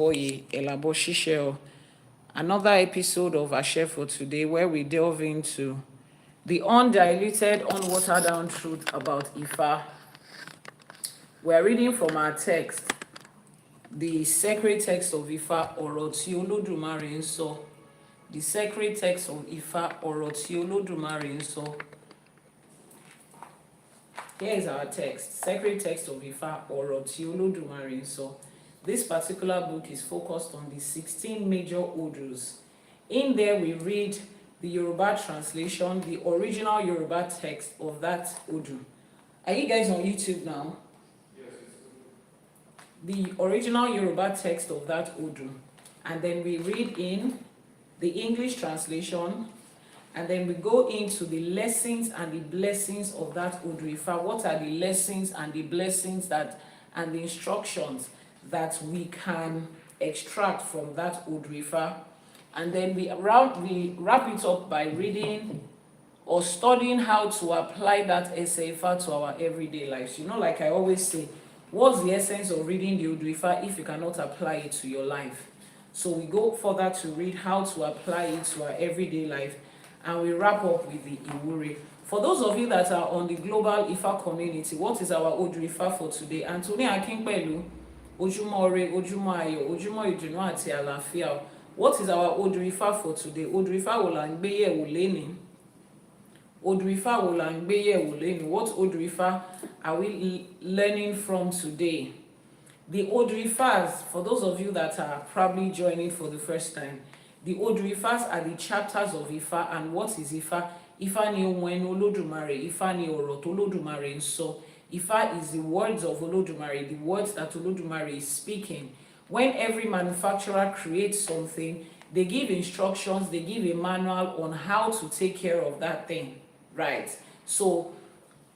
Àbọyè, Àbọṣíṣẹ. Another episode of Ìṣẹ̀ṣe for today, where we delve into the undiluted, unwatered down truth about Ifá. We're reading from our text, the sacred text of Ifá, ọ̀rọ̀ tí Olódùmarè ń sọ. The sacred text of Ifá, ọ̀rọ̀ tí Olódùmarè ń sọ. Here is our text, sacred text of Ifá, ọ̀rọ̀ tí Olódùmarè ń sọ. This particular book is focused on the 16 major Odùs. In there we read the Yoruba translation, the original Yoruba text of that Odù. Are you guys on YouTube now? Yes. The original Yoruba text of that Odù. And then we read in the English translation, and then we go into the lessons and the blessings of that Odù Ifá. What are the lessons and the blessings and the instructions that we can extract from that Odù Ifá? And then we wrap it up by reading or studying how to apply that essay Ifá to our everyday lives. You know, like I always say, what's the essence of reading the Odù Ifá if you cannot apply it to your life? So we go further to read how to apply it to our everyday life, and we wrap up with the Ìwúre. For those of you that are on the global Ifá community, what is our Odù Ifá for today? Anthony Akínpẹ̀lú, Ojúmọ́ Ire, Ojúmọ́ Ayọ̀, Ojúmọ́ Ìdùnnú àti Àlàáfíà. What is our Odù Ifá for today? Odù Ifá wo là ń gbé yẹ̀wò lénìí? Odù Ifá wo là ń gbé yẹ̀wò lénìí? What Odù Ifá are we learning from today? The Odù Ifás, for those of you that are probably joining for the first time, the Odù Ifás are the chapters of Ifá. And what is Ifá? Ifá ni ohun ẹnu Olódùmarè, Ifá ni ọ̀rọ̀ tó Olódùmarè ń sọ. Ifá is the words of Olódùmarè, the words that Olódùmarè is speaking. When every manufacturer creates something, they give instructions, they give a manual on how to take care of that thing, right? So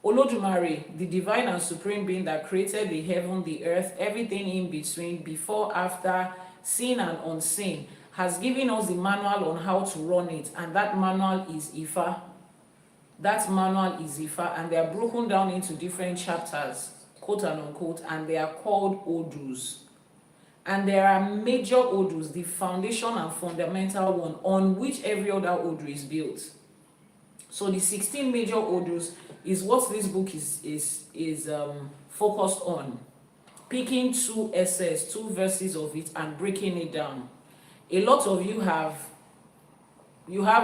Olódùmarè, the divine and supreme being that created the heaven, the earth, everything in between, before, after, seen and unseen, has given us the manual on how to run it, and that manual is Ifá. That manual is Ifá, and they are broken down into different chapters, quote and unquote, and they are called Odùs. And there are major Odùs, the foundation and fundamental one, on which every other Odù is built. So the 16 major Odùs is what this book is focused on, picking two essays, two verses of it, and breaking it down. A lot of you have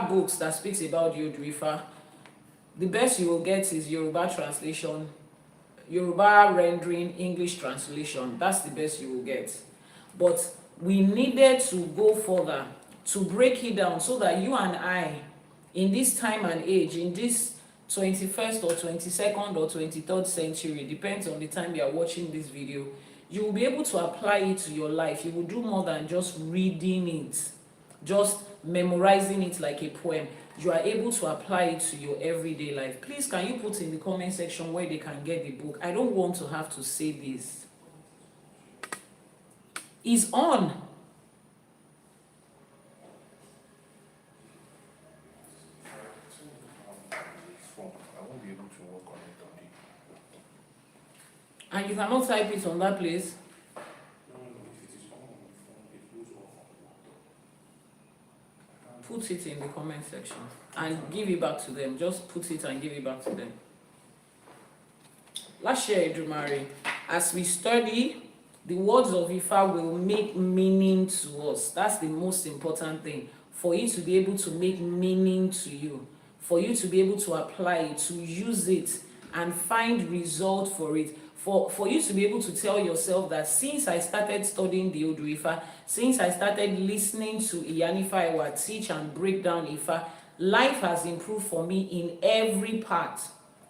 books that speaks about the Odù Ifá. The best you will get is Yoruba translation, Yoruba rendering, English translation. That's the best you will get. But we needed to go further to break it down so that you and I, in this time and age, in this 21st or 22nd or 23rd century, depends on the time you are watching this video, you will be able to apply it to your life. You will do more than just reading it, just memorizing it like a poem. You are able to apply it to your everyday life. Please, can you put in the comment section where they can get the book? I don't want to have to say this. Is on. And you cannot type it on that place. Put it in the comment section and give it back to them. Just put it and give it back to them. Let's share Elédùmarè. As we study, the words of Ifá will make meaning to us. That's the most important thing. For you to be able to make meaning to you. For you to be able to apply it, to use it, and find result for it. For you to be able to tell yourself that since I started studying the Odù Ifá, since I started listening to Iyanifa Ewa teach and break down Ifá, life has improved for me in every part.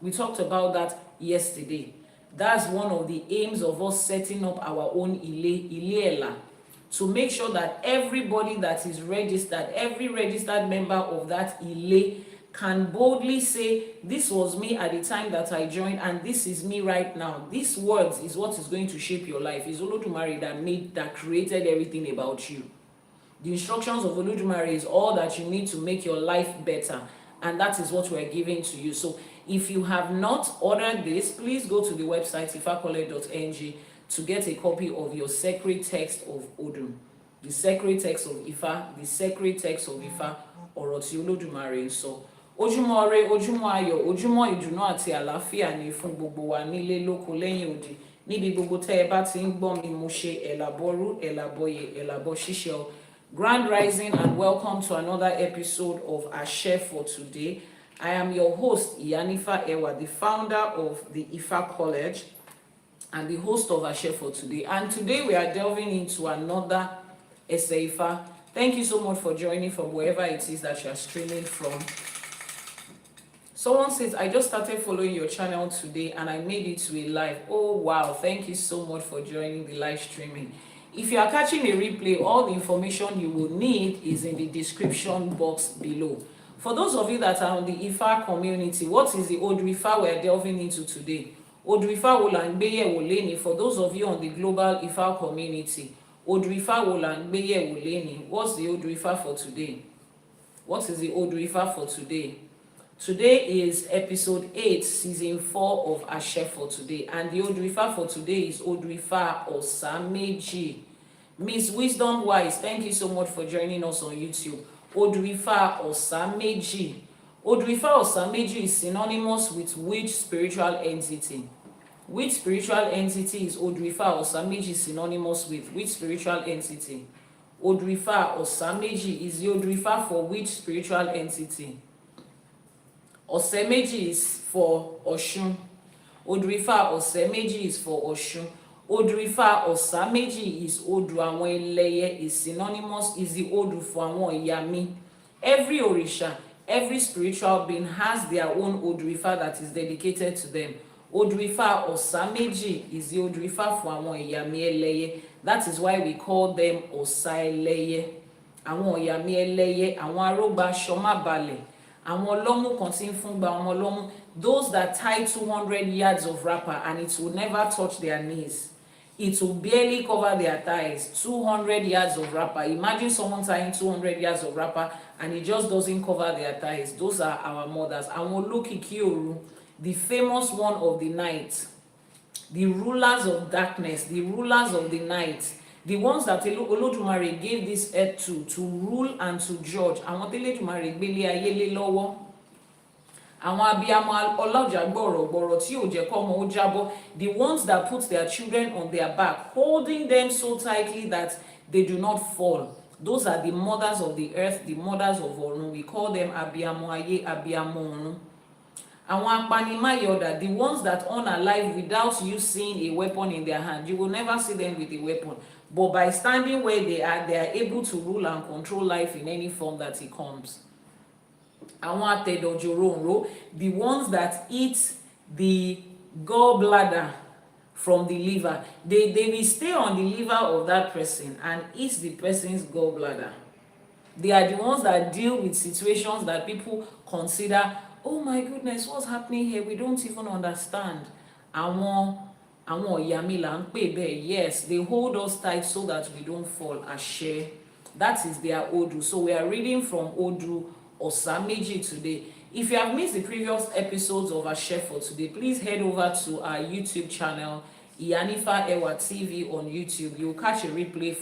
We talked about that yesterday. That's one of the aims of us setting up our own Ile, to make sure that everybody that is registered, every registered member of that Ile, can boldly say, this was me at the time that I joined, and this is me right now. These words is what is going to shape your life. It's Olódùmarè that created everything about you. The instructions of Olódùmarè is all that you need to make your life better, and that is what we're giving to you. So if you have not ordered this, please go to the website ifakole.ng to get a copy of your sacred text of Odù, the sacred text of Ifá, the sacred text of Ifá, ọ̀rọ̀ tí Olódùmarè ń sọ. Ojúmọ́ ire, ojúmọ́ ayọ̀, ojúmọ́ ìdùnnú àti àlàáfíà ni fún gbogbo wa nílé lóko lẹ́yìn odi. Níbi gbogbo tẹ́ ẹ bá ti ń gbọ́ mi, mo ṣe Àbọrú, Àbọyè, Àbọṣíṣẹ. Grand rising and welcome to another episode of ÌŞẸÉ for today. I am your host, Iyanifa Ewa, the founder of the Ifá College and the host of ԻШΕÉ for today. And today we are delving into another Ifá. Thank you so much for joining from wherever it is that you are streaming from. Someone says, I just started following your channel today and I made it to a live. Oh, wow. Thank you so much for joining the live streaming. If you are catching a replay, all the information you will need is in the description box below. For those of you that are on the Ifá community, what is the Odù Ifá we are delving into today? Odù Ifá wo là ń gbé yẹ̀wò lénìí. For those of you on the global Ifá community, Odù Ifá wo là ń gbé yẹ̀wò lénìí. What's the Odù Ifá for today? What is the Odù Ifá for today? Today is episode 8, season 4 of ԻШΕÉ for today. And the Odù Ifá for today is Odù Ifá Meji. Miss Wisdom Wise, thank you so much for joining us on YouTube. Odù Ifá Meji. Odù Ifá Meji is synonymous with which spiritual entity? Which spiritual entity is Odù Ifá Meji synonymous with? Which spiritual entity? Odù Ifá Meji is the Odù Ifá for which spiritual entity? Meji is for Ọ̀ṣun. Odù Ifá Meji is for Ọ̀ṣun. Odù Ifá Meji is Odù àwọn ẹlẹ́yẹ, is synonymous, is the Odù for àwọn ìyá. Every Orisha, every spiritual being has their own Odù Ifá that is dedicated to them. Odù Ifá Meji is the Odù Ifá for àwọn ìyá ẹlẹ́yẹ. That is why we call them Ọ̀ṣà ẹlẹ́yẹ. Àwọn ìyá ẹlẹ́yẹ, àwọn arógbá ṣọmábalẹ̀. Àwọn ọlọ́mú kan tí ń fún gba àwọn ọlọ́mú, those that tie 200 yards of wrapper and it will never touch their knees. It will barely cover their thighs. 200 yards of wrapper. Imagine someone tying 200 yards of wrapper and it just doesn't cover their thighs. Those are our mothers. Àwọn olókìkí òru, the famous one of the night, the rulers of darkness, the rulers of the night, the ones that Olódùmarè gave this earth to rule and to judge. Àwọn tí Elédùmarè gbélé ayé lé lọ́wọ́. Àwọn abiyamọ ọlọ́jà gbọ̀rọ̀gbọ̀rọ̀ tí ò jẹ́ kọ́mọ ó jábọ́. The ones that put their children on their back, holding them so tightly that they do not fall. Those are the mothers of the earth, the mothers of ọ̀run. We call them abiyamọ ayé, abiyamọ ọ̀run. Àwọn apanimáyọ̀dà, the ones that earn alive without you seeing a weapon in their hand. You will never see them with a weapon. But by standing where they are able to rule and control life in any form that it comes. Àwọn atẹ̀dọ̀jòròǹro, the ones that eat the gallbladder from the liver. They will stay on the liver of that person and eat the person's gallbladder. They are the ones that deal with situations that people consider, oh my goodness, what's happening here? We don't even understand. Àwọn ìyá mi là ń pè bẹ́ẹ̀. Yes, they hold us tight so that we don't fall. ԻŞΕÉ. That is their Odù. So we are reading from Odù Meji today. If you have missed the previous episodes of ÍŞΕÉ for today, please head over to our YouTube channel, Iyanifa Ewa TV on YouTube. You'll catch a replay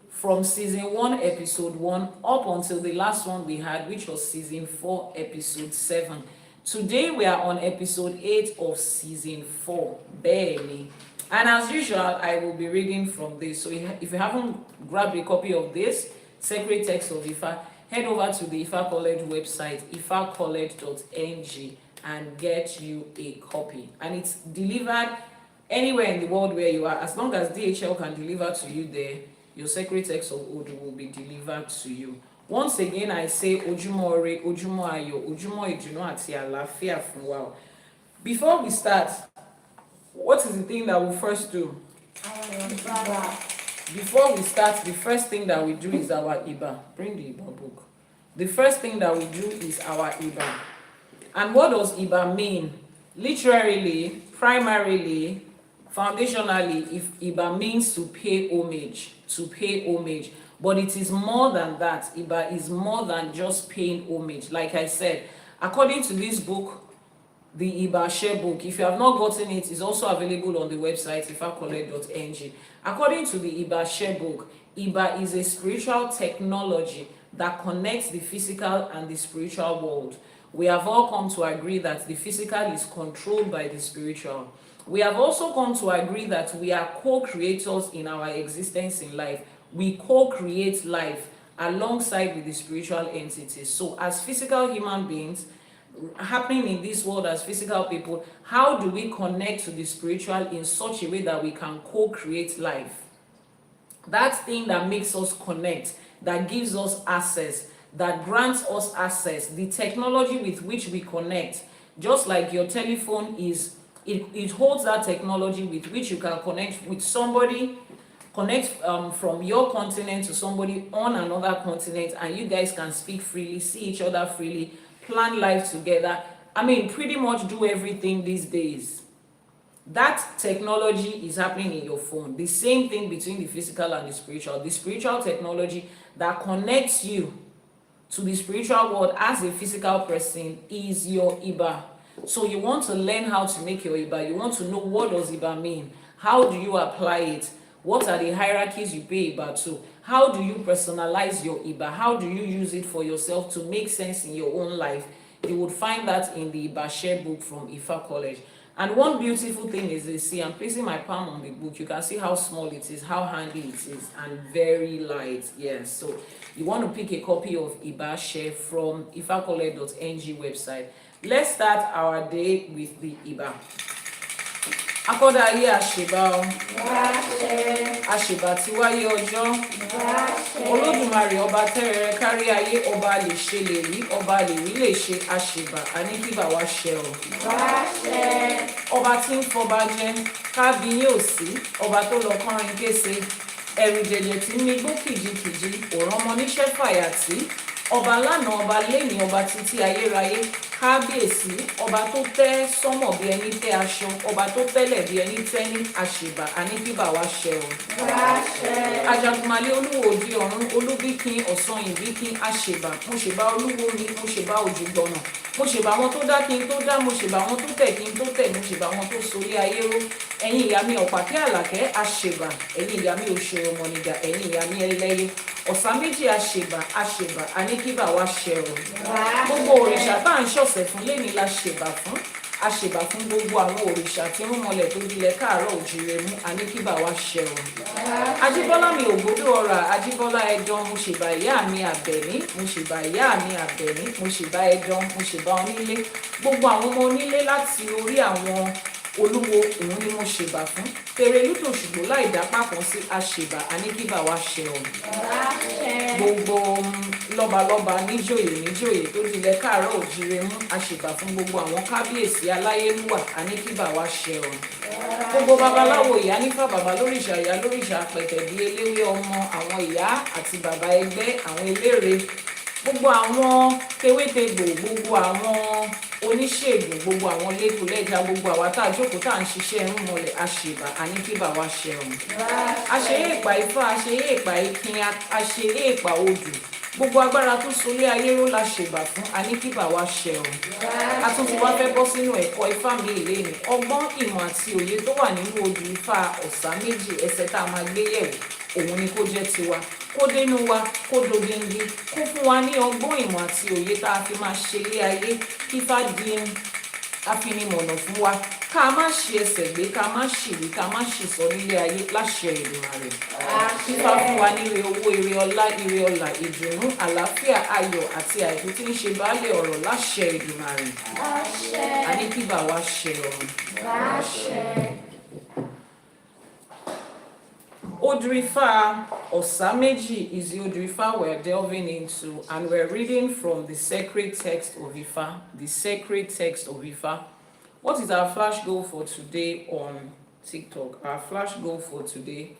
from season 1, episode 1, up until the last one we had, which was season 4, episode 7. Today we are on episode 8 of season 4, barely. And as usual, I will be reading from this. So if you haven't grabbed a copy of this sacred text of Ifá, head over to the Ifá College website, ifacollege.ng, and get you a copy. And it's delivered anywhere in the world where you are. As long as DHL can deliver to you there, your sacred text of Odù will be delivered to you. Once again, I say ojúmọ́ ire, ojúmọ́ ayọ̀, ojúmọ́ ìdùnnú àti àlàáfíà fún wa. Before we start, what is the thing that we first do? Before we start, the first thing that we do is our Iba. Bring the Iba book. The first thing that we do is our Iba. And what does Iba mean? Literally, primarily, foundationally, if Iba means to pay homage, but it is more than that. Iba is more than just paying homage. Like I said, according to this book, the ÌṢÄŠE book. If you have not gotten it, it's also available on the website ifacollect.ng. According to the ÌŞÄŠE book, Iba is a spiritual technology that connects the physical and the spiritual world. We have all come to agree that the physical is controlled by the spiritual. We have also come to agree that we are co-creators in our existence in life. We co-create life alongside with the spiritual entities. So as physical human beings, happening in this world as physical people, how do we connect to the spiritual in such a way that we can co-create life? That thing that makes us connect, that gives us access, that grants us access, the technology with which we connect, just like your telephone is, it holds that technology with which you can connect with somebody, from your continent to somebody on another continent, and you guys can speak freely, see each other freely, plan life together. I mean, pretty much do everything these days. That technology is happening in your phone. The same thing between the physical and the spiritual. The spiritual technology that connects you to the spiritual world as a physical person is your Iba. So you want to learn how to make your Iba. You want to know, what does Iba mean? How do you apply it? What are the hierarchies you pay Iba to? How do you personalize your Iba? How do you use it for yourself to make sense in your own life? You would find that in the ÌṢÄШE book from Ifa College. And one beautiful thing is this, see, I'm placing my palm on the book. You can see how small it is, how handy it is, and very light. Yes, so you want to pick a copy of ìṣẹ̀ṣe from ifacollect.ng website. Let's start our day with the Iba. Akọ́dá ayé àṣèbá o. Àṣèbá tí wáyé ọjọ́. Olódùmarè ọba tẹ́rẹrẹ kárí ayé, ọba lè ṣe lè rí, ọba lè rí lè ṣe, àṣèbá àníkíbà wá ṣẹ o. Ọba tí ń fọba jẹ, kábíyé òsí, ọba tó lọ kọrin kése, ẹ̀rù jẹ̀jẹ̀ tí ń migbó kìjikìji, òrán ọmọ níṣẹ́ fàyàtì, ọba lánàá, ọba lénìí, ọba títí ayérayé, kábíyèsí, ọba tó tẹ́ sọ́mọ̀ bí ẹni tẹ́ aṣọ, ọba tó tẹ́lẹ̀ bí ẹni tẹ́ni, àṣèbà àníkíbà wá ṣẹ o. Ajagunmalé olúwo òdi ọ̀run, olúbíkin ọ̀sán ìbíkin, àṣèbà, mo ṣèbà olúwo mi, mo ṣèbà òjìgbọ̀nà, mo ṣèbà wọn tó dá kí n tó dá, mo ṣèbà wọn tó tẹ̀ kí n tó tẹ̀, mo ṣèbà wọn tó sorí ayé ró. Ẹ̀yin ìyá mi ọ̀pàkẹ́ àlàkẹ́, àṣèbà, ẹ̀yin ìyá mi òṣèré ọmọnìgà, ẹ̀yin ìyá mi ẹlẹ́yẹ, ọ̀sán méjì àṣèbà, àṣèbà àníkíbà wá ṣẹ o. Gbogbo òrìṣà tá à ń ṣọ̀sẹ̀ fún lẹ́ni la ṣèbà fún. Àṣèbà fún gbogbo àwọn òrìṣà tí ń mọlẹ̀ tó dilẹ̀ káàárọ̀ òjìrè mú, àníkíbà wá ṣẹ o. Ajíbọ́lá mi ògbódò ọ̀rà, Ajíbọ́lá ẹ̀dán, mo ṣèbà ìyá mi àbẹ̀ní, mo ṣèbà ìyá mi àbẹ̀ní, mo ṣèbà ẹ̀dán, mo ṣèbà onílé. Gbogbo àwọn ọmọ onílé láti orí àwọn olúwo, òun ni mo ṣèbà fún. Tèrèlú tòṣùgbò láì dápá kan sí, àṣèbà àníkíbà wá ṣẹ o. Gbogbo lọ́balọ́ba níjòyè tó dilẹ̀ káàárọ̀ òjìrè mú, àṣèbà fún gbogbo àwọn kábíyèsí aláyélúwà, àníkíbà wá ṣẹ o. Gbogbo babaláwo Iyanifa, bàbá lóríṣà, ìyá lóríṣà, pẹ̀tẹ̀bí eléwé ọmọ, àwọn ìyá àti bàbá ẹgbẹ́, àwọn eléré, gbogbo àwọn tewétegbò, gbogbo àwọn oníṣègùn, gbogbo àwọn lẹ́kùlẹ́jà, gbogbo àwa tá a jókòó tá à ń ṣiṣẹ́ ẹ̀rùn mọ́lẹ̀, àṣèbà àníkíbà wá ṣẹ o. Àṣeyé ìpà Ifá, àṣeyé ìpà Ikin, àṣeyé ìpà Odù, gbogbo agbára tó solé ayé ró la ṣèbà fún, àníkíbà wá ṣẹ o. A tún ti wá fẹ́ bọ́ sínú ẹ̀kọ́ Ifá mi ìléni, ọgbọ́n, ìmọ̀ àti òye tó wà nínú Odù Ifá ọ̀sá méjì ẹsẹ̀ tá a máa gbé yẹ̀wò, òun ni kó jẹ́ tiwa, kó dénú wa, kó dodindi, kó fún wa ní ọgbọ́n, ìmọ̀ àti òye tá a fi máa ṣe ilé ayé, kífá di afinimọ̀nà fún wa, ká má ṣe ẹsẹ̀ gbé, ká má ṣìwí, ká má ṣìsọ nílé ayé, láṣẹ Èdùmàrè. Kífá fún wa ní ire owó, ire ọlá, ire ọlà, ìdùnnú, àlàáfíà, ayọ̀ àti àìkú tí ń ṣe baálẹ̀ ọ̀rọ̀, láṣẹ Èdùmàrè. Àníkíbà wá ṣẹ ọ̀run. Odù Ifá ọ̀sá méjì is the Odù Ifá we're delving into, and we're reading from the sacred text of Ifá, the sacred text of Ifá. What is our flash goal for today on TikTok? Our flash goal for today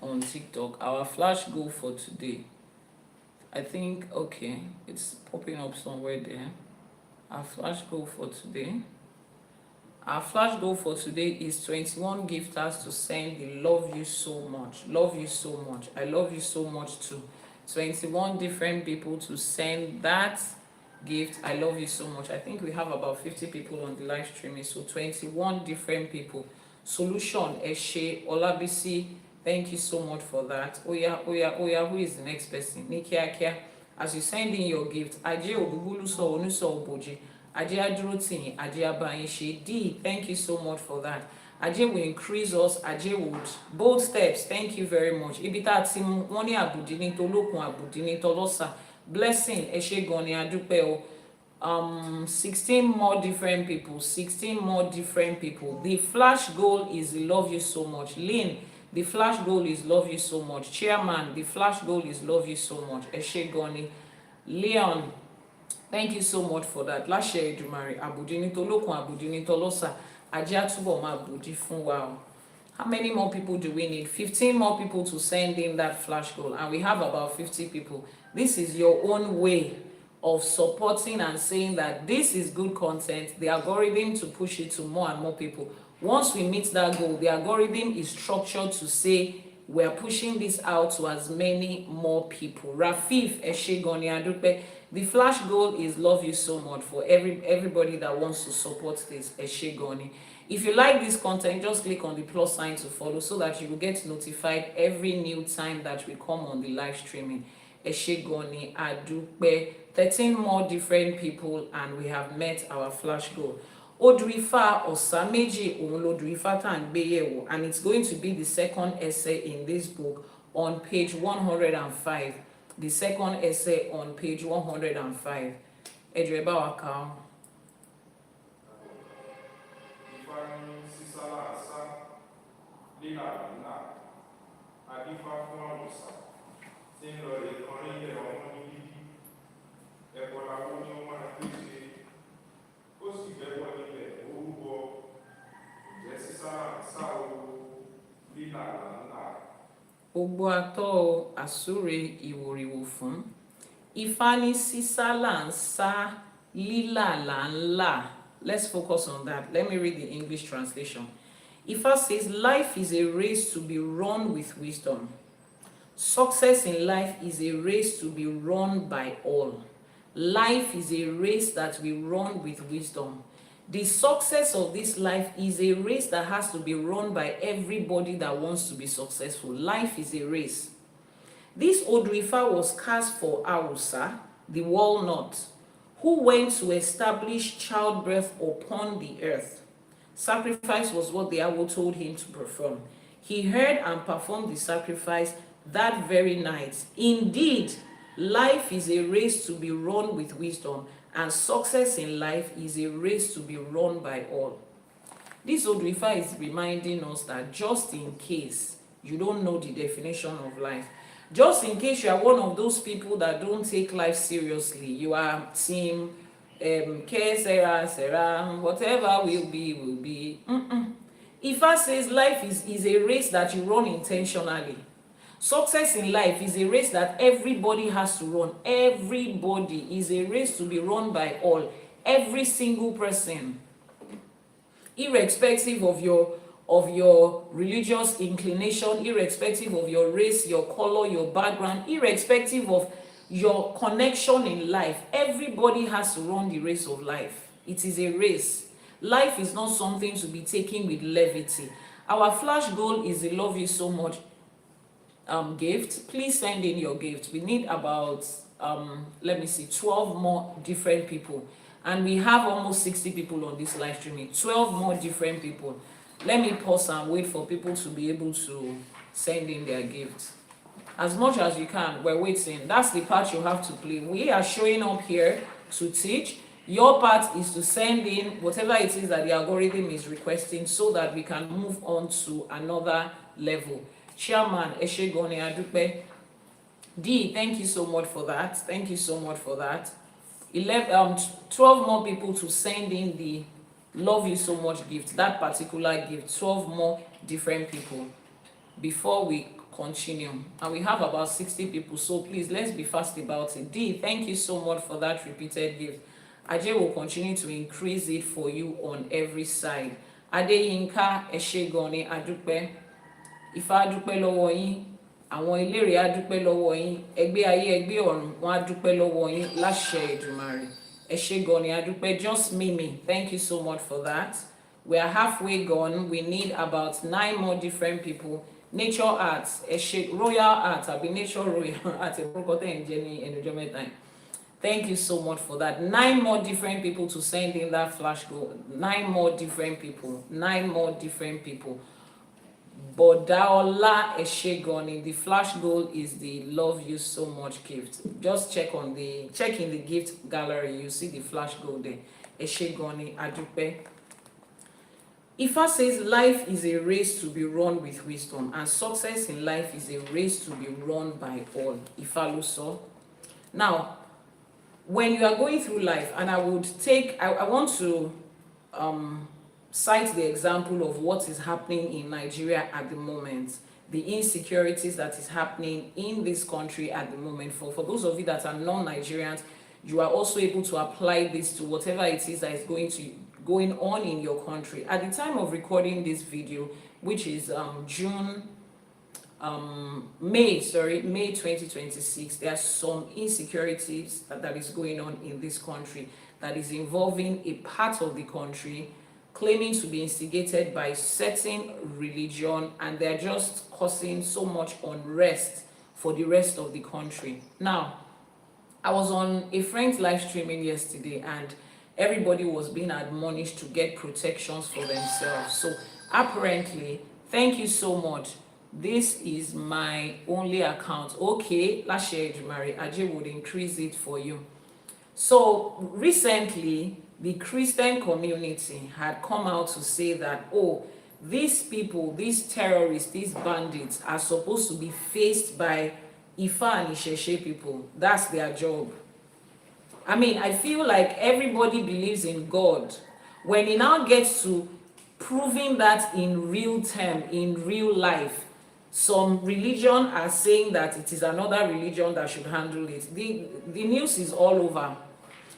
on TikTok, our flash goal for today, I think, okay, it's popping up somewhere there. Our flash goal for today. Our flash goal for today is 21 gifters to send the love you so much. Love you so much. I love you so much too. 21 different people to send that gift. I love you so much. I think we have about 50 people on the live streaming, so 21 different people. Solution Eshe Olabisi, thank you so much for that. Oya, who is the next person? Nikia, as you send in your gift, Aje Obugulu so Onuso Oboji, Aje Adrotini, Aje Abayeshe D, thank you so much for that. Aje will increase us, Aje would. Bold steps, thank you very much. Ibita Timu, Woni Abudini, Tolokun Abudini, Tolosa, blessing, Eshe Goni Adupeo. 16 more different people, 16 more different people. The flash goal is love you so much. Lynn, the flash goal is love you so much. Chairman, the flash goal is love you so much. Eshe Goni. Leon, thank you so much for that. Lashe Elédùmarè, Abudini Tolokun Abudini Tolosa, Aja Tubo Ma Abudi Fun Wow. How many more people do we need? 15 more people to send in that flash goal, and we have about 50 people. This is your own way of supporting and saying that this is good content, the algorithm to push it to more and more people. Once we meet that goal, the algorithm is structured to say we're pushing this out to as many more people. Rafif Eshegoni Adupe, the flash goal is love you so much for everybody that wants to support this. Eshegoni. If you like this content, just click on the plus sign to follow so that you will get notified every new time that we come on the live streaming. Eshegoni Adupe, 13 more different people, and we have met our flash goal. Odù Ifá Ọ̀sà Meji òun l'Odù Ifá tá à ń gbé yẹ̀wò, and it's going to be the second essay in this book on page 105. The second essay on page 105. Ẹ jọ̀ọ́ ẹ bá wa kà á. Gbogbo atọ́ àsúre ìwòrìwò fún. Ifá ní sísá là ń sá, lílà là ń là. Let's focus on that. Let me read the English translation. Ifá says, life is a race to be run with wisdom. Success in life is a race to be run by all. Life is a race that we run with wisdom. The success of this life is a race that has to be run by everybody that wants to be successful. Life is a race. This Odù Ifá was cast for Awùsá, the walnut, who went to establish childbirth upon the earth. Sacrifice was what the Awo told him to perform. He heard and performed the sacrifice that very night. Indeed, life is a race to be run with wisdom, and success in life is a race to be run by all. This Odù Ifá is reminding us that just in case you don't know the definition of life, just in case you are one of those people that don't take life seriously, you are team Sarah, whatever will be. Ifá says life is a race that you run intentionally. Success in life is a race that everybody has to run. Everybody is a race to be run by all. Every single person, irrespective of your religious inclination, irrespective of your race, your color, your background, irrespective of your connection in life, everybody has to run the race of life. It is a race. Life is not something to be taken with levity. Our flash goal is a love you so much gift. Please send in your gift. We need about 12 more different people, and we have almost 60 people on this live streaming. 12 more different people. Let me pause and wait for people to be able to send in their gifts as much as you can. We're waiting. That's the part you have to play. We are showing up here to teach. Your part is to send in whatever it is that the algorithm is requesting so that we can move on to another level. Chairman Eshegoni Adupe D, thank you so much for that. Thank you so much for that. 12 more people to send in the love you so much gift, that particular gift. 12 more different people before we continue, and we have about 60 people, so please let's be fast about it. D, thank you so much for that repeated gift. Ajay will continue to increase it for you on every side. Adeyinka Eshegoni Adupe, Ifá dúpẹ́ lọ́wọ́ yín, àwọn eléré á dúpẹ́ lọ́wọ́ yín, ẹgbẹ́ ayé ẹgbẹ́ ọ̀run wọ́n á dúpẹ́ lọ́wọ́ yín láṣẹ Èdùmàrè. Eshegoni Adupe, just Mimi. Thank you so much for that. We are halfway gone. We need about 9 more different people. Nature Arts, Royal Arts, I'll be Nature Royal Arts, thank you so much for that. 9 more different people to send in that flash goal. 9 more different people. 9 more different people. Bodaola Eshegoni, the flash goal is the love you so much gift. Just check in the gift gallery, you see the flash goal there. Eshegoni Adupe. Ifa says life is a race to be run with wisdom, and success in life is a race to be run by all. Ifa Luso. Now, when you are going through life, and I want to cite the example of what is happening in Nigeria at the moment, the insecurities that is happening in this country at the moment. For those of you that are non-Nigerians, you are also able to apply this to whatever it is that is going on in your country. At the time of recording this video, which is May 2026, there are some insecurities that is going on in this country that is involving a part of the country claiming to be instigated by certain religion, and they're just causing so much unrest for the rest of the country. Now, I was on a friend's live streaming yesterday, and everybody was being admonished to get protections for themselves. So apparently, thank you so much. This is my only account. Okay, Aláṣẹkù, Ajay would increase it for you. So recently, the Christian community had come out to say that, oh, these people, these terrorists, these bandits are supposed to be faced by Ifa and ÌШЭШE people. That's their job. I mean, I feel like everybody believes in God. When it now gets to proving that in real term, in real life, some religion are saying that it is another religion that should handle it. The news is all over.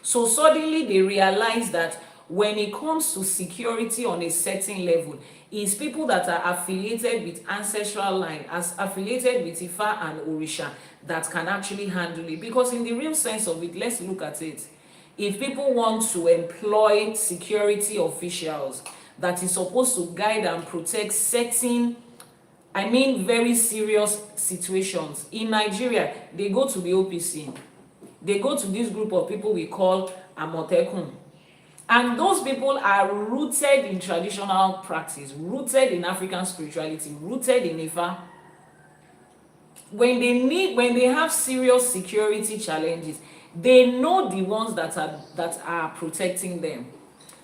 So suddenly they realize that when it comes to security on a certain level, it's people that are affiliated with ancestral line, as affiliated with Ifa and Orisha, that can actually handle it. Because in the real sense of it, let's look at it. If people want to employ security officials that is supposed to guide and protect certain, very serious situations, in Nigeria, they go to the OPC. They go to this group of people we call Àmọ̀tẹ́kùn. And those people are rooted in traditional practice, rooted in African spirituality, rooted in Ifa. When they have serious security challenges, they know the ones that are protecting them.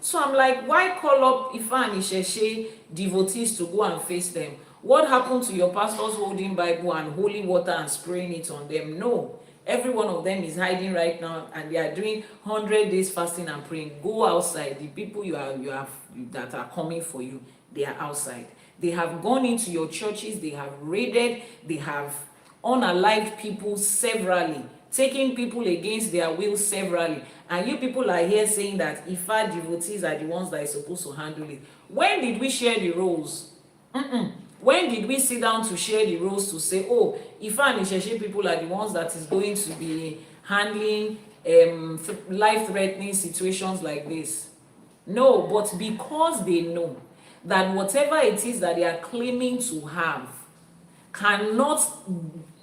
So I'm like, why call up Ifa and ÌШЭШE devotees to go and face them? What happened to your pastors holding Bible and holy water and spraying it on them? No. Every one of them is hiding right now, and they are doing 100 days fasting and praying. Go outside. The people you have that are coming for you, they are outside. They have gone into your churches. They have raided. They have unalived people severally, taking people against their will severally. And you people are here saying that Ifa devotees are the ones that are supposed to handle it. When did we share the roles? When did we sit down to share the roles to say, oh, Ifa and ÌШЭШE people are the ones that is going to be handling life-threatening situations like this? No, but because they know that whatever it is that they are claiming to have cannot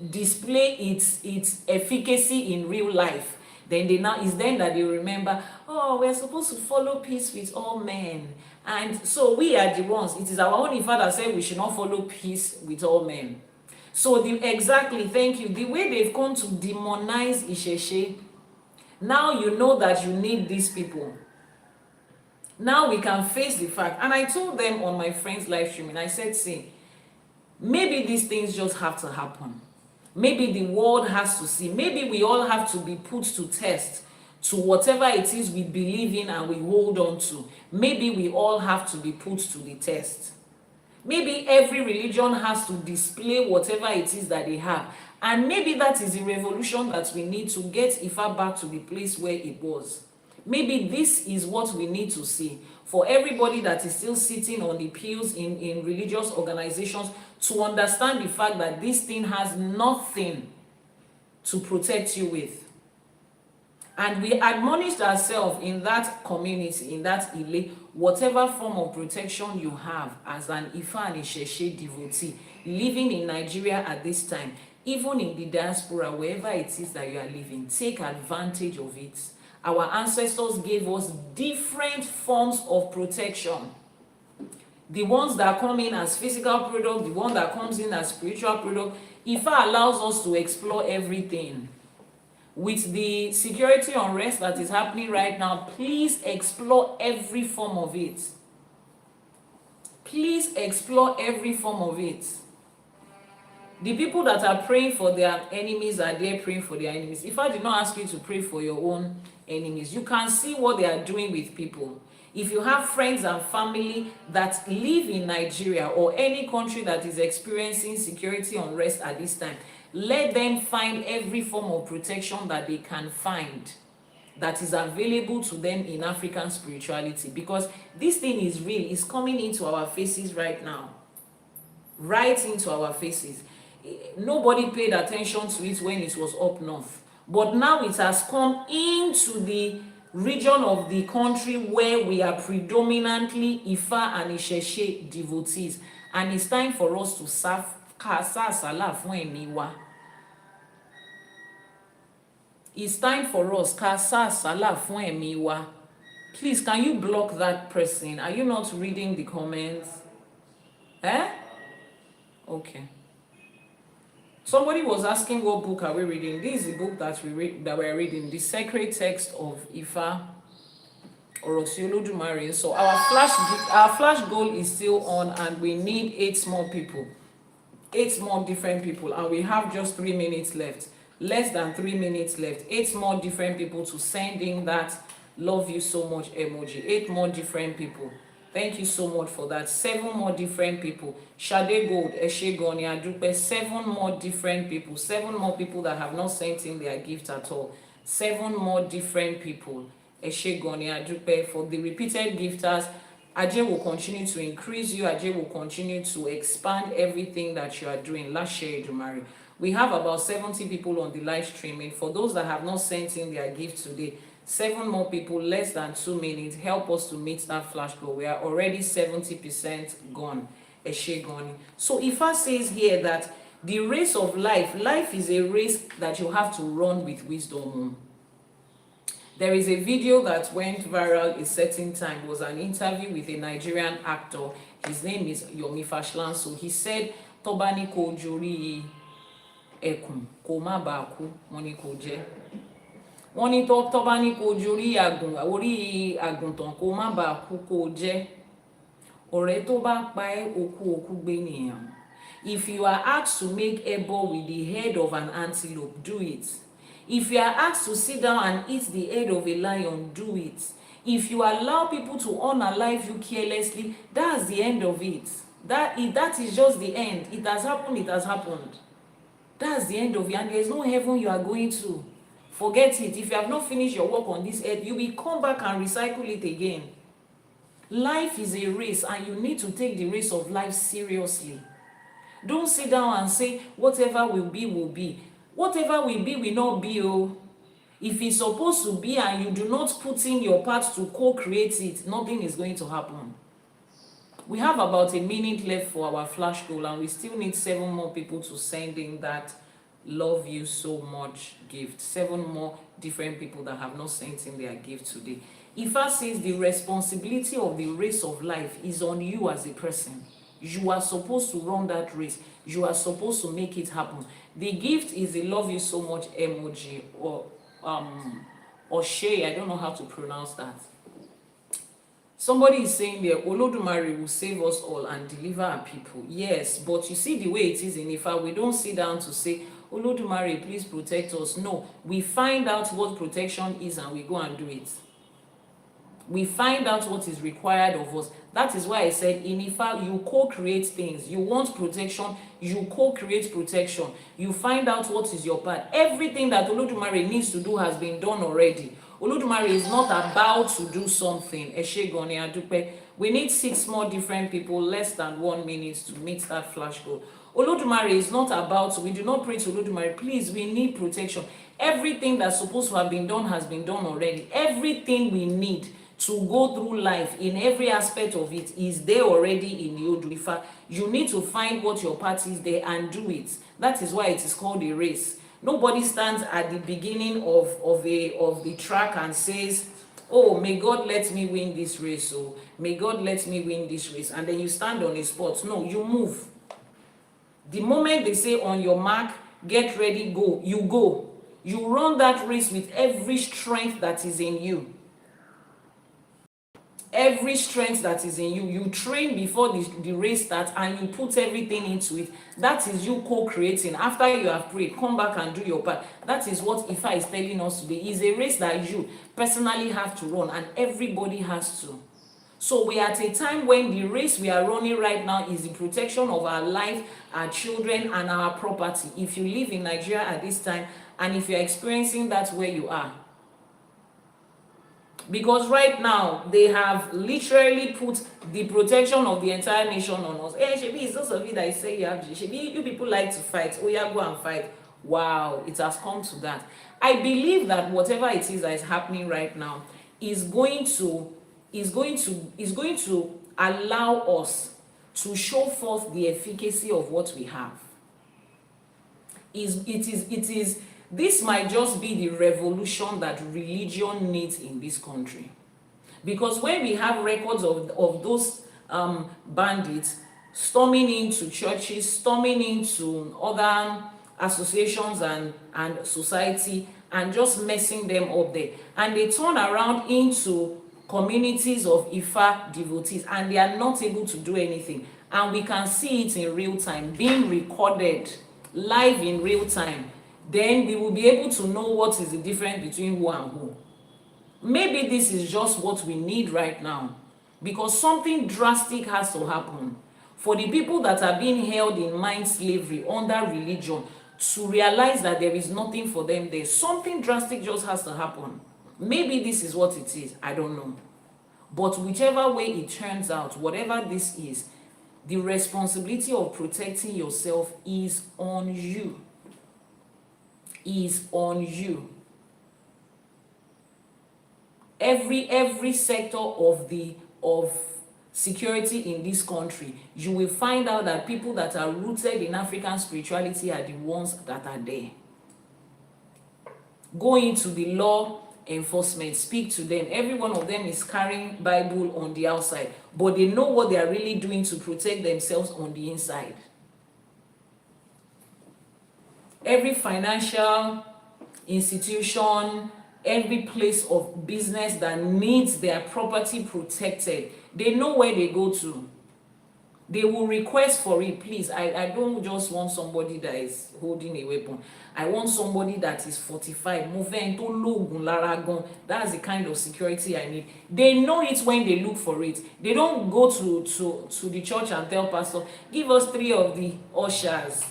display its efficacy in real life, then that they remember, oh, we're supposed to follow peace with all men. And so we are the ones. It is our own Ifa that said we should not follow peace with all men. So thank you. The way they've come to demonize իշեշե, now you know that you need these people. Now we can face the fact. And I told them on my friend's live streaming, I said, see, maybe these things just have to happen. Maybe the world has to see. Maybe we all have to be put to test to whatever it is we believe in and we hold on to. Maybe we all have to be put to the test. Maybe every religion has to display whatever it is that they have. And maybe that is the revolution that we need to get Ifa back to the place where it was. Maybe this is what we need to see for everybody that is still sitting on the pews in religious organizations to understand the fact that this thing has nothing to protect you with. And we admonished ourselves in that community, in that Ile, whatever form of protection you have as an Ifa and ÌṢÄШE devotee living in Nigeria at this time, even in the diaspora, wherever it is that you are living, take advantage of it. Our ancestors gave us different forms of protection. The ones that come in as physical product, the one that comes in as spiritual product. Ifa allows us to explore everything. With the security unrest that is happening right now, please explore every form of it. Please explore every form of it. The people that are praying for their enemies are there praying for their enemies. If I did not ask you to pray for your own enemies, you can see what they are doing with people. If you have friends and family that live in Nigeria or any country that is experiencing security unrest at this time, let them find every form of protection that they can find that is available to them in African spirituality, because this thing is real. It's coming into our faces right now. Right into our faces. Nobody paid attention to it when it was up north, but now it has come into the region of the country where we are predominantly Ifa and ÌШÄШE devotees, and it's time for us to serve Sala fún ẹ̀mí wa. It's time for us Sala fún ẹ̀mí wa. Please, can you block that person? Are you not reading the comments? Okay. Somebody was asking what book are we reading. This is the book that we're reading, the sacred text of Ifa, ọ̀rọ̀ tí Olódùmarè. So our flash goal is still on, and we need 8 more people. 8 more different people, and we have just 3 minutes left. Less than 3 minutes left. 8 more different people to send in that love you so much emoji. 8 more different people. Thank you so much for that. 7 more different people. Shade Gold, Eshe Goni Adupe. 7 more different people. 7 more people that have not sent in their gift at all. 7 more different people. Eshe Goni Adupe. For the repeated gifters, Ajay will continue to increase you. Ajay will continue to expand everything that you are doing. Elédùmarè. We have about 70 people on the live streaming. For those that have not sent in their gift today, 7 more people, less than 2 minutes. Help us to meet that flash goal. We are already 70% gone. Eshe gone. So Ifa says here that the race of life is a race that you have to run with wisdom. There is a video that went viral a certain time. It was an interview with a Nigerian actor. His name is Iyanifa Ewa. So he said, Tobani ko jori ekun, ko ma ba ku, woni ko je. Wọ́n ní tó bá ní kó jorí orí àgùntàn kó má bàa kú kó jẹ́. Ọ̀rẹ́ tó bá pa ẹ́ okú gbé nìyàn. If you are asked to make ebo with the head of an antelope, do it. If you are asked to sit down and eat the head of a lion, do it. If you allow people to unalive you carelessly, that's the end of it. That is just the end. It has happened. That's the end of it, and there is no heaven you are going to. Forget it. If you have not finished your work on this earth, you will come back and recycle it again. Life is a race, and you need to take the race of life seriously. Don't sit down and say, whatever will be, will be. Whatever will be, will not be. Oh. If it's supposed to be and you do not put in your part to co-create it, nothing is going to happen. We have about a minute left for our flash goal, and we still need 7 more people to send in that love you so much gift. 7 more different people that have not sent in their gift today. Ifa says the responsibility of the race of life is on you as a person. You are supposed to run that race. You are supposed to make it happen. The gift is the love you so much emoji, or shay. I don't know how to pronounce that. Somebody is saying there, Olódùmarè will save us all and deliver our people. Yes, but you see the way it is in Ifa, we don't sit down to say, Olódùmarè, please protect us. No, we find out what protection is and we go and do it. We find out what is required of us. That is why I said in Ifa, you co-create things. You want protection, you co-create protection. You find out what is your part. Everything that Olódùmarè needs to do has been done already. Olódùmarè is not about to do something. Eshe Goni Adupe. We need 6 more different people, less than 1 minute to meet that flash goal. Olódùmarè is not about, we do not pray to Olódùmarè, please, we need protection. Everything that's supposed to have been done has been done already. Everything we need to go through life in every aspect of it is there already in the Odù Ifá. You need to find what your part is there and do it. That is why it is called a race. Nobody stands at the beginning of the track and says, oh, may God let me win this race, so may God let me win this race, and then you stand on a spot. No, you move. The moment they say on your mark, get ready, go, you go. You run that race with every strength that is in you. Every strength that is in you. You train before the race starts and you put everything into it. That is you co-creating. After you have prayed, come back and do your part. That is what Ifa is telling us today. It's a race that you personally have to run, and everybody has to. So we are at a time when the race we are running right now is the protection of our life, our children, and our property. If you live in Nigeria at this time, and if you're experiencing that where you are. Because right now, they have literally put the protection of the entire nation on us. Hey, Shebi, it's those of you that say you have Shebi, you people like to fight. Oh yeah, go and fight. Wow, it has come to that. I believe that whatever it is that is happening right now is going to allow us to show forth the efficacy of what we have. This might just be the revolution that religion needs in this country. Because when we have records of those bandits storming into churches, storming into other associations and society, and just messing them up there, and they turn around into communities of Ifa devotees, and they are not able to do anything, and we can see it in real time, being recorded live in real time, then we will be able to know what is the difference between who and who. Maybe this is just what we need right now, because something drastic has to happen for the people that are being held in mind slavery under religion to realize that there is nothing for them there. Something drastic just has to happen. Maybe this is what it is, I don't know. But whichever way it turns out, whatever this is, the responsibility of protecting yourself is on you. Is on you. Every sector of security in this country, you will find out that people that are rooted in African spirituality are the ones that are there. Go into the law enforcement, speak to them. Every one of them is carrying Bible on the outside, but they know what they are really doing to protect themselves on the inside. Every financial institution, every place of business that needs their property protected, they know where they go to. They will request for it. Please, I don't just want somebody that is holding a weapon. I want somebody that is fortified. That's the kind of security I need. They know it when they look for it. They don't go to the church and tell pastor, give us 3 of the ushers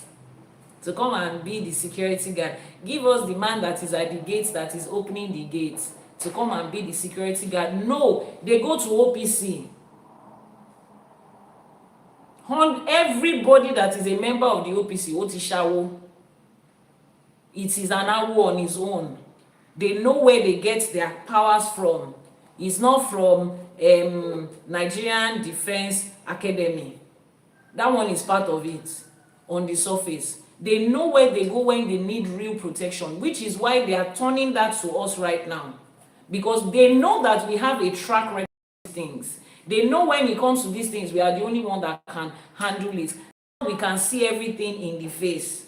to come and be the security guard. Give us the man that is at the gates, that is opening the gates, to come and be the security guard. No, they go to OPC. Everybody that is a member of the OPC, Otishawo, it is an awo on his own. They know where they get their powers from. It's not from Nigerian Defense Academy. That one is part of it on the surface. They know where they go when they need real protection, which is why they are turning that to us right now. Because they know that we have a track record of things. They know when it comes to these things, we are the only one that can handle it. We can see everything in the face.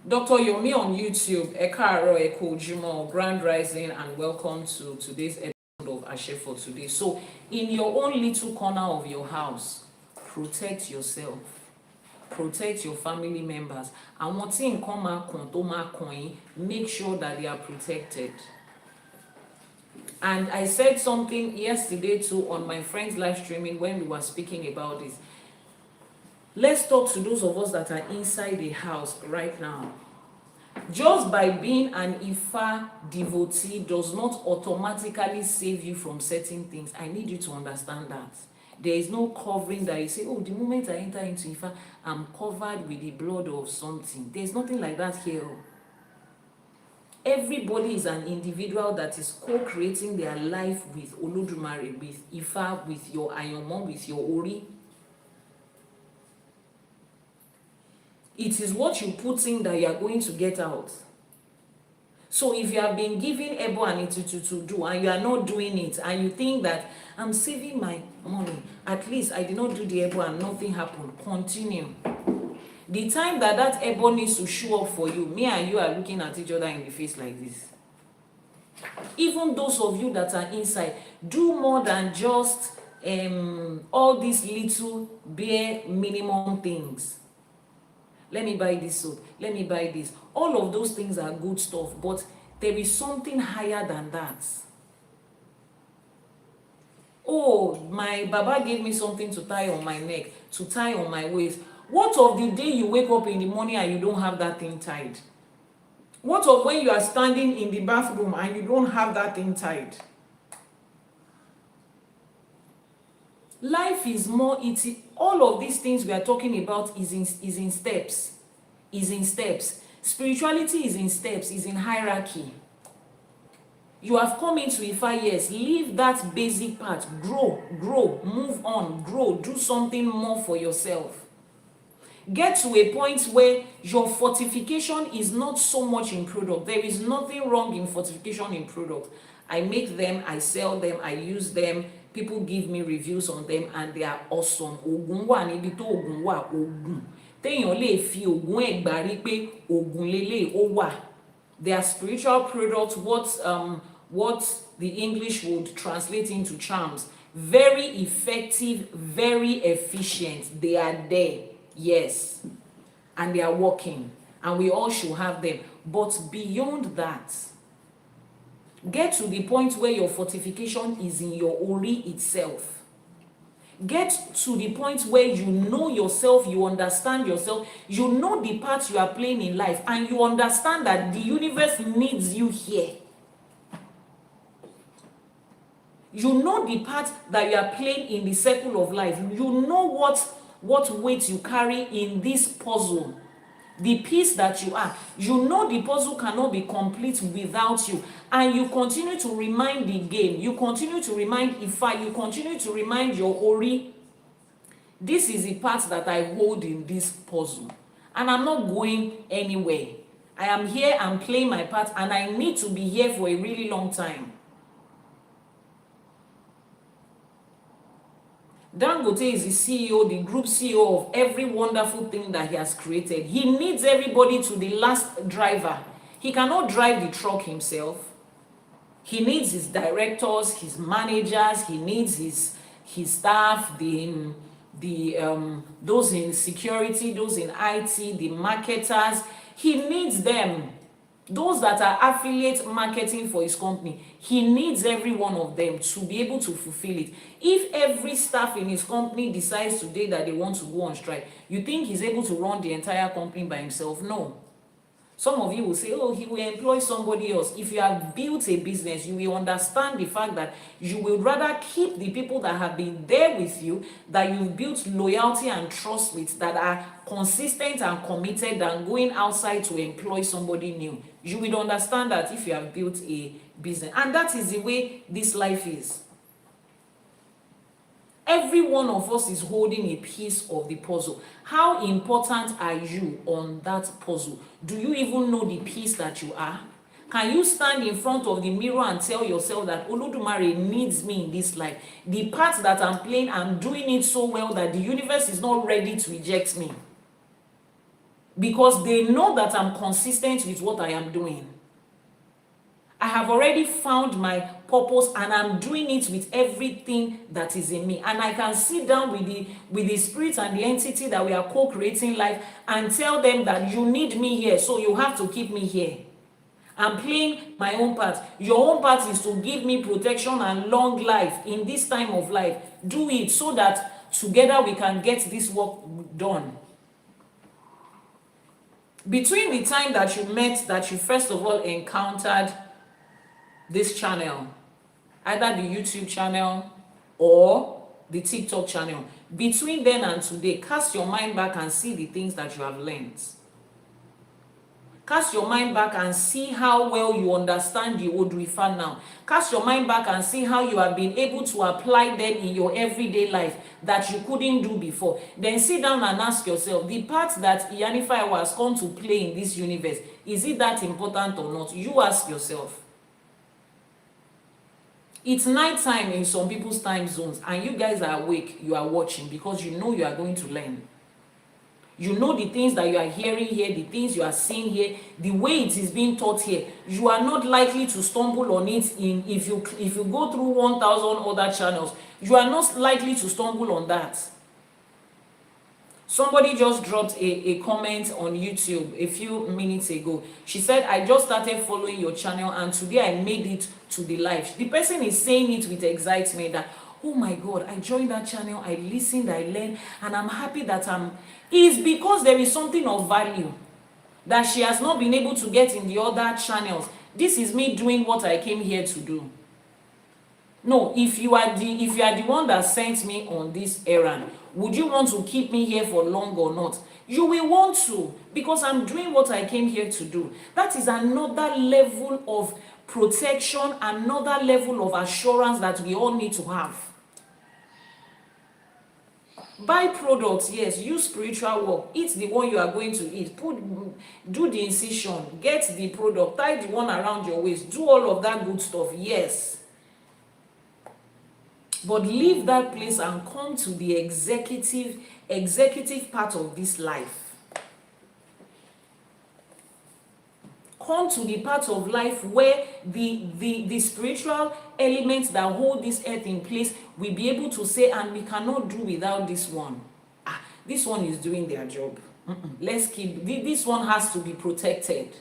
Dr. Yomi on YouTube, Ekaro Ekojimo, Grand Rising, and welcome to today's episode of Ashe for today. So, in your own little corner of your house, protect yourself. Protect your family members. And what's in common, make sure that they are protected. And I said something yesterday too on my friend's live streaming when we were speaking about this. Let's talk to those of us that are inside the house right now. Just by being an Ifa devotee does not automatically save you from certain things. I need you to understand that. There is no covering that you say, oh, the moment I enter into Ifa, I'm covered with the blood of something. There's nothing like that here. Everybody is an individual that is co-creating their life with Olódùmarè, with Ifa, with your Àyànmọ́, with your Ori. It is what you put in that you are going to get out. So if you have been given Ebo and Itutu to do and you are not doing it, and you think that I'm saving my money, at least I did not do the Ebo and nothing happened, continue. The time that that Ebo needs to show up for you, me and you are looking at each other in the face like this. Even those of you that are inside, do more than just all these little bare minimum things. Let me buy this soap, let me buy this. All of those things are good stuff, but there is something higher than that. Oh, my Baba gave me something to tie on my neck, to tie on my waist. What of the day you wake up in the morning and you don't have that thing tied? What of when you are standing in the bathroom and you don't have that thing tied? Life is more, all of these things we are talking about is in steps. Spirituality is in steps, is in hierarchy. You have come into Ifa, yes, leave that basic part, grow, move on, grow, do something more for yourself. Get to a point where your fortification is not so much in product. There is nothing wrong in fortification in product. I make them, I sell them, I use them. People give me reviews on them and they are awesome. Ogun wa níbi tó ogun wà, ogun. Téèyàn lè fi ogun ẹ̀gbá rí pé ogun lélẹ̀ ó wà. They are spiritual products, what the English would translate into charms. Very effective, very efficient. They are there, yes. And they are working. And we all should have them. But beyond that, get to the point where your fortification is in your Ori itself. Get to the point where you know yourself, you understand yourself, you know the part you are playing in life, and you understand that the universe needs you here. You know the part that you are playing in the circle of life. You know what weight you carry in this puzzle. The piece that you are. You know the puzzle cannot be complete without you. And you continue to remind the game. You continue to remind Ifa. You continue to remind your Ori. This is the part that I hold in this puzzle. And I'm not going anywhere. I am here and playing my part. And I need to be here for a really long time. Dangote is the CEO, the group CEO of every wonderful thing that he has created. He needs everybody to the last driver. He cannot drive the truck himself. He needs his directors, his managers, he needs his staff, those in security, those in IT, the marketers. He needs them. Those that are affiliate marketing for his company, he needs every one of them to be able to fulfill it. If every staff in his company decides today that they want to go on strike, you think he's able to run the entire company by himself? No. Some of you will say, oh, he will employ somebody else. If you have built a business, you will understand the fact that you will rather keep the people that have been there with you, that you've built loyalty and trust with, that are consistent and committed, than going outside to employ somebody new. You will understand that if you have built a business. And that is the way this life is. Every one of us is holding a piece of the puzzle. How important are you on that puzzle? Do you even know the piece that you are? Can you stand in front of the mirror and tell yourself that Olódùmarè needs me in this life? The part that I'm playing, I'm doing it so well that the universe is not ready to reject me. Because they know that I'm consistent with what I am doing. I have already found my purpose and I'm doing it with everything that is in me. And I can sit down with the spirit and the entity that we are co-creating life and tell them that you need me here, so you have to keep me here. I'm playing my own part. Your own part is to give me protection and long life in this time of life. Do it so that together we can get this work done. Between the time that you met, that you first of all encountered this channel, either the YouTube channel or the TikTok channel, between then and today, cast your mind back and see the things that you have learned. Cast your mind back and see how well you understand the Odù Ifá now. Cast your mind back and see how you have been able to apply them in your everyday life that you couldn't do before. Then sit down and ask yourself, the part that Iyanifa Ewa has come to play in this universe, is it that important or not? You ask yourself. It's night time in some people's time zones, and you guys are awake, you are watching, because you know you are going to learn. You know the things that you are hearing here, the things you are seeing here, the way it is being taught here. You are not likely to stumble on it if you go through 1,000 other channels. You are not likely to stumble on that. Somebody just dropped a comment on YouTube a few minutes ago. She said, I just started following your channel and today I made it to the live. The person is saying it with excitement that, oh my God, I joined that channel, I listened, I learned, and I'm happy that it's because there is something of value that she has not been able to get in the other channels. This is me doing what I came here to do. No, if you are the one that sent me on this errand, would you want to keep me here for long or not? You will want to, because I'm doing what I came here to do. That is another level of protection, another level of assurance that we all need to have. Buy products, yes, use spiritual work, eat the one you are going to eat, do the incision, get the product, tie the one around your waist, do all of that good stuff, yes. But leave that place and come to the executive part of this life. Come to the part of life where the spiritual elements that hold this earth in place will be able to say, and we cannot do without this one. This one is doing their job. Let's keep, this one has to be protected.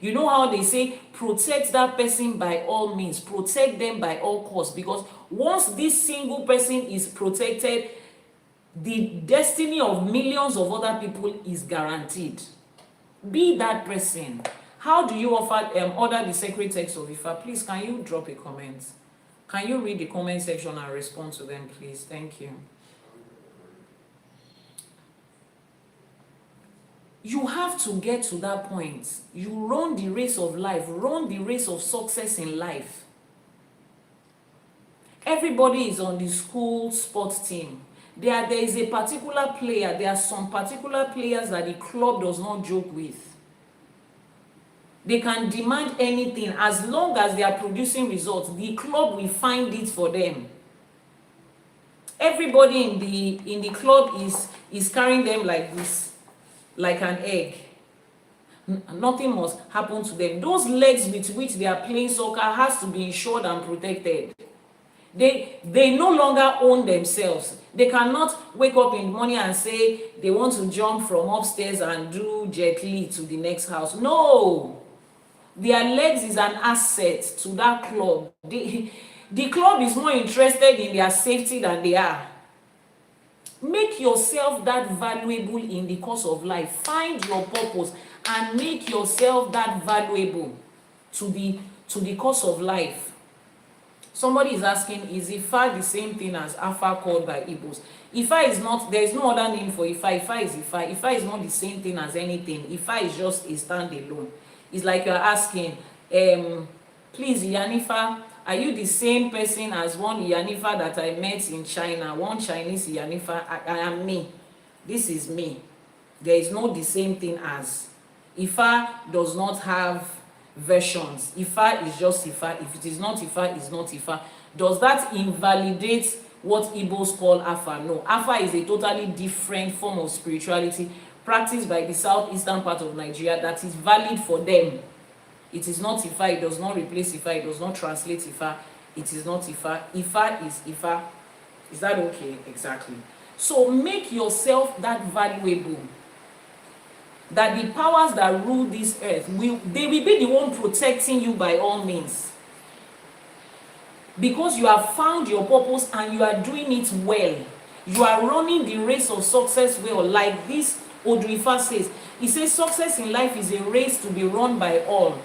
You know how they say, protect that person by all means, protect them by all costs, because once this single person is protected, the destiny of millions of other people is guaranteed. Be that person. How do you order the sacred text of Ifá? Please, can you drop a comment? Can you read the comment section and respond to them, please? Thank you. You have to get to that point. You run the race of life, run the race of success in life. Everybody is on the school sports team. There is a particular player, there are some particular players that the club does not joke with. They can demand anything as long as they are producing results. The club will find it for them. Everybody in the club is carrying them like this, like an egg. Nothing must happen to them. Those legs with which they are playing soccer has to be insured and protected. They no longer own themselves. They cannot wake up in the morning and say they want to jump from upstairs and do jet li to the next house. No. Their legs is an asset to that club. The club is more interested in their safety than they are. Make yourself that valuable in the course of life. Find your purpose and make yourself that valuable to the course of life. Somebody is asking, is Ifá the same thing as Afa called by Igbos? Ifá is not, there is no other name for Ifá. Ifá is Ifá. Ifá is not the same thing as anything. Ifá is just a standalone. It's like you're asking, please, Iyanifa, are you the same person as one Iyanifa that I met in China? One Chinese Iyanifa? I am me. This is me. There is no the same thing as. Ifá does not have versions. Ifá is just Ifá. If it is not Ifá, it's not Ifá. Does that invalidate what Igbos call Afa? No. Afa is a totally different form of spirituality practiced by the southeastern part of Nigeria that is valid for them. It is not Ifá. It does not replace Ifá. It does not translate Ifá. It is not Ifá. Ifá is Ifá. Is that okay? Exactly. So make yourself that valuable, that the powers that rule this earth they will be the one protecting you by all means, because you have found your purpose and you are doing it well. You are running the race of success well, like this Odù Ifá says. He says success in life is a race to be run by all.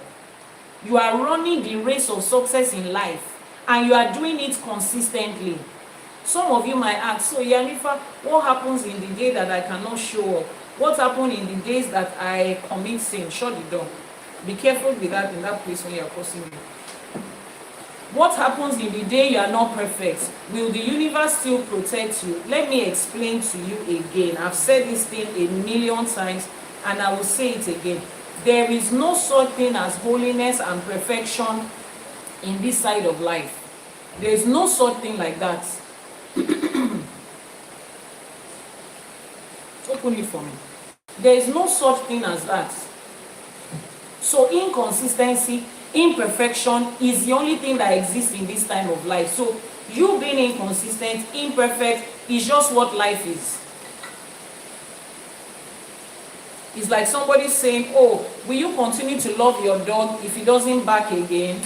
You are running the race of success in life and you are doing it consistently. Some of you might ask, so Iyanifa, what happens in the day that I cannot show up? What happened in the days that I commit sin? Shut the door. Be careful with that in that place when you are crossing me. What happens in the day you are not perfect? Will the universe still protect you? Let me explain to you again. I've said this thing a million times and I will say it again. There is no such thing as holiness and perfection in this side of life. There is no such thing like that. Open it for me. There is no such thing as that. So inconsistency, imperfection is the only thing that exists in this time of life. So you being inconsistent, imperfect is just what life is. It's like somebody saying, oh, will you continue to love your dog if he doesn't bark again?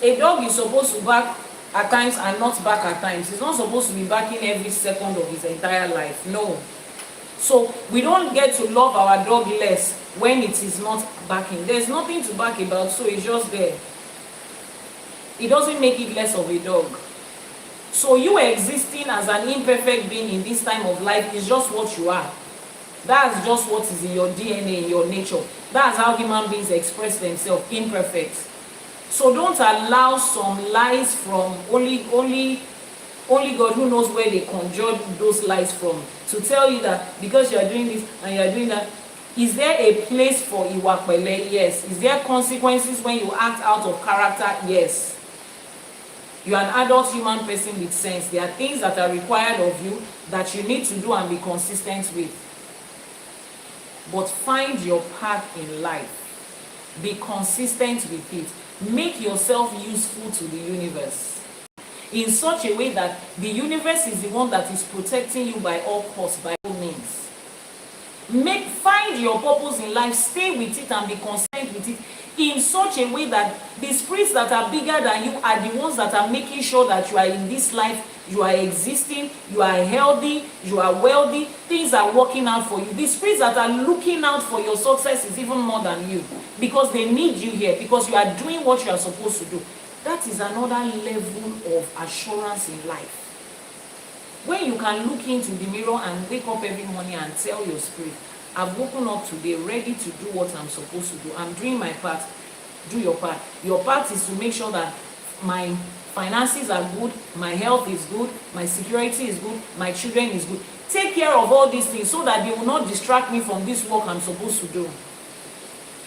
A dog is supposed to bark at times and not bark at times. He's not supposed to be barking every second of his entire life. No. So we don't get to love our dog less when it is not barking. There's nothing to bark about, so it's just there. It doesn't make it less of a dog. So you existing as an imperfect being in this time of life is just what you are. That's just what is in your DNA, in your nature. That's how human beings express themselves, imperfect. So don't allow some lies from only God who knows where they conjured those lies from to tell you that because you are doing this and you are doing that. Is there a place for iwapele? Yes. Is there consequences when you act out of character? Yes. You are an adult human person with sense. There are things that are required of you that you need to do and be consistent with. But find your path in life. Be consistent with it. Make yourself useful to the universe in such a way that the universe is the one that is protecting you by all costs, by all means. Find your purpose in life, stay with it and be consistent with it in such a way that the spirits that are bigger than you are the ones that are making sure that you are in this life, you are existing, you are healthy, you are wealthy, things are working out for you. The spirits that are looking out for your success is even more than you because they need you here, because you are doing what you are supposed to do. That is another level of assurance in life. When you can look into the mirror and wake up every morning and tell your spirit, I've woken up today ready to do what I'm supposed to do. I'm doing my part. Do your part. Your part is to make sure that my finances are good, my health is good, my security is good, my children is good. Take care of all these things so that they will not distract me from this work I'm supposed to do.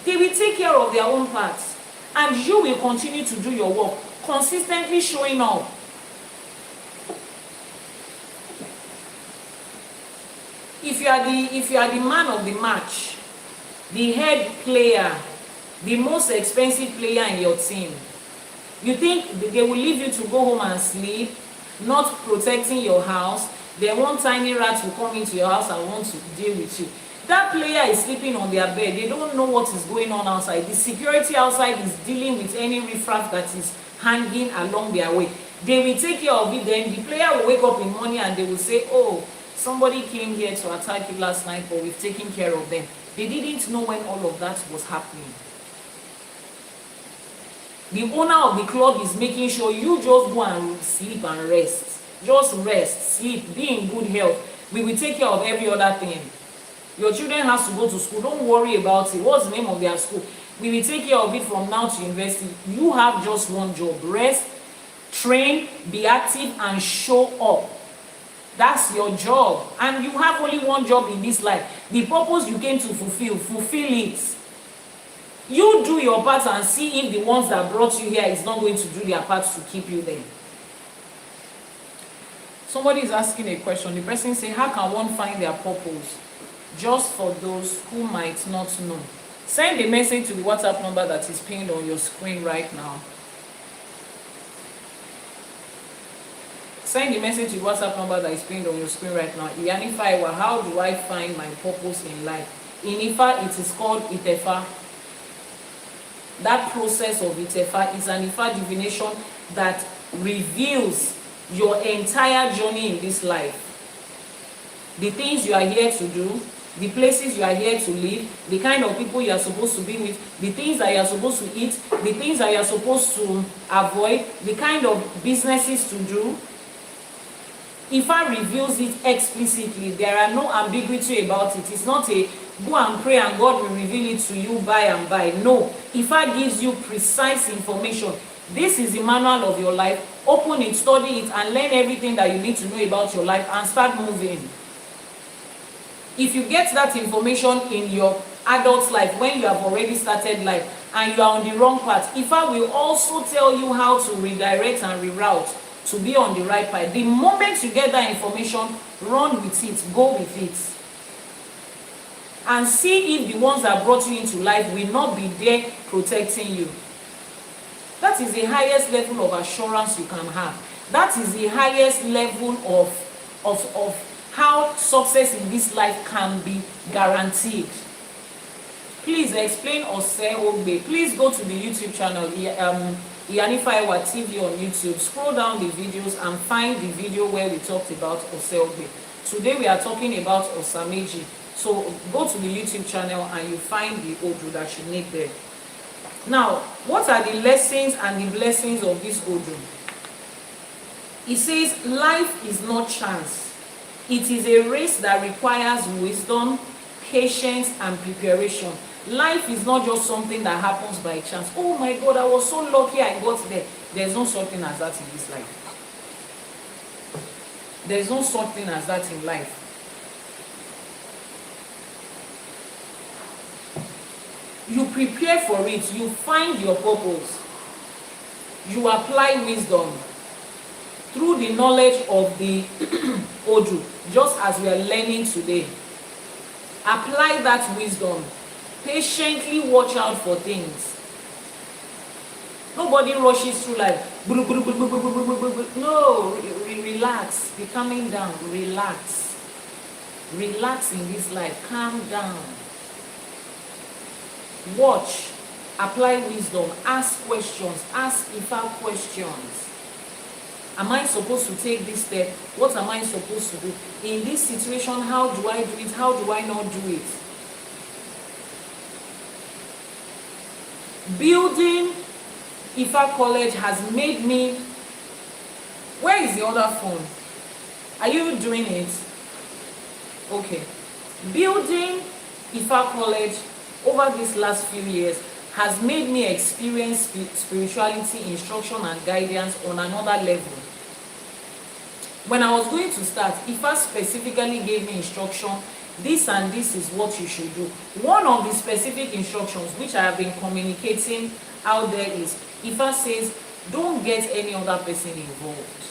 They will take care of their own parts. And you will continue to do your work, consistently showing up. If you are the man of the match, the head player, the most expensive player in your team, you think they will leave you to go home and sleep, not protecting your house, then one tiny rat will come into your house and want to deal with you. That player is sleeping on their bed. They don't know what is going on outside. The security outside is dealing with any riffraff that is hanging along their way. They will take care of it. Then the player will wake up in the morning and they will say, oh, somebody came here to attack you last night, but we've taken care of them. They didn't know when all of that was happening. The owner of the club is making sure you just go and sleep and rest. Just rest, sleep, be in good health. We will take care of every other thing. Your children have to go to school. Don't worry about it. What's the name of their school? We will take care of it from now to university. You have just one job. Rest, train, be active, and show up. That's your job. And you have only one job in this life. The purpose you came to fulfill it. You do your part and see if the ones that brought you here is not going to do their part to keep you there. Somebody is asking a question. The person says, how can one find their purpose? Just for those who might not know. Send a message to the WhatsApp number that is pinned on your screen right now. Send a message to the WhatsApp number that is pinned on your screen right now. Iyanifa Ewa, how do I find my purpose in life? In Ifa, it is called Itefa. That process of Itefa is an Ifa divination that reveals your entire journey in this life. The things you are here to do, the places you are here to live, the kind of people you are supposed to be with, the things that you are supposed to eat, the things that you are supposed to avoid, the kind of businesses to do. Ifa reveals it explicitly. There are no ambiguity about it. It's not a go and pray and God will reveal it to you by and by. No, Ifa gives you precise information. This is the manual of your life. Open it, study it, and learn everything that you need to know about your life and start moving. If you get that information in your adult life, when you have already started life and you are on the wrong path, Ifa will also tell you how to redirect and reroute to be on the right path. The moment you get that information, run with it, go with it. And see if the ones that brought you into life will not be there protecting you. That is the highest level of assurance you can have. That is the highest level of how success in this life can be guaranteed. Please explain Ose-Ogbe. Please go to the YouTube channel, Iyanifa Ewa TV on YouTube. Scroll down the videos and find the video where we talked about Ose-Ogbe. Today we are talking about Meji. So go to the YouTube channel and you find the Odù that you need there. Now, what are the lessons and the blessings of this Odù? It says, life is not chance. It is a race that requires wisdom, patience, and preparation. Life is not just something that happens by chance. Oh my God, I was so lucky I got there. There's no such thing as that in this life. There's no such thing as that in life. You prepare for it. You find your purpose. You apply wisdom through the knowledge of the Odù, just as we are learning today. Apply that wisdom. Patiently watch out for things. Nobody rushes through life. No, relax. Be calming down. Relax. Relax in this life. Calm down. Watch. Apply wisdom. Ask questions. Ask Ifa questions. Am I supposed to take this step? What am I supposed to do? In this situation, how do I do it? How do I not do it? Building Ifa College has made me... Where is the other phone? Are you doing it? Okay. Building Ifa College over these last few years has made me experience spirituality, instruction, and guidance on another level. When I was going to start, Ifa specifically gave me instruction, this and this is what you should do. One of the specific instructions which I have been communicating out there is, Ifa says, don't get any other person involved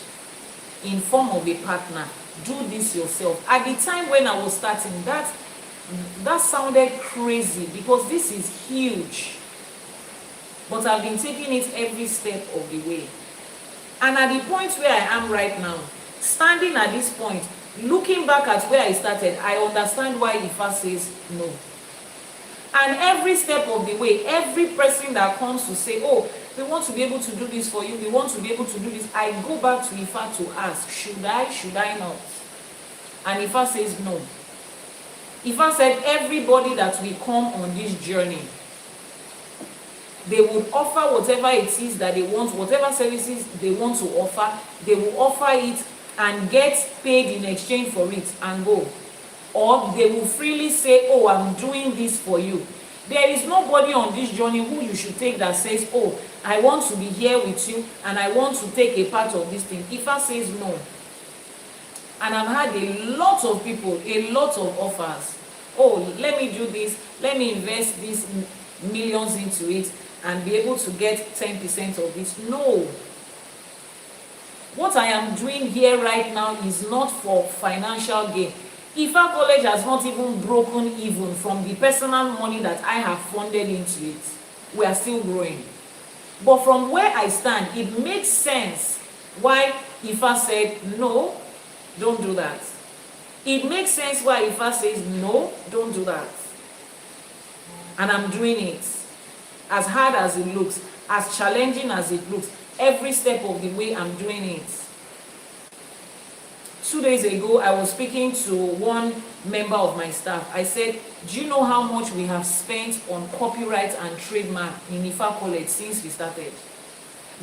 in form of a partner. Do this yourself. At the time when I was starting, that sounded crazy because this is huge. But I've been taking it every step of the way. And at the point where I am right now, standing at this point, looking back at where I started, I understand why Ifa says no. And every step of the way, every person that comes to say, oh, we want to be able to do this for you, we want to be able to do this, I go back to Ifa to ask, should I not? And Ifa says no. Ifa said everybody that will come on this journey, they would offer whatever it is that they want, whatever services they want to offer, they will offer it and get paid in exchange for it and go. Or they will freely say, oh, I'm doing this for you. There is nobody on this journey who you should take that says, oh, I want to be here with you and I want to take a part of this thing. Ifa says no. And I've had a lot of people, a lot of offers. Oh, let me do this, let me invest these millions into it and be able to get 10% of this. No. What I am doing here right now is not for financial gain. Ifa College has not even broken even from the personal money that I have funded into it. We are still growing. But from where I stand, it makes sense why Ifa said, no, don't do that. It makes sense why Ifa says, no, don't do that. And I'm doing it. As hard as it looks, as challenging as it looks, every step of the way I'm doing it. 2 days ago, I was speaking to one member of my staff. I said, do you know how much we have spent on copyright and trademark in Ifa College since we started?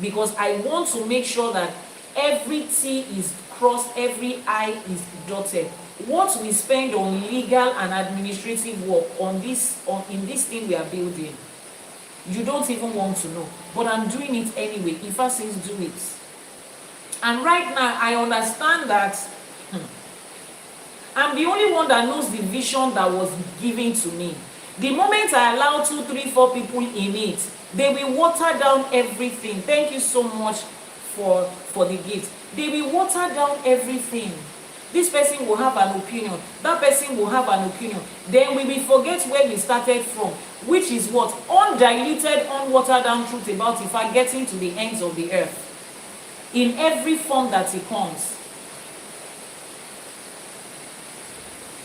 Because I want to make sure that every T is crossed, every I is dotted. What we spend on legal and administrative work in this thing we are building, you don't even want to know. But I'm doing it anyway. Ifa says do it. And right now, I understand that I'm the only one that knows the vision that was given to me. The moment I allow 2, 3, 4 people in it, they will water down everything. Thank you so much for the gift. They will water down everything. This person will have an opinion. That person will have an opinion. Then we will forget where we started from, which is what? Undiluted, unwatered down truth about Ifa getting to the ends of the earth. In every form that it comes.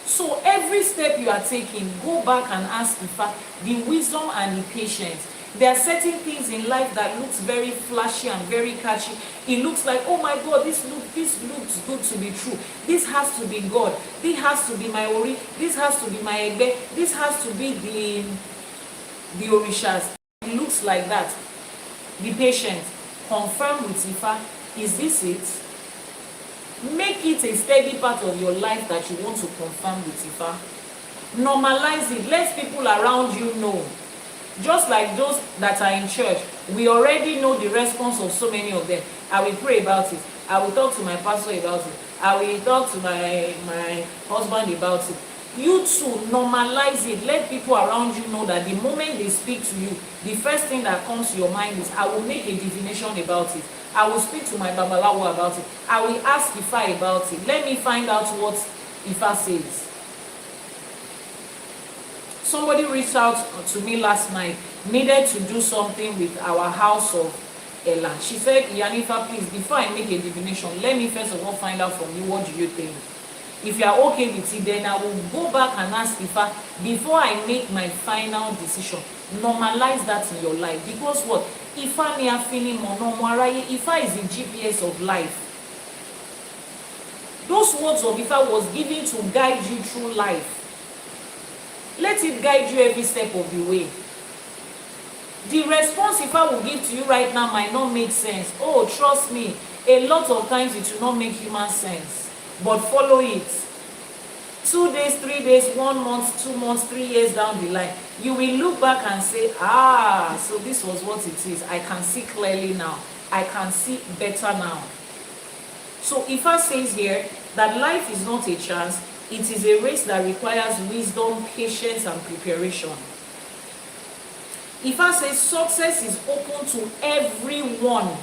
So every step you are taking, go back and ask Ifa the wisdom and the patience. There are certain things in life that looks very flashy and very catchy. It looks like, oh my God, this looks good to be true. This has to be God. This has to be my Ori. This has to be my Egbe. This has to be the Orishas. It looks like that. Be patient. Confirm with Ifa. Is this it? Make it a steady part of your life that you want to confirm with Ifa. Normalize it. Let people around you know. Just like those that are in church, we already know the response of so many of them. I will pray about it. I will talk to my pastor about it. I will talk to my husband about it. You too, normalize it. Let people around you know that the moment they speak to you, the first thing that comes to your mind is, I will make a divination about it. I will speak to my Babalawo about it. I will ask Ifa about it. Let me find out what Ifa says. Somebody reached out to me last night, needed to do something with our house of Ella. She said, Iyanifa, please, before I make a divination, let me first of all find out from you, what do you think? If you are okay with it, then I will go back and ask Ifa before I make my final decision. Normalize that in your life. Because what? Ifa ni afini monomwaraye. Ifa is the GPS of life. Those words of Ifa was given to guide you through life. Let it guide you every step of the way. The response Ifa will give to you right now might not make sense. Oh, trust me, a lot of times it will not make human sense. But follow it. 2 days, 3 days, 1 month, 2 months, 3 years down the line, you will look back and say, so this was what it is. I can see clearly now. I can see better now. So Ifa says here that life is not a chance. It is a race that requires wisdom, patience, and preparation. Ifa says success is open to everyone.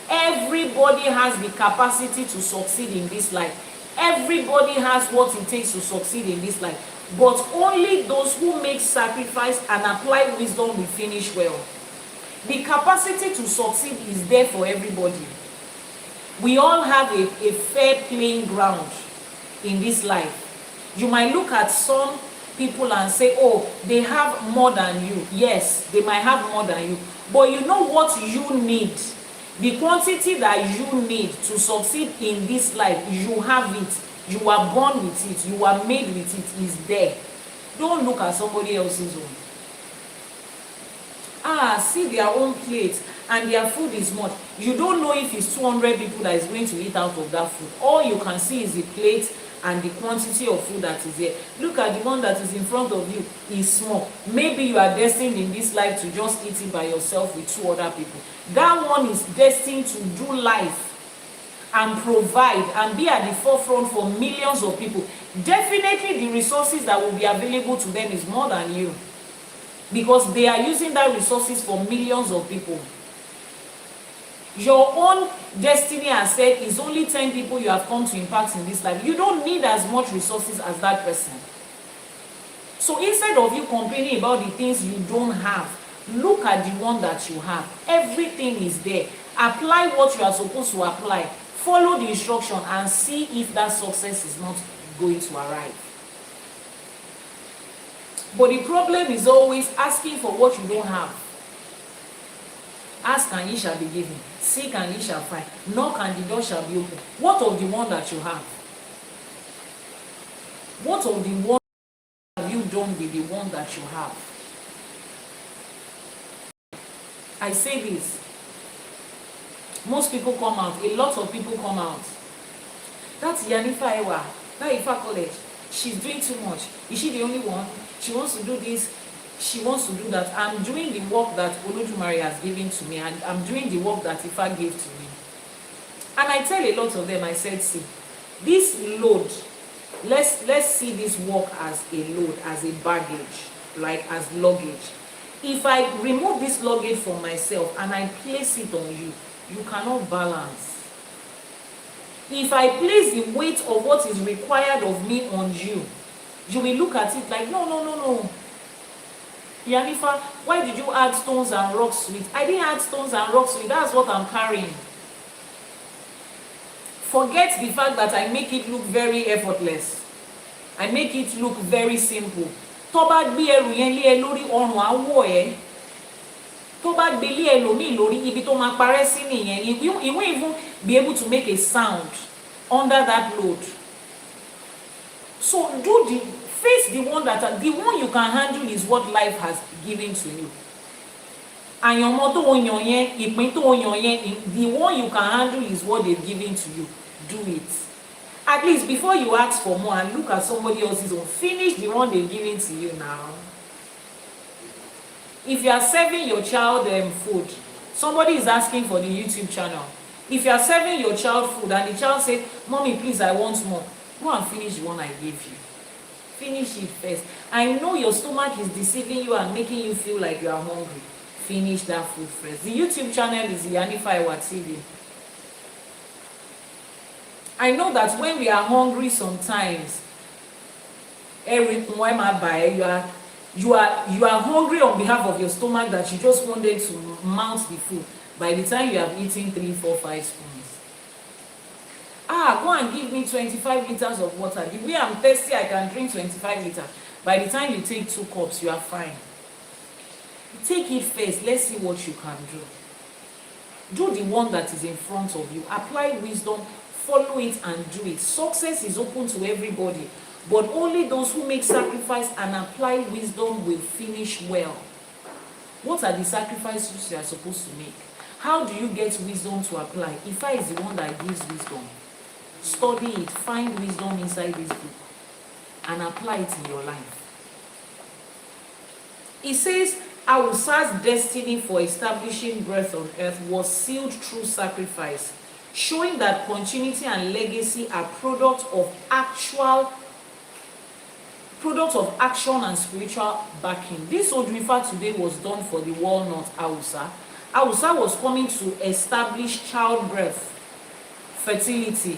Everybody has the capacity to succeed in this life. Everybody has what it takes to succeed in this life. But only those who make sacrifice and apply wisdom will finish well. The capacity to succeed is there for everybody. We all have a fair playing ground in this life. You might look at some people and say, oh, they have more than you. Yes, they might have more than you. But you know what you need? The quantity that you need to succeed in this life, you have it. You are born with it. You are made with it. Is there. Don't look at somebody else's own. See their own plate and their food is much. You don't know if it's 200 people that is going to eat out of that food. All you can see is the plate and the quantity of food that is there. Look at the one that is in front of you, is small. Maybe you are destined in this life to just eat it by yourself with 2 other people. That one is destined to do life and provide and be at the forefront for millions of people. Definitely the resources that will be available to them is more than you, because they are using that resources for millions of people. Your own destiny has said is only 10 people you have come to impact in this life. You don't need as much resources as that person. So instead of you complaining about the things you don't have, look at the one that you have. Everything is there. Apply what you are supposed to apply. Follow the instruction and see if that success is not going to arrive. But the problem is always asking for what you don't have. Ask and ye shall be given. Seek and ye shall find. Knock and the door shall be opened. What of the one that you have? What of the one have you done with the one that you have? I say this. Most people come out. A lot of people come out. That's Iyanifa Ewa, that Ifa college. She's doing too much. Is she the only one? She wants to do this, she wants to do that. I'm doing the work that Elédùmarè has given to me, and I'm doing the work that Ifa gave to me. And I tell a lot of them, I said, see, this load, let's see this work as a load, as a baggage, like as luggage. If I remove this luggage from myself and I place it on you, you cannot balance. If I place the weight of what is required of me on you, you will look at it like, no. Iyanifa, why did you add stones and rocks to it? I didn't add stones and rocks to it. That's what I'm carrying. Forget the fact that I make it look very effortless. I make it look very simple. Tó bá gbé ẹrù yẹn lé ẹ lórí, ọrùn á wọ̀ ẹ́. Tó bá gbé lé ẹlòmíì lórí, ibi tó máa parẹ́ sí nìyẹn. You won't even be able to make a sound under that load. So face the one you can handle is what life has given to you. Àyànmọ́ tó yàn yẹn, ìpín tó yàn yẹn, the one you can handle is what they've given to you. Do it. At least before you ask for more and look at somebody else's own, finish the one they've given to you now. If you are serving your child food, somebody is asking for the YouTube channel. If you are serving your child food and the child says, "Mommy, please, I want more," go and finish the one I gave you. Finish it first. I know your stomach is deceiving you and making you feel like you are hungry. Finish that food first. The YouTube channel is Iyanifa Ewa TV. I know that when we are hungry sometimes, everything you are hungry on behalf of your stomach, that you just wanted to mount the food. By the time you have eaten 3, 4, 5 spoons. Go and give me 25 liters of water. The way I'm thirsty, I can drink 25 liters. By the time you take 2 cups, you are fine. Take it first. Let's see what you can do. Do the one that is in front of you. Apply wisdom. Follow it and do it. Success is open to everybody, but only those who make sacrifice and apply wisdom will finish well. What are the sacrifices you are supposed to make? How do you get wisdom to apply? Ifa is the one that gives wisdom. Study it. Find wisdom inside this book and apply it in your life. It says, Awusa's destiny for establishing birth on earth was sealed through sacrifice, showing that continuity and legacy are products of action and spiritual backing. This Odù Ifá today was done for the walnut Awusa. Awusa was coming to establish childbirth, fertility,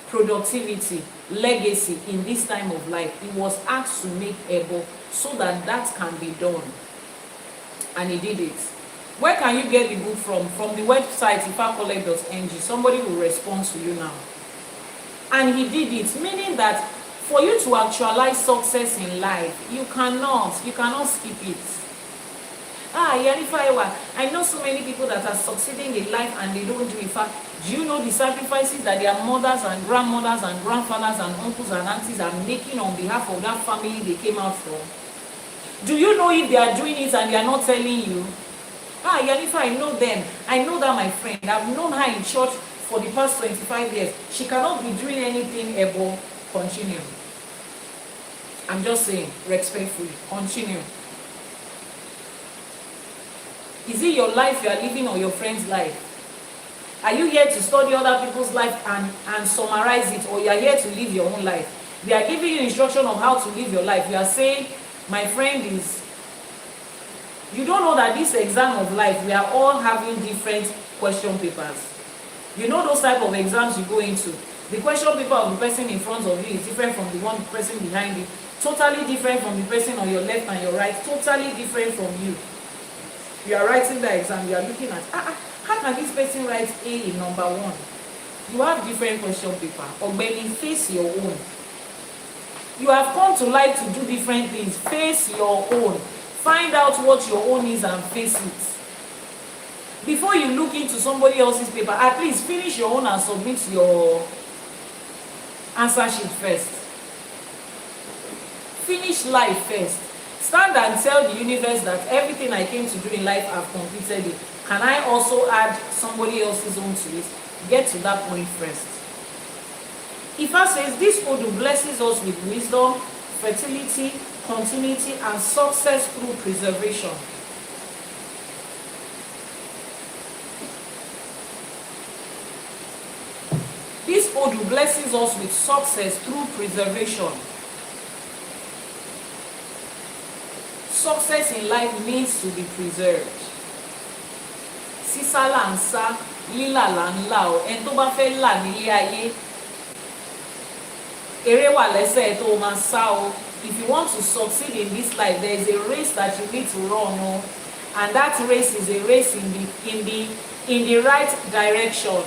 productivity, legacy in this time of life. He was asked to make Ebo so that that can be done, and he did it. Where can you get the book from? From the website ifacollect.ng. Somebody will respond to you now. And he did it, meaning that for you to actualize success in life, you cannot skip it. Iyanifa Ewa, I know so many people that are succeeding in life and they don't do Ifa. Do you know the sacrifices that their mothers and grandmothers and grandfathers and uncles and aunties are making on behalf of that family they came out from? Do you know if they are doing it and they are not telling you? Iyanifa, I know them. I know that my friend. I've known her in church for the past 25 years. She cannot be doing anything able. Continue. I'm just saying, respectfully, continue. Is it your life you are living or your friend's life? Are you here to study other people's life and summarize it, or you are here to live your own life? They are giving you instruction on how to live your life. You are saying, my friend is... You don't know that this exam of life, we are all having different question papers. You know those type of exams you go into. The question paper of the person in front of you is different from the one person behind you. Totally different from the person on your left and your right. Totally different from you. You are writing the exam, you are looking at, how can this person write A in number 1? You have different question paper. Or maybe face your own. You have come to life to do different things. Face your own. Find out what your own is and face it. Before you look into somebody else's paper, at least finish your own and submit your answer sheet first. Finish life first. Stand and tell the universe that everything I came to do in life, I've completed it. Can I also add somebody else's own to it? Get to that point first. Ifá says this Odù blesses us with wisdom, fertility, continuity, and success through preservation. This Odù blesses us with success through preservation. Success in life needs to be preserved. Sísá là ń sá, lílà là ń là ọ́, ẹni tó bá fẹ́ là nílé ayé, eré wà lẹ́sẹ̀ tó máa sá o. If you want to succeed in this life, there is a race that you need to run o, and that race is a race in the right direction.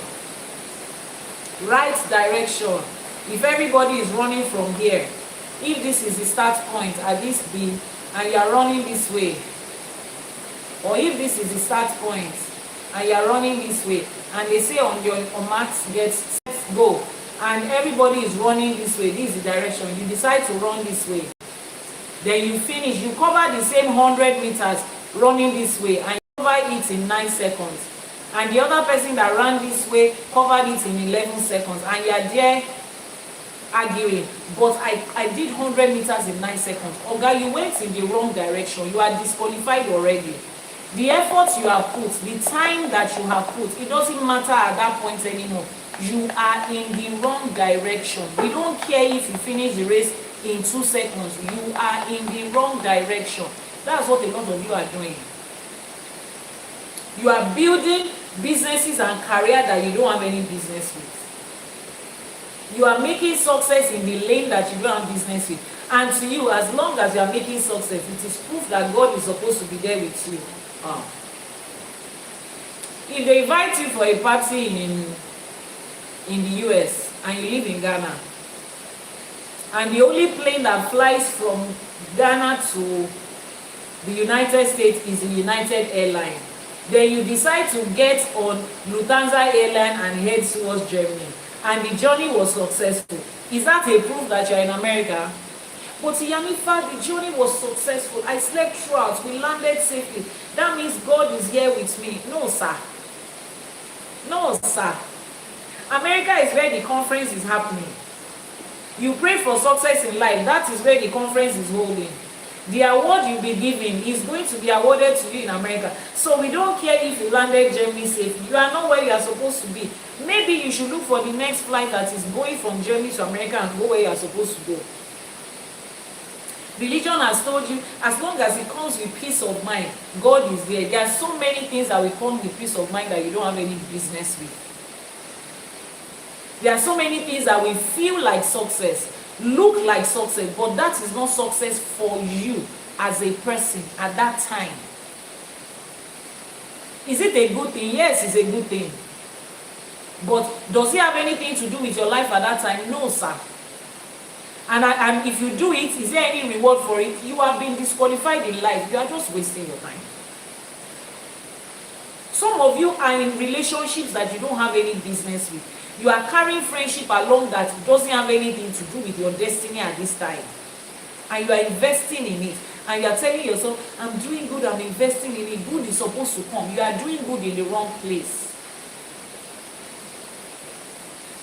Right direction. If everybody is running from here, if this is the start point at this B and you are running this way, or if this is the start point and you are running this way, and they say on marks get set, go, and everybody is running this way, this is the direction, you decide to run this way, then you finish, you cover the same 100 meters running this way, and you cover it in 9 seconds, and the other person that ran this way covered it in 11 seconds, and you are there arguing, but I did 100 meters in 9 seconds. Oga, you went in the wrong direction, you are disqualified already. The effort you have put, the time that you have put, it doesn't matter at that point anymore. You are in the wrong direction. We don't care if you finish the race in 2 seconds. You are in the wrong direction. That's what a lot of you are doing. You are building businesses and career that you don't have any business with. You are making success in the lane that you don't have business with. And to you, as long as you are making success, it is proof that God is supposed to be there with you. If they invite you for a party in the US and you live in Ghana, and the only plane that flies from Ghana to the United States is the United Airlines, then you decide to get on Lufthansa airline and head towards Germany, and the journey was successful. Is that a proof that you're in America? But Iyanifa, the journey was successful. I slept throughout. We landed safely. That means God is here with me. No, sir. No, sir. America is where the conference is happening. You pray for success in life. That is where the conference is holding. The award you'll be given is going to be awarded to you in America. So we don't care if you landed Germany safely. You are not where you are supposed to be. Maybe you should look for the next flight that is going from Germany to America and go where you are supposed to go. Religion has told you, as long as it comes with peace of mind, God is there. There are so many things that will come with peace of mind that you don't have any business with. There are so many things that will feel like success, look like success, but that is not success for you as a person at that time. Is it a good thing? Yes, it's a good thing. But does it have anything to do with your life at that time? No, sir. And if you do it, is there any reward for it? You have been disqualified in life. You are just wasting your time. Some of you are in relationships that you don't have any business with. You are carrying friendship along that doesn't have anything to do with your destiny at this time. And you are investing in it. And you are telling yourself, I'm doing good, I'm investing in it. Good is supposed to come. You are doing good in the wrong place.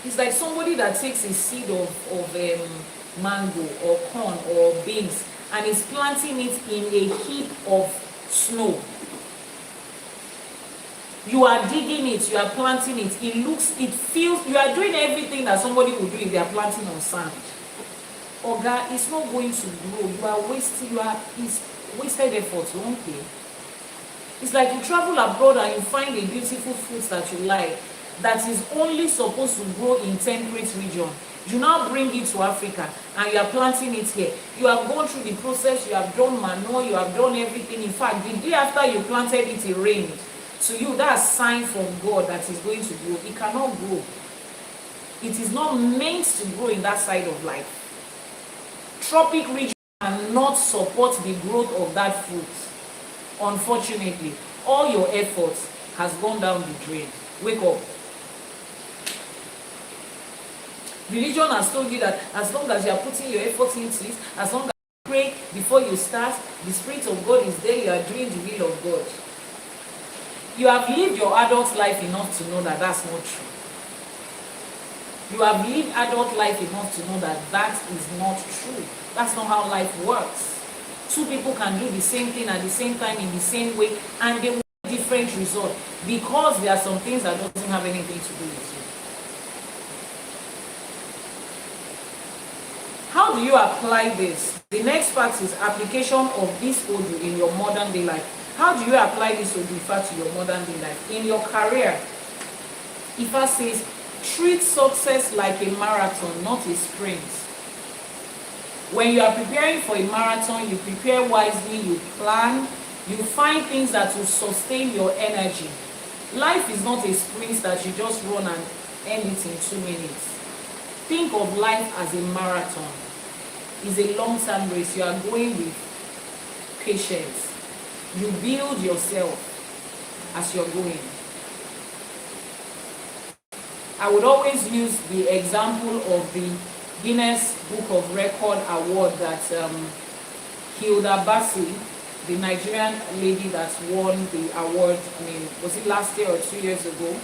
It's like somebody that takes a seed of mango or corn or beans and is planting it in a heap of snow. You are digging it, you are planting it, it feels, you are doing everything that somebody would do if they are planting on sand. Oga, it's not going to grow. You are wasting, it's wasted effort, won't it? It's like you travel abroad and you find a beautiful fruit that you like, that is only supposed to grow in temperate region. You now bring it to Africa and you are planting it here. You have gone through the process, you have done manure, you have done everything. In fact, the day after you planted it, it rained. To you, that's a sign from God that is going to grow. It cannot grow. It is not meant to grow in that side of life. Tropic region cannot support the growth of that fruit. Unfortunately, all your efforts has gone down the drain. Wake up. Religion has told you that as long as you are putting your effort into it, as long as you pray before you start, the Spirit of God is there, you are doing the will of God. You have lived your adult life enough to know that that's not true. You have lived adult life enough to know that that is not true. That's not how life works. Two people can do the same thing at the same time in the same way, and they will get different results because there are some things that doesn't have anything to do with you. How do you apply this? The next part is application of this Odù in your modern day life. How do you apply this Odù Ifá to your modern day life? In your career, Ifá says, treat success like a marathon, not a sprint. When you are preparing for a marathon, you prepare wisely, you plan, you find things that will sustain your energy. Life is not a sprint that you just run and end it in 2 minutes. Think of life as a marathon. It's a long-term race. You are going with patience. You build yourself as you're going. I would always use the example of the Guinness Book of Record award that Hilda Bassi, the Nigerian lady that won the award, was it last year or 2 years ago?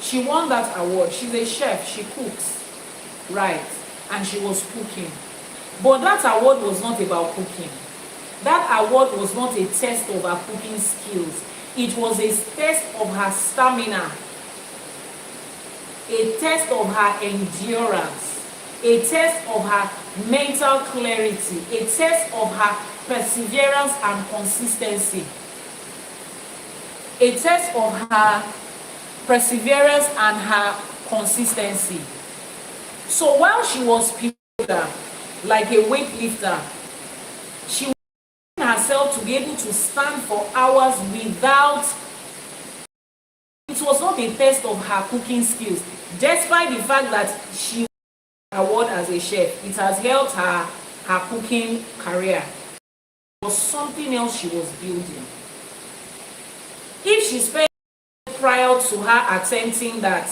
She won that award. She's a chef. She cooks, right? And she was cooking. But that award was not about cooking. That award was not a test of her cooking skills. It was a test of her stamina, a test of her endurance, a test of her mental clarity, a test of her perseverance and consistency, a test of her perseverance and her consistency. So while she was prepared like a weightlifter, she was herself to be able to stand for hours without. It was not a test of her cooking skills, despite the fact that she won an award as a chef. It has helped her cooking career. It was something else she was building. If she spent prior to her attempting that,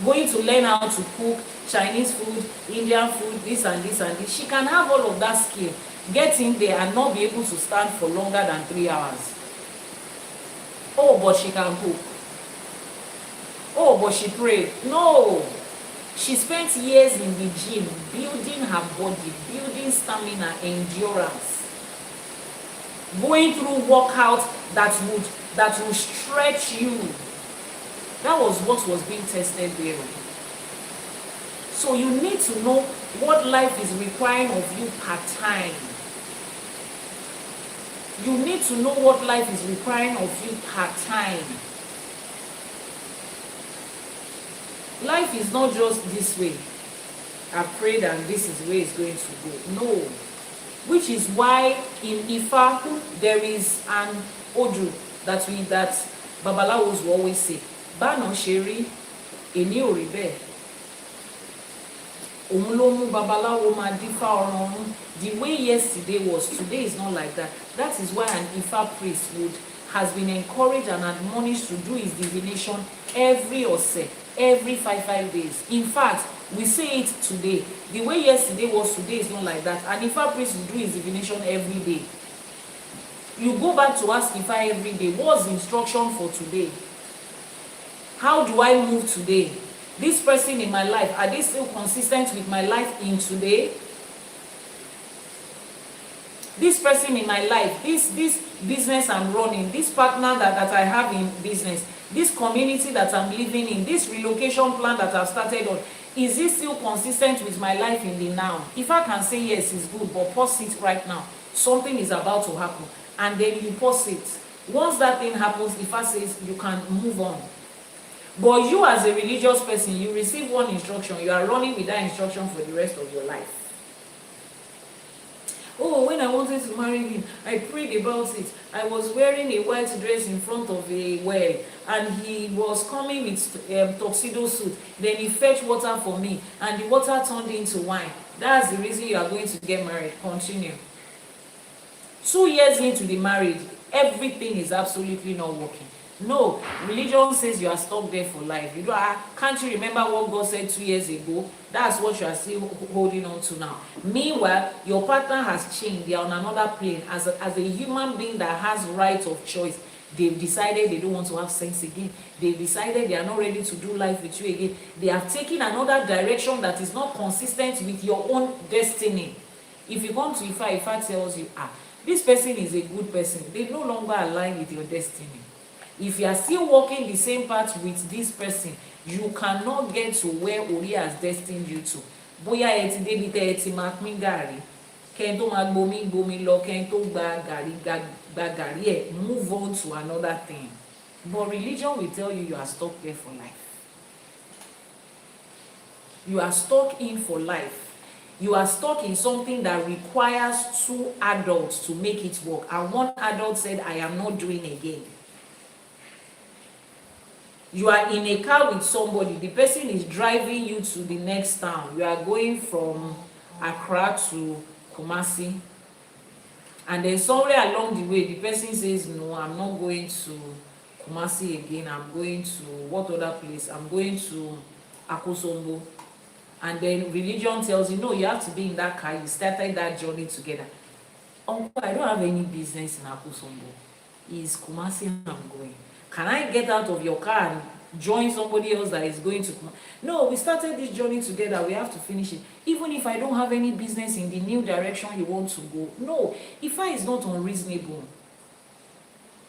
going to learn how to cook Chinese food, Indian food, this and this and this, she can have all of that skill, get in there and not be able to stand for longer than 3 hours. Oh, but she can cook. Oh, but she prayed. No. She spent years in the gym, building her body, building stamina, endurance, going through workouts that will stretch you. That was what was being tested there. So you need to know what life is requiring of you part-time. You need to know what life is requiring of you part-time. Life is not just this way. I've prayed and this is the way it's going to go. No. Which is why in Ifá there is an Odù that Babalawos will always say. Bano Sheri, Eni Oribe. Omlomu Babalawo ma Difa Oronu. The way yesterday was, today is not like that. That is why an Ifá priest has been encouraged and admonished to do his divination every every 5 days. In fact, we say it today. The way yesterday was, today is not like that. And Ifá priest will do his divination every day. You go back to ask Ifá every day, what's the instruction for today? How do I move today? This person in my life, are they still consistent with my life in today? This person in my life, this business I'm running, this partner that I have in business, this community that I'm living in, this relocation plan that I've started on, is it still consistent with my life in the now? If I can say yes, it's good, but pause it right now. Something is about to happen, and then you pause it. Once that thing happens, Ifá says you can move on. But you as a religious person, you receive one instruction, you are running with that instruction for the rest of your life. Oh, when I wanted to marry him, I prayed about it. I was wearing a white dress in front of a well, and he was coming with tuxedo suit. Then he fetched water for me, and the water turned into wine. That's the reason you are going to get married. Continue. 2 years into the marriage, everything is absolutely not working. No, religion says you are stuck there for life. Can't you remember what God said 2 years ago? That's what you are still holding on to now. Meanwhile, your partner has changed. They are on another plane. As a human being that has right of choice, They've decided they don't want to have sex again. They've decided they are not ready to do life with you again. They have taken another direction that is not consistent with your own destiny. If you come to Ifa, Ifa tells you, this person is a good person. They no longer align with your destiny. If you are still walking the same path with this person, you cannot get to where Ori has destined you to. Bóyá ẹ ti débi tẹ́ ẹ ti máa pín gàrí, kẹ́ni tó máa gbomi lọ, kẹ́ni tó gba gàrí ẹ̀, move on to another thing. But religion will tell you are stuck there for life. You are stuck in for life. You are stuck in something that requires 2 adults to make it work. And one adult said, I am not doing again. You are in a car with somebody. The person is driving you to the next town. You are going from Accra to Kumasi. And then somewhere along the way, the person says, no, I'm not going to Kumasi again. I'm going to what other place? I'm going to Akosombo. And then religion tells you, no, you have to be in that car. You started that journey together. Uncle, I don't have any business in Akosombo. It's Kumasi I'm going. Can I get out of your car and join somebody else that is going to Kumasi? No, we started this journey together. We have to finish it. Even if I don't have any business in the new direction you want to go. No, Ifa is not unreasonable.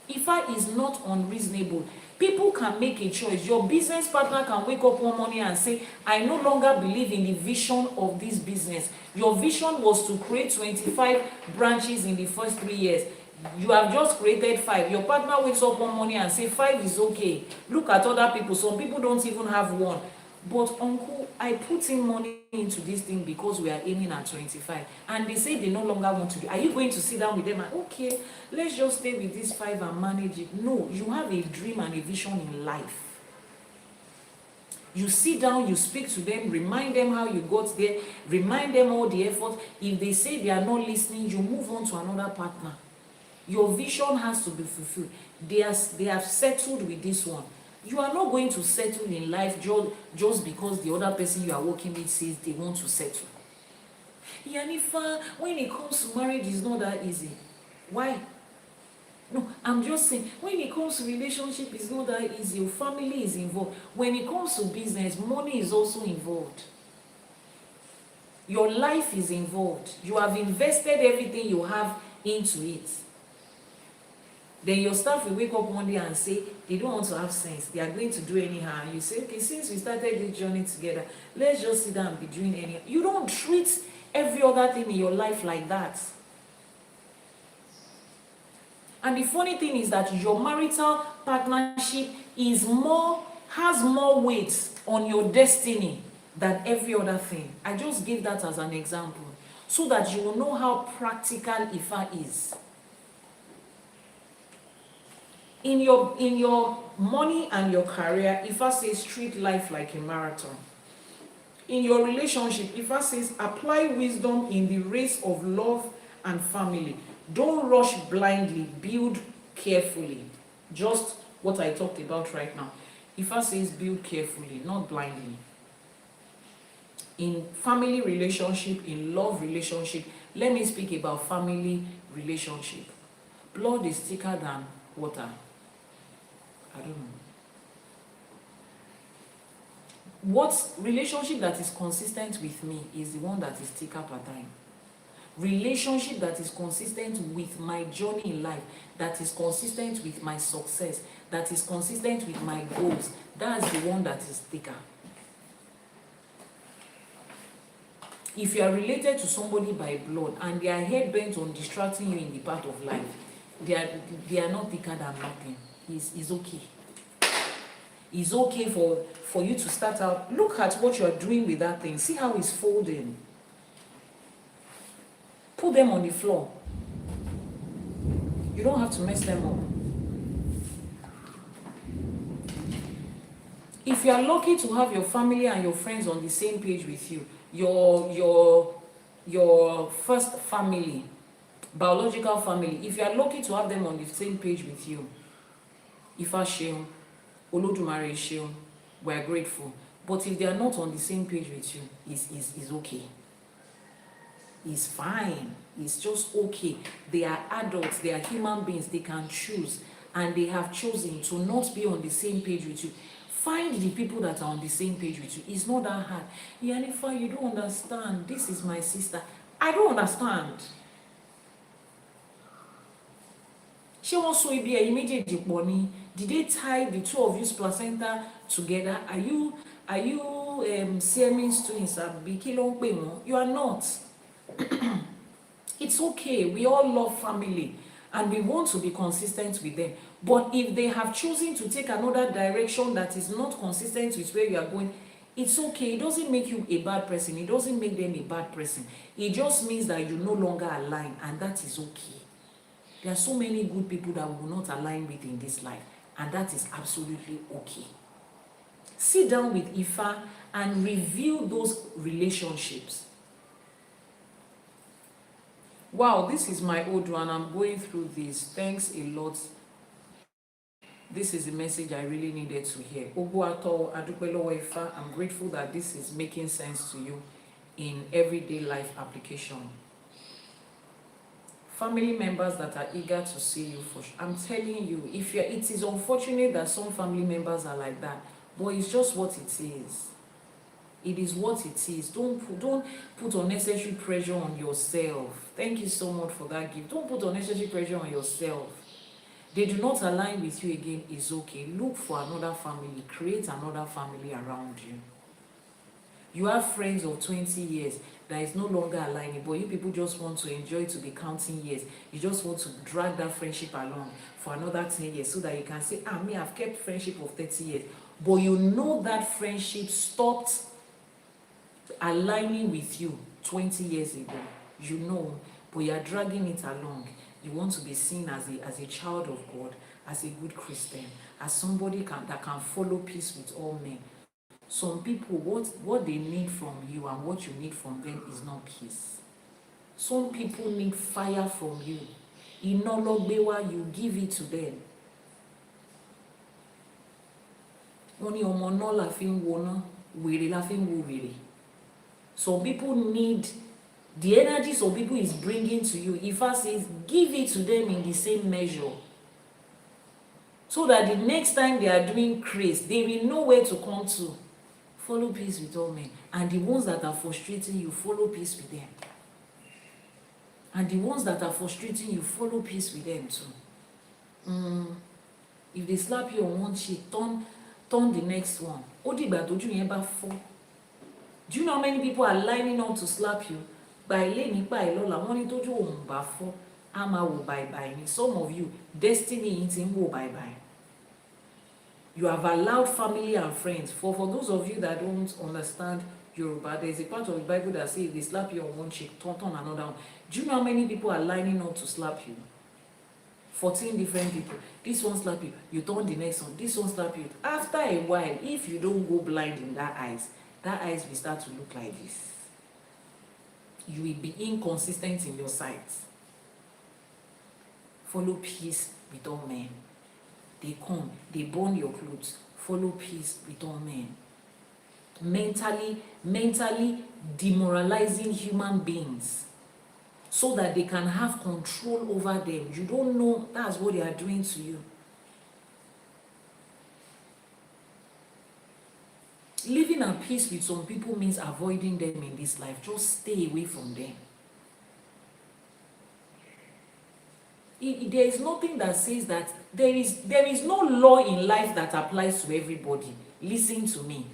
Ifa is not unreasonable. People can make a choice. Your business partner can wake up one morning and say, I no longer believe in the vision of this business. Your vision was to create 25 branches in the first 3 years. You have just created 5. Your partner wakes up one morning and say 5 is okay. Look at other people. Some people don't even have 1. But uncle, I put in money into this thing because we are aiming at 25. And they say they no longer want to do. Are you going to sit down with them and, okay, let's just stay with this 5 and manage it? No, you have a dream and a vision in life. You sit down, you speak to them, remind them how you got there, remind them all the effort. If they say they are not listening, you move on to another partner. Your vision has to be fulfilled. They have settled with this one. You are not going to settle in life just because the other person you are working with says they want to settle. Iyanifa, when it comes to marriage, it's not that easy. Why? No, I'm just saying, when it comes to relationship, it's not that easy. Your family is involved. When it comes to business, money is also involved. Your life is involved. You have invested everything you have into it. Then your staff will wake up one day and say they don't want to have sense. They are going to do anyhow. And you say, okay, since we started this journey together, let's just sit down and be doing anyhow. You don't treat every other thing in your life like that. And the funny thing is that your marital partnership has more weight on your destiny than every other thing. I just gave that as an example so that you will know how practical Ifa is. In your money and your career, Ifa says treat life like a marathon. In your relationship, Ifa says apply wisdom in the race of love and family. Don't rush blindly, build carefully. Just what I talked about right now. Ifa says build carefully, not blindly. In family relationship, in love relationship, let me speak about family relationship. Blood is thicker than water. I don't know. What relationship that is consistent with me is the one that is thicker per time. Relationship that is consistent with my journey in life, that is consistent with my success, that is consistent with my goals, that's the one that is thicker. If you are related to somebody by blood and they are head bent on distracting you in the path of life, they are not thicker than nothing. It's okay. It's okay for you to start out. Look at what you are doing with that thing. See how it's folding. Put them on the floor. You don't have to mess them up. If you are lucky to have your family and your friends on the same page with you, your first family, biological family, if you are lucky to have them on the same page with you, Ifa Sheun, Elédùmarè Sheun, we are grateful. But if they are not on the same page with you, it's okay. It's fine. It's just okay. They are adults. They are human beings. They can choose. and they have chosen to not be on the same page with you, find the people that are on the same page with you. It's not that hard. Iyanifa, you don't understand. This is my sister. I don't understand. Ṣé wọ́n so ibi ẹ̀yin méjèèjì pọ̀ ni? Did they tie the two of you's placenta together? Are you Siamese twins? Àbí kí ló ń pè wọ́n? You are not. It's okay. We all love family and we want to be consistent with them. But if they have chosen to take another direction that is not consistent with where you are going, it's okay. It doesn't make you a bad person. It doesn't make them a bad person. It just means that you no longer align, and that is okay. There are so many good people that we will not align with in this life, and that is absolutely okay. Sit down with Ifa and review those relationships. Wow, this is my Odù and I'm going through this. Thanks a lot. This is the message I really needed to hear. Obuato Adupelowo Ifa, I'm grateful that this is making sense to you in everyday life application. Family members that are eager to see you, I'm telling you, it is unfortunate that some family members are like that, but it's just what it is. It is what it is. Don't put unnecessary pressure on yourself. Thank you so much for that gift. Don't put unnecessary pressure on yourself. They do not align with you again, it's okay. Look for another family. Create another family around you. You have friends of 20 years that is no longer aligning, but you people just want to enjoy to be counting years. You just want to drag that friendship along for another 10 years so that you can say, me, I've kept friendship of 30 years. But you know that friendship stopped aligning with you 20 years ago. You know, but you are dragging it along. You want to be seen as a child of God, as a good Christian, as somebody that can follow peace with all men. Some people, what they need from you and what you need from them is not peace. Some people need fire from you. Inologbewa, you give it to them. Oni omono la fi wona, wèrè la fi wo wèrè. Some people need the energy some people is bringing to you. Ifa says, give it to them in the same measure. So that the next time they are doing craze, they will know where to come to. Follow peace with all men. And the ones that are frustrating you, follow peace with them. And the ones that are frustrating you, follow peace with them too. If they slap you on one cheek, turn the next one. Do you know how many people are lining up to slap you? Some of you, destiny is in bye-bye. You have allowed family and friends. For those of you that don't understand Yoruba, there's a part of the Bible that says if they slap you on one cheek, turn another one. Do you know how many people are lining up to slap you? 14 different people. This one slap you, you turn the next one. This one slap you. After a while, if you don't go blind in that eyes will start to look like this. You will be inconsistent in your sight. Follow peace with all men. They come, they burn your clothes. Follow peace with all men. Mentally demoralizing human beings so that they can have control over them. You don't know that's what they are doing to you. Living at peace with some people means avoiding them in this life. Just stay away from them. There is nothing that says that there is no law in life that applies to everybody. Listen to me.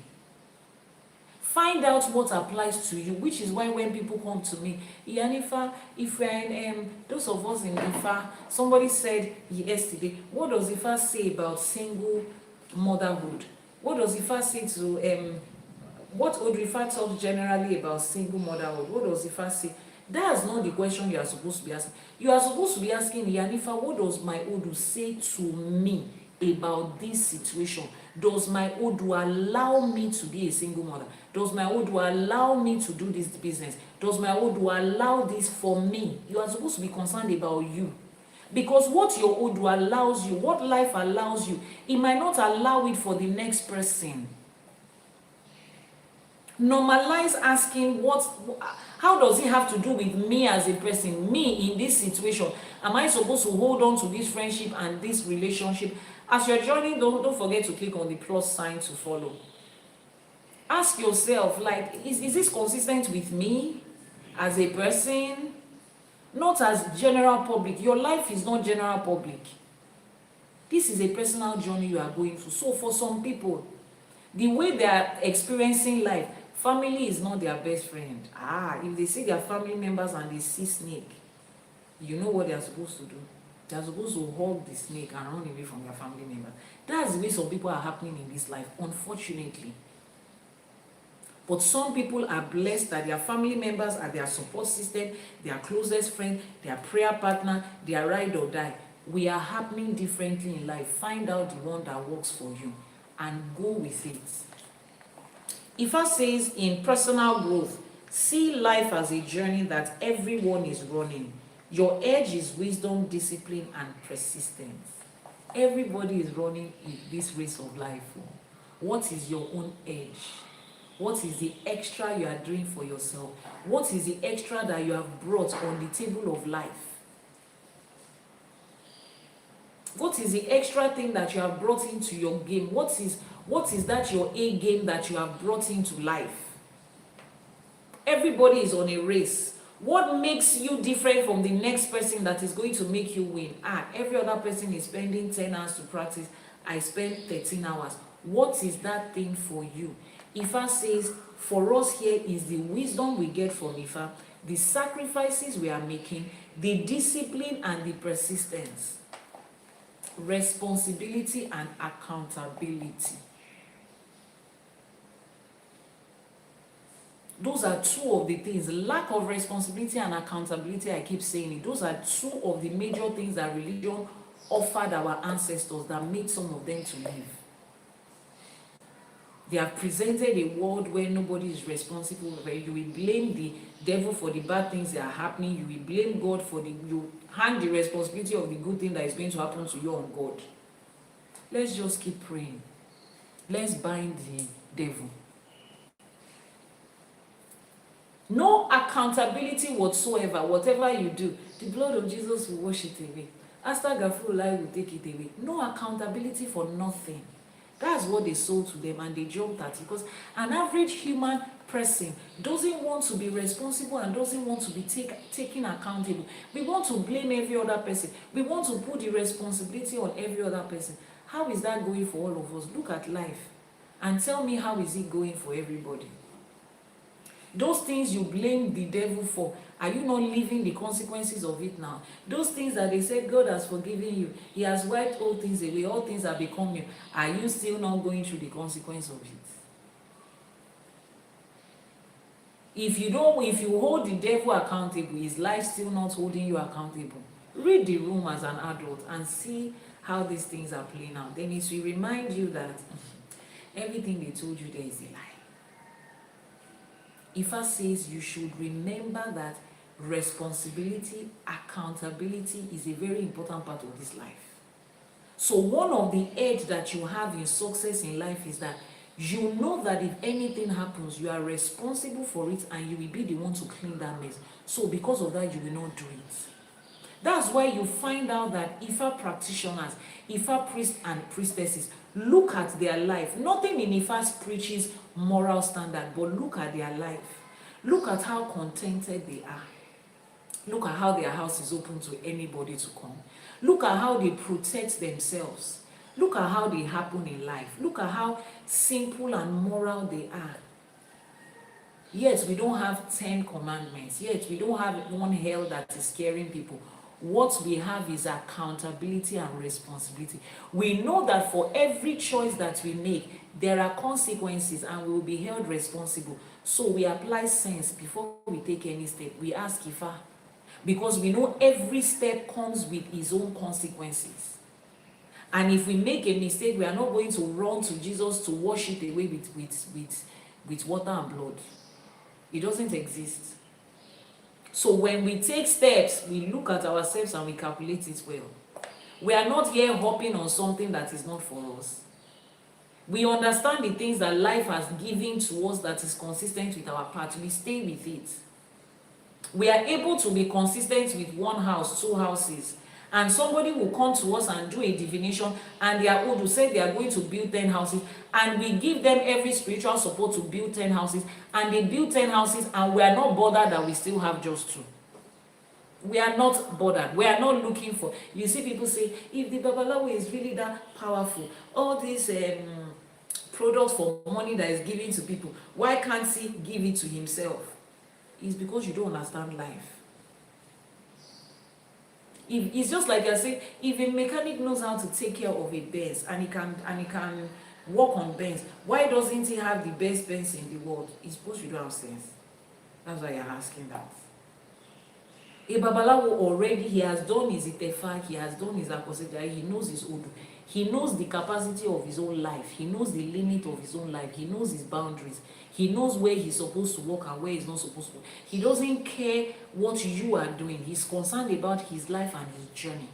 Find out what applies to you, which is why when people come to me, Iyanifa, if we're in those of us in Ifa, somebody said yesterday, what does Ifa say about single motherhood? What does Ifa say to what Odù Ifá talks generally about single motherhood? What does Ifa say? That's not the question you are supposed to be asking. You are supposed to be asking, Iyanifa, what does my Odù say to me about this situation? Does my Odù allow me to be a single mother? Does my Odù allow me to do this business? Does my Odù allow this for me? You are supposed to be concerned about you. Because what your Odù allows you, what life allows you, it might not allow it for the next person. Normalize asking how does it have to do with me as a person, me in this situation? Am I supposed to hold on to this friendship and this relationship? As you're joining, don't forget to click on the plus sign to follow. Ask yourself, like, is this consistent with me as a person? Not as general public. Your life is not general public. This is a personal journey you are going through. So for some people, the way they are experiencing life, family is not their best friend. If they see their family members and they see snake, you know what they are supposed to do. They are supposed to hug the snake and run away from their family members. That's the way some people are happening in this life, unfortunately. But some people are blessed that their family members are their support system, their closest friend, their prayer partner, their ride or die. We are happening differently in life. Find out the one that works for you and go with it. Ifa says in personal growth, see life as a journey that everyone is running. Your edge is wisdom, discipline, and persistence. Everybody is running in this race of life. What is your own edge? What is the extra you are doing for yourself? What is the extra that you have brought on the table of life? What is the extra thing that you have brought into your game? What is that your A game that you have brought into life? Everybody is on a race. What makes you different from the next person that is going to make you win? Every other person is spending 10 hours to practice. I spend 13 hours. What is that thing for you? Ifa says, for us here is the wisdom we get from Ifa, the sacrifices we are making, the discipline and the persistence, responsibility and accountability. Those are two of the things. Lack of responsibility and accountability, I keep saying it. Those are two of the major things that religion offered our ancestors that made some of them to live. They have presented a world where nobody is responsible, where you will blame the devil for the bad things that are happening, you will blame God for you hand the responsibility of the good thing that is going to happen to you on God. Let's just keep praying. Let's bind the devil. No accountability whatsoever. Whatever you do, the blood of Jesus will wash it away. Astaghfirullah will take it away. No accountability for nothing. That's what they sold to them, and they jumped at it, because an average human person doesn't want to be responsible and doesn't want to be taken accountable. We want to blame every other person. We want to put the responsibility on every other person. How is that going for all of us? Look at life and tell me, how is it going for everybody? Those things you blame the devil for, are you not living the consequences of it now? Those things that they said God has forgiven you, He has wiped all things away, all things have become new. Are you still not going through the consequence of it? If you hold the devil accountable, is life still not holding you accountable? Read the room as an adult and see how these things are playing out. Then it will remind you that everything they told you there is a lie. Ifa says you should remember that responsibility, accountability is a very important part of this life. So one of the edge that you have in success in life is that you know that if anything happens, you are responsible for it and you will be the one to clean that mess. So because of that, you will not do it. That's why you find out that Ifa practitioners, Ifa priests and priestesses, look at their life. Nothing in Ifa preaches moral standard, but look at their life. Look at how contented they are. Look at how their house is open to anybody to come. Look at how they protect themselves. Look at how they happen in life. Look at how simple and moral they are. Yet we don't have 10 commandments. Yet we don't have one hell that is scaring people. What we have is accountability and responsibility. We know that for every choice that we make, there are consequences and we will be held responsible. So we apply sense before we take any step. We ask Ifa, because we know every step comes with its own consequences. And if we make a mistake, we are not going to run to Jesus to wash it away with water and blood. It doesn't exist. So when we take steps, we look at ourselves and we calculate it well. We are not here hopping on something that is not for us. We understand the things that life has given to us that is consistent with our path. We stay with it. We are able to be consistent with one house, two houses, and somebody will come to us and do a divination, and their Odù say they are going to build 10 houses, and we give them every spiritual support to build 10 houses, and they build 10 houses, and we are not bothered that we still have just 2. We are not bothered. We are not looking for. You see people say, if the Babalawo is really that powerful, all these products for money that is given to people, why can't he give it to himself? It's because you don't understand life. If it's just like I say, if a mechanic knows how to take care of a Benz and he can work on Benz, why doesn't he have the best Benz in the world? It's because you don't have sense. That's why you're asking that. A Babalawo already, he has done his Itefa, he has done his Àbọṣíṣẹ, he knows his Odù. He knows the capacity of his own life. He knows the limit of his own life. He knows his boundaries. He knows where he's supposed to walk and where he's not supposed to walk. He doesn't care what you are doing. He's concerned about his life and his journey.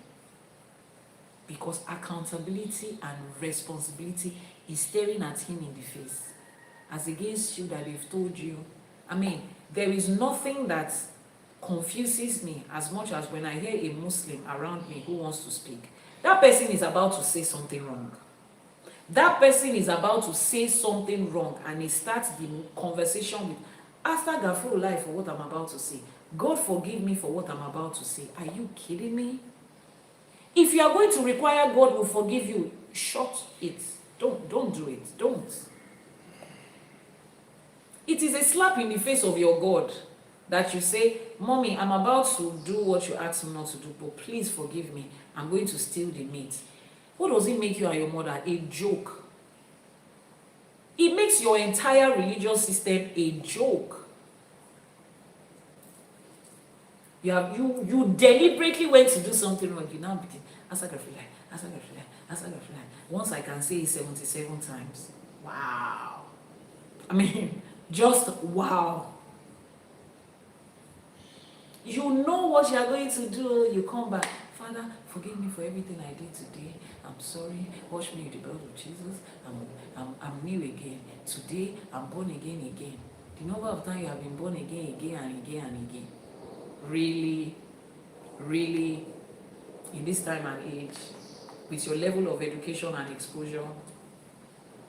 Because accountability and responsibility is staring at him in the face. As against you that they've told you. I mean, there is nothing that confuses me as much as when I hear a Muslim around me who wants to speak. That person is about to say something wrong. That person is about to say something wrong, and he starts the conversation with, Astaghfirullah for what I'm about to say. God forgive me for what I'm about to say. Are you kidding me? If you are going to require God will forgive you, shut it. Don't do it. Don't. It is a slap in the face of your God that you say, Mommy, I'm about to do what you asked me not to do, but please forgive me. I'm going to steal the meat. What does it make you and your mother? A joke. It makes your entire religious system a joke. You deliberately went to do something wrong. You now begin, Astaghfirullah. Once I can say it 77 times. Wow. I mean, just wow. You know what you are going to do. You come back. Father, forgive me for everything I did today. I'm sorry. Wash me with the blood of Jesus. I'm new again. Today, I'm born again. The number of times you have been born again and again. Really, in this time and age, with your level of education and exposure,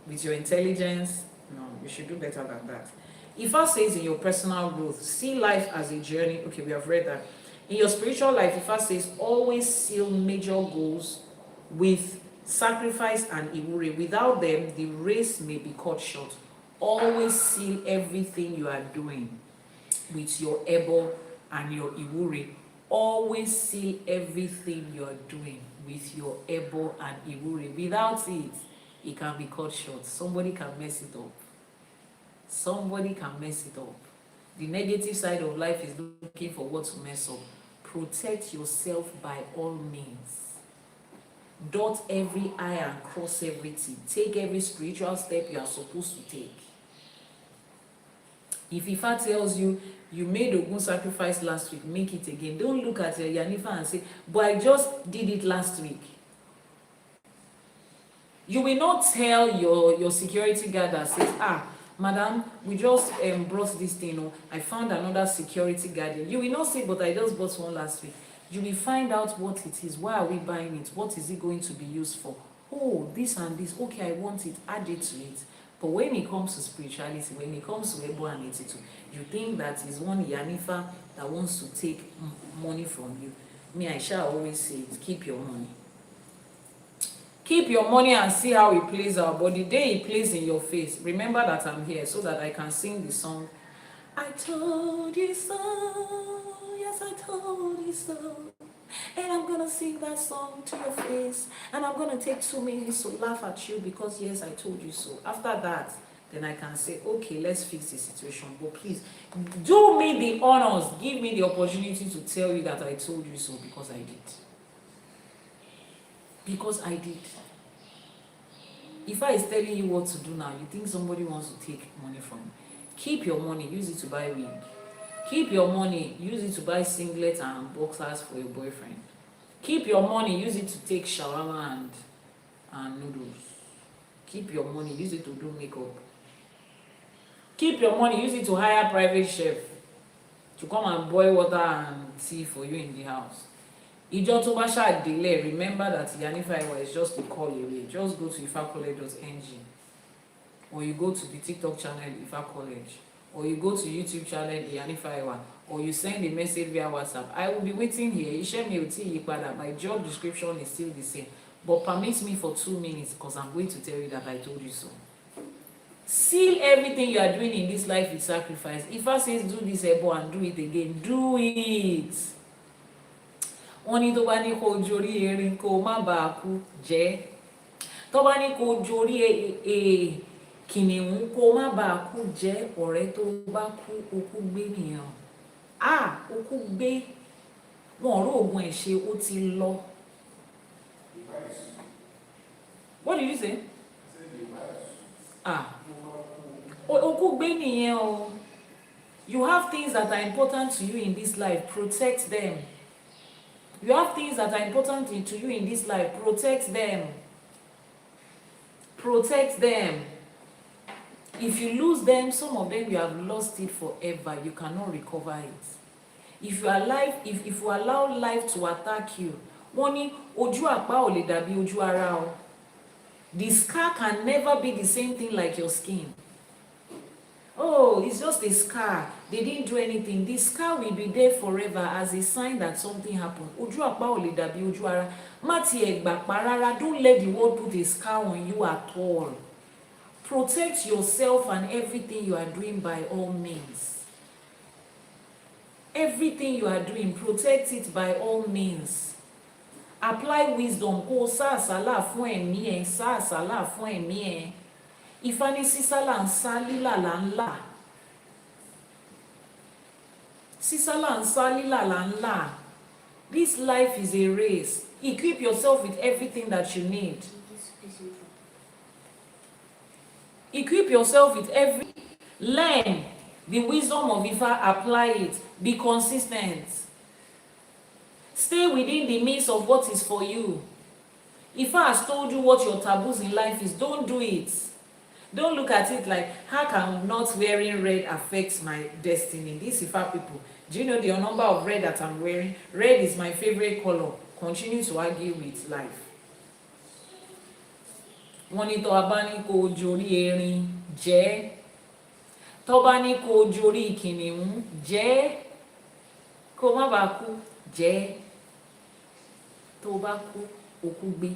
with your intelligence, no, you should do better than that. Ifá says in your personal growth, see life as a journey. Okay, we have read that. In your spiritual life, Ifá says, always seal major goals with sacrifice and ìwúre. Without them, the race may be cut short. Always seal everything you are doing with your ẹbọ and your ìwúre. Always seal everything you are doing with your ẹbọ and ìwúre. Without it, it can be cut short. Somebody can mess it up. Somebody can mess it up. The negative side of life is looking for what to mess up. Protect yourself by all means. Dot every I and cross every T. Take every spiritual step you are supposed to take. If Ifá tells you, you made a good sacrifice last week, make it again. Don't look at your Iyanifa and say, but I just did it last week. You will not tell your security guard that says, Madam, we just brought this thing. Oh, I found another security guard. You will not say, but I just bought one last week. You will find out what it is. Why are we buying it? What is it going to be used for? Oh, this and this. Okay, I want it. Add it to it. But when it comes to spirituality, when it comes to Ebo and Etito, you think that is one Iyanifa that wants to take money from you. Me, I shall always say it. Keep your money. Keep your money and see how it plays out. But the day it plays in your face, remember that I'm here so that I can sing the song. I told you so, yes I told you so. And I'm going to sing that song to your face. And I'm going to take 2 minutes to laugh at you because yes, I told you so. After that, then I can say, okay, let's fix the situation. But please, do me the honors. Give me the opportunity to tell you that I told you so because I did. Because I did. If I is telling you what to do now, you think somebody wants to take money from you. Keep your money, use it to buy wig. Keep your money, use it to buy singlets and boxers for your boyfriend. Keep your money, use it to take shawarma and noodles. Keep your money, use it to do makeup. Keep your money, use it to hire private chef to come and boil water and tea for you in the house. Ìjọ tó bá ṣáà délẹ̀, remember that Iyanifa Ewa is just a call away. Just go to ifacollege.ng, or you go to the TikTok channel Ifa College, or you go to YouTube channel Iyanifa Ewa, or you send a message via WhatsApp. I will be waiting here. Iṣẹ́ mi ò tí yí padà. My job description is still the same, but permit me for 2 minutes because I'm going to tell you that I told you so. Seal everything you are doing in this life with sacrifice. Ifa says do this ebo and do it again. Do it. Wọ́n ní tó bá ní kó jorí erin kó má bàa kú jẹ́. Tó bá ní kó jorí kìnìún kó má bàa kú jẹ́. Ọ̀rẹ́ tó bá kú okú gbé nìyẹn. Okú gbé. Wọ́n rò oògùn ẹ̀ ṣe ó ti lọ. What did you say? Okú gbé nìyẹn o. You have things that are important to you in this life. Protect them. You have things that are important to you in this life. Protect them. Protect them. If you lose them, some of them you have lost it forever. You cannot recover it. If you are alive, if you allow life to attack you, wọ́n ní ojú àpá ò lè dàbí ojú ara o. The scar can never be the same thing like your skin. Oh, it's just a scar. They didn't do anything. The scar will be there forever as a sign that something happened. Ojú àpá ò lè dàbí ojú ara. Má tiẹ̀ gbàpá rárá. Don't let the world put a scar on you at all. Protect yourself and everything you are doing by all means. Everything you are doing, protect it by all means. Apply wisdom. Kó sá àsálà fún ẹ̀mí ẹ̀, sá àsálà fún ẹ̀mí ẹ̀. Ifá ní sísálà ń sá lílà là ń là. Sísálà ń sá lílà là ń là. This life is a race. Equip yourself with everything that you need. Equip yourself with every. Learn the wisdom of Ifa, apply it. Be consistent. Stay within the midst of what is for you. Ifa has told you what your taboos in life is. Don't do it. Don't look at it like, how can not wearing red affect my destiny? These Ifa people, do you know the number of red that I'm wearing? Red is my favorite color. Continue to argue with life. Wọ́n ní tó bá ní kó jorí erin jẹ́. Tó bá ní kó jorí kìnìún jẹ́. Kó má bàa kú jẹ́. Tó bá kú okú gbé.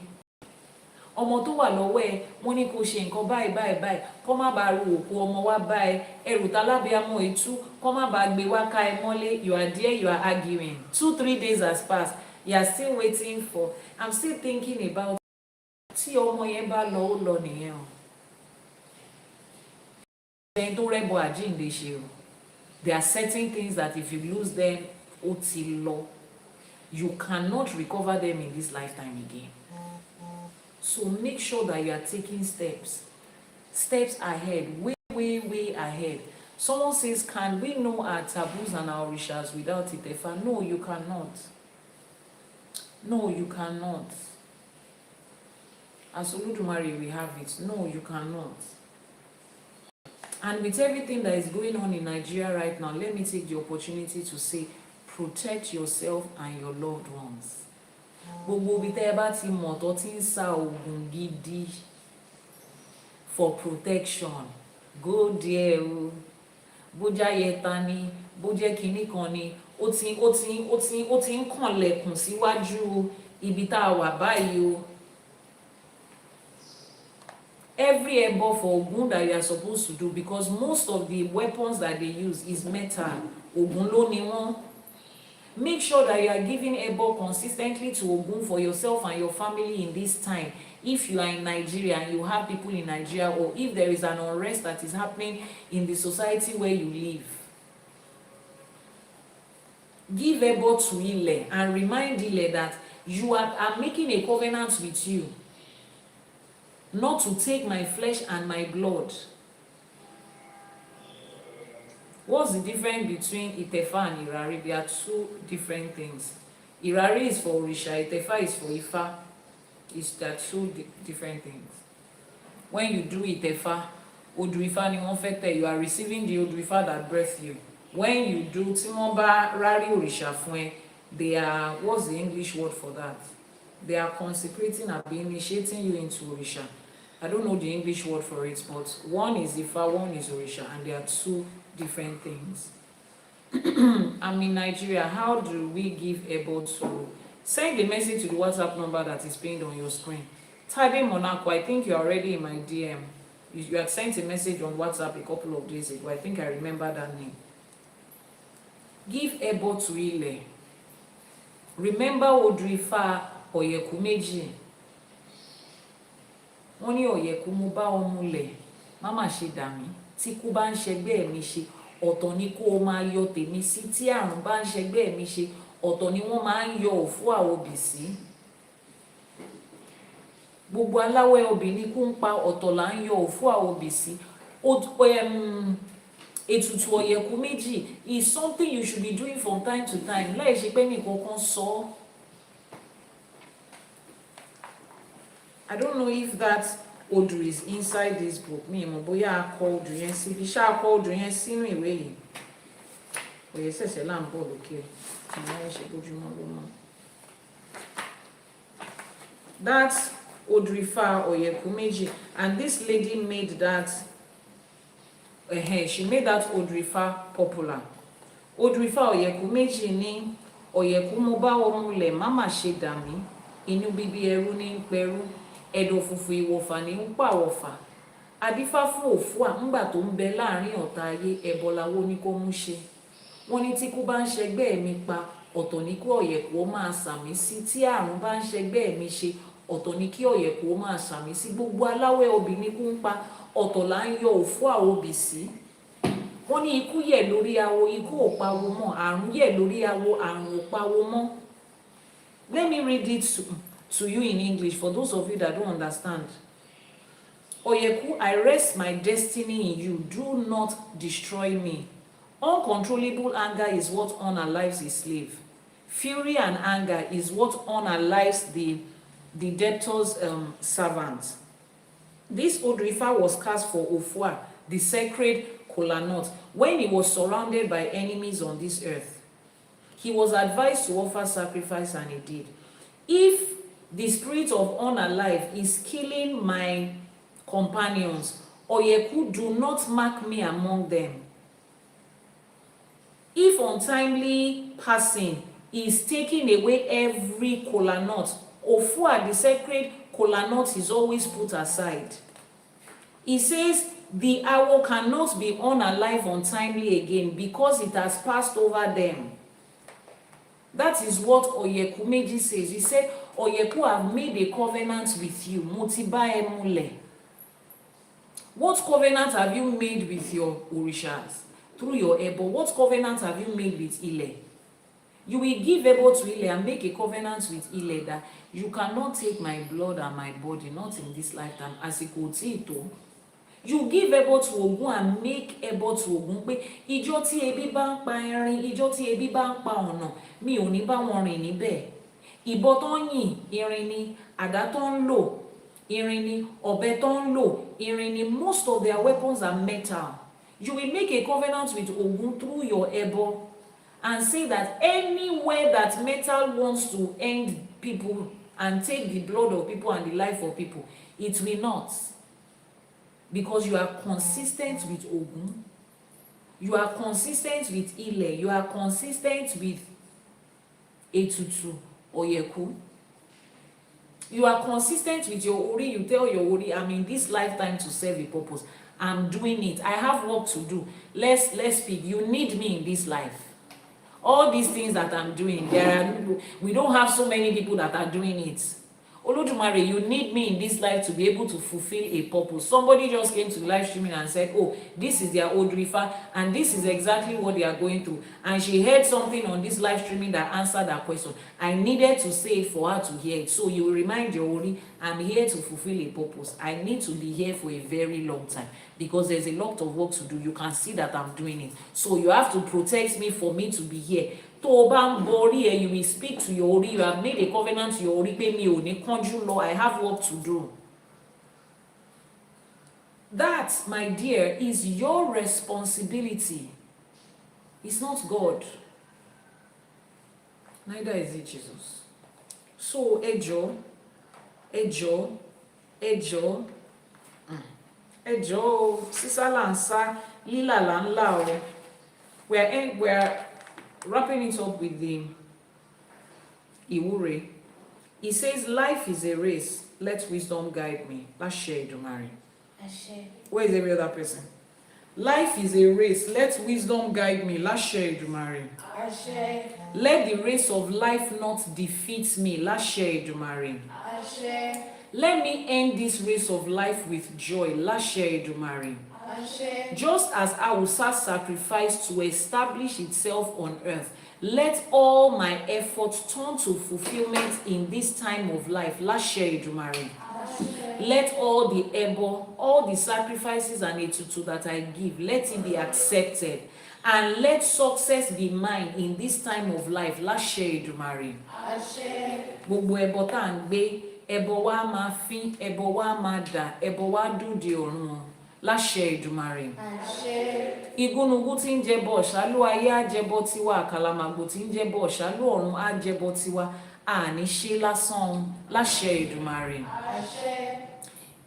Ọmọ tó wà lọ́wọ́ ẹ, wọ́n ní kó ṣe nǹkan báyìí kó má bàa ru òkú ọmọ wá bá ẹ. Ẹrù tálábíàmọ ètú kó má bàa gbé wá ká ẹ mọ́lé. You are there, you are arguing. 2-3 days has passed. You are still waiting for. I'm still thinking about. Tí ọmọ yẹn bá lọ ó lọ nìyẹn o. Ẹni tó rẹ́bọ àjíǹde ṣe o. There are certain things that if you lose them, ó ti lọ. You cannot recover them in this lifetime again. So make sure that you are taking steps ahead, way ahead. Someone says, can we know our taboos and our rishas without Itefa? No, you cannot. No, you cannot. As Elédùmarè we have it. No, you cannot. And with everything that is going on in Nigeria right now, let me take the opportunity to say, protect yourself and your loved ones. Gbogbo bí tẹ́ bá ti mọ̀ tó ti ń sa oògùn gidi for protection, go there o. Bó jẹ́ ayẹta ni, bó jẹ́ kinní kan ni, ó ti ń kànlẹ̀kùn síwájú ibi tá a wà báyìí o. Every ẹbọ for Ògún that you are supposed to do, because most of the weapons that they use is metal. Ògún ló ni wọ́n. Make sure that you are giving ẹbọ consistently to Ògún for yourself and your family in this time. If you are in Nigeria and you have people in Nigeria, or if there is an unrest that is happening in the society where you live, give ẹbọ to Ile and remind Ile that you are making a covenant with you. Not to take my flesh and my blood. What's the difference between Itefa and Irari? They are two different things. Irari is for Orisha, Itefa is for Ifa. There are two different things. when you do Ìtẹ̀fá, Odù Ifá ni wọ́n fẹ́ tẹ̀, you are receiving the Odù Ifá that birthed you. When you do, tí wọ́n bá rárí òrìṣà fún ẹ, they are, what's the English word for that? They are consecrating and initiating you into òrìṣà. I don't know the English word for it, but one is Ifá, one is òrìṣà, and they are two different things. I'm in Nigeria. How do we give Ebo to? Send the message to the WhatsApp number that is pinned on your screen. Tade Monaco, I think you're already in my DM. You had sent a message on WhatsApp a couple of days ago. I think I remember that name. Give Ebo to Ile. Remember Odù Ifá Ọ̀yẹ̀kú Meji. Wọ́n ní Ọ̀yẹ̀kú mo bá ọmọ lẹ̀, má mà ṣe dà mí. Tí kú bá ń ṣẹgbẹ́ mi ṣe, ọ̀tọ̀ ni kó o máa yọ tèmi sí. Tí àrùn bá ń ṣẹgbẹ́ mi ṣe, ọ̀tọ̀ ni wọ́n máa ń yọ òfú àwòbì sí. Gbogbo aláwẹ̀ obìnrin kú ń pa, ọ̀tọ̀ là ń yọ òfú àwòbì sí. Ètùtù Ọ̀yẹ̀kú Méjì is something you should be doing from time to time. Láì ṣe pé nìkan kan sọ. I don't know if that Odù is inside this book. Mi mọ̀ bóyá a kọ Odù yẹn síbi. Ṣá a kọ Odù yẹn sínú ìwé yìí. Òye ṣẹ̀ṣẹ̀ là ń bọ̀ lókè. Ìyẹn ṣe bójúmọ́ ló mọ̀. That's Odù Ifá Ọ̀yẹ̀kú Méjì, and this lady made that. She made that Odù Ifá popular. Odù Ifá Ọ̀yẹ̀kú Méjì ní Ọ̀yẹ̀kú mo bá ọmọ lẹ̀ má mà ṣe dà mí. Inú bíbí ẹrú ní ń pẹrú. Ẹ̀dọ̀ fùfù ìwọ̀fà ní ń pàwọ̀fà. Adífá fún Òfúà ńgbà tó ń bẹ láàrin ọ̀tá ayé, ẹbọ lawó ní kó mú ṣe. Wọ́n ní tí kú bá ń ṣẹgbẹ́ mi pa, ọ̀tọ̀ ní kí Ọ̀yẹ̀kú ó máa sàmí sí. Tí àrùn bá ń ṣẹgbẹ́ mi ṣe, ọ̀tọ̀ ní kí Ọ̀yẹ̀kú ó máa sàmí sí. Gbogbo aláwẹ̀ obìnrin kú ń pa, ọ̀tọ̀ là ń yọ òfú àwòbì sí. Wọ́n ní ikú yẹ̀ lórí awo, ikú ò pawó mọ́. Àrùn yẹ̀ lórí awo, àrùn ò pawó mọ́. Let me read it to you in English for those of you that don't understand. Ọ̀yẹ̀kú, I rest my destiny in you. Do not destroy me. Uncontrollable anger is what unalives a slave. Fury and anger is what unalives the debtor's servant. This Odù Ifá was cast for Òfúà, the sacred kola nut, when he was surrounded by enemies on this earth. He was advised to offer sacrifice, and he did. If the spirit of unalive is killing my companions, Ọ̀yẹ̀kú, do not mark me among them. If untimely passing is taking away every kola nut, Òfúà, the sacred kola nut, is always put aside. He says the awo cannot be unalive untimely again because it has passed over them. That is what Ọ̀yẹ̀kú Méjì says. He said, Ọ̀yẹ̀kú, have made a covenant with you. Mo ti bá ẹ múlẹ̀. What covenant have you made with your orishas? Through your Ebo. What covenant have you made with Ile? You will give Ebo to Ile and make a covenant with Ile that you cannot take my blood and my body, not in this lifetime. Àsìkò tí ito. You give Ebo to Ògún and make Ebo to Ògún pé ìjọ́ tí ebi bá ń pa ẹrin, ìjọ́ tí ebi bá ń pa ọ̀nà, mi ò ní bá wọn rìn níbẹ̀. Ìbọn tó ń yìn, irin ni. Àdá tó ń lò, irin ni. Ọ̀bẹ tó ń lò, irin ni. Most of their weapons are metal. You will make a covenant with Ògún through your Ebo and say that anywhere that metal wants to end people and take the blood of people and the life of people, it will not. Because you are consistent with Ògún. You are consistent with Ile. You are consistent with Ètùtù Ọ̀yẹ̀kú. You are consistent with your Ori. You tell your Ori, I'm in this lifetime to serve a purpose. I'm doing it. I have work to do. Let's speak. You need me in this life. All these things that I'm doing, we don't have so many people that are doing it. Olódùmarè, you need me in this life to be able to fulfill a purpose. Somebody just came to live streaming and said, oh, this is their Odù Ifá, and this is exactly what they are going through. And she heard something on this live streaming that answered that question. I needed to say it for her to hear it. So you will remind your Ori, I'm here to fulfill a purpose. I need to be here for a very long time because there's a lot of work to do. You can see that I'm doing it. So you have to protect me for me to be here. Tó o bá ń borí ẹ, you will speak to your Ori. You have made a covenant to your Ori pé mi ò ní kánjú lọ. I have work to do. that, my dear, is your responsibility. It's not God. Neither is it Jesus. So, ẹjọ́, sísálà lílà là ń là o. We're wrapping it up with the ìwúre. He says, life is a race. Let wisdom guide me. Láṣẹ Èdùmàrè. Where is every other person? Life is a race. Let wisdom guide me. Láṣẹ Èdùmàrè. Let the race of life not defeat me. Láṣẹ Èdùmàrè. Let me end this race of life with joy. Láṣẹ Èdùmàrè. Just as I will sacrifice to establish itself on earth, let all my efforts turn to fulfillment in this time of life. Láṣẹ Èdùmàrè. Let all the ẹbọ, all the sacrifices and ètùtù that I give, let it be accepted. And let success be mine in this time of life. Láṣẹ Èdùmàrè. Gbogbo ẹbọ tá à ń gbé, ẹbọ wa máa fín, ẹbọ wa máa dà, ẹbọ wa dúdè ọ̀run. Láṣẹ Èdùmàrè. Igúnnugún tí ń jẹbọ ọ̀ṣálú ayé á jẹbọ tiwa, àkàlàmàgbò tí ń jẹbọ ọ̀ṣálú ọ̀run á jẹbọ tiwa. Àní ṣe lásán. Láṣẹ Èdùmàrè.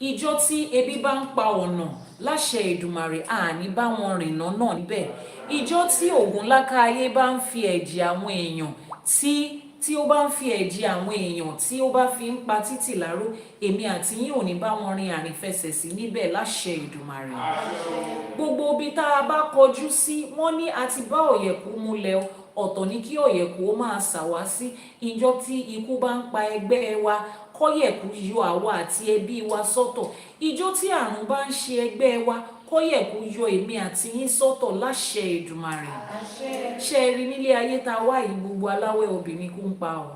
Ìjọ tí ebi bá ń pa ọ̀nà, láṣẹ Èdùmàrè, àní bá wọn rìnà náà níbẹ̀. Ìjọ tí ògùn láká ayé bá ń fi ẹ̀jẹ̀ àwọn èèyàn tí ó bá ń fi ẹ̀jẹ̀ àwọn èèyàn tí ó bá fi ń pa títì láró, èmi àti yín ò ní bá wọn rin àrìnfẹsẹ̀sí níbẹ̀. Láṣẹ Èdùmàrè. Gbogbo ibi tá a bá kọjú sí, wọ́n ní a ti bá ọ̀yẹ̀kú múlẹ̀ ọ̀tọ̀ ní kí ọ̀yẹ̀kú ó máa ṣàwá sí. Ìjọ tí ikú bá ń pa ẹgbẹ́ wa, kọ́yẹ̀kú yọ àwa àti ẹbí wa sọ́tọ̀. Ìjọ tí àrùn bá ń ṣe ẹgbẹ́ wa, kọ́yẹ̀kú yọ èmi àti yín sọ́tọ̀. Láṣẹ Èdùmàrè. Ṣé rí nílé ayé tá wà yìí, gbogbo aláwẹ̀ obìnrin kú ń pa ọ́.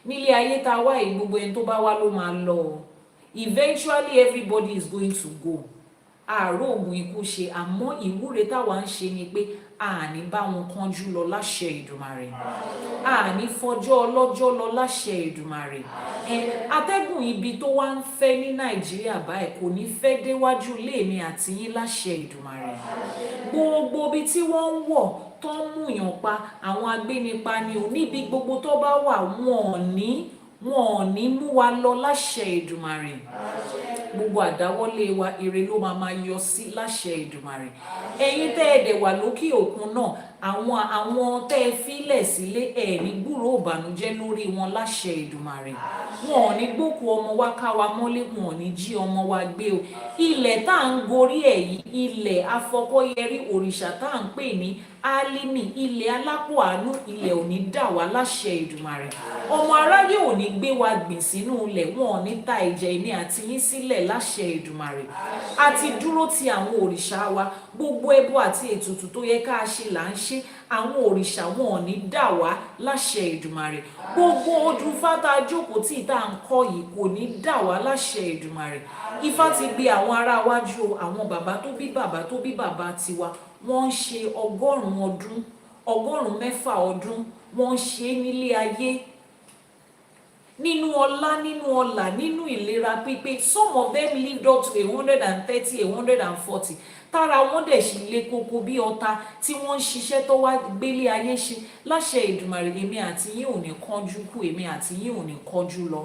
Nílé ayé tá wà yìí, gbogbo ẹni tó bá wá ló máa lọ ọ́. Eventually everybody is going to go. Àárò ògùn ikú ṣe, àmọ́ ìwúre táwa ń ṣe ni pé àní bá wọn kánjú lọ. Láṣẹ Èdùmàrè. Àní fọjọ́ ọlọ́jọ́ lọ. Láṣẹ Èdùmàrè. Atẹ́gùn ibi tó wá ń fẹ́ ní Nàìjíríà báyìí kò ní fẹ́ déwájú ilé mi àti yín. Láṣẹ Èdùmàrè. Gbogbo ibi tí wọ́n ń wọ̀ tó ń mú yàn pa, àwọn agbénipa ni ò, níbi gbogbo tó bá wà, wọn ò ní mú wa lọ. Láṣẹ Èdùmàrè. Gbogbo àdáwọ́lé wa ire ló máa yọ sí. Láṣẹ Èdùmàrè. Ẹ̀yin tẹ́ ẹ dẹ̀ wà lókè òkun náà, àwọn tẹ́ ẹ fílẹ̀ sílé, ẹ̀ ní gbúròó ìbànújẹ́ lórí wọn. Láṣẹ Èdùmàrè. Wọn ò ní gbókù ọmọ wa ká wa mọ́lé, wọn ò ní jí ọmọ wa gbé o. Ilẹ̀ tá à ń gorí ẹ̀ yìí, ilẹ̀ afọkọ́yẹrí òrìṣà tá à ń pè ní Álímì, ilẹ̀ alápò àánú, ilẹ̀ ò ní dà wá. Láṣẹ Èdùmàrè. Ọmọ aráyé ò ní gbé wa gbìn sínú ilẹ̀, wọn ò ní ta ẹ̀jẹ̀ èmi àti yín sílẹ̀. Láṣẹ Èdùmàrè. A ti dúró ti àwọn òrìṣà wa, gbogbo ẹbọ àti ètùtù tó yẹ ká ṣe là ń ṣe. Àwọn òrìṣà wọn ò ní dà wá. Láṣẹ Èdùmàrè. Gbogbo Odù Ifá tá a jókòó tí ìta ń kọ́ yìí kò ní dà wá. Láṣẹ Èdùmàrè. Ifá ti gbé àwọn ará wájú, àwọn bàbá tó bí bàbá tiwa, wọ́n ń ṣe 100 ọdún, 104 ọdún, wọ́n ń ṣe nílé ayé nínú ọlá, nínú ọlà, nínú ìlera pípé. Some of them lived up to 130, 140. Tára wọn dẹ̀ sì le koko bí ọta tí wọ́n ń ṣiṣẹ́ tó wá gbélé ayé ṣe. Láṣẹ Èdùmàrè. Èmi àti yín ò ní kánjú kú, èmi àti yín ò ní kánjú lọ.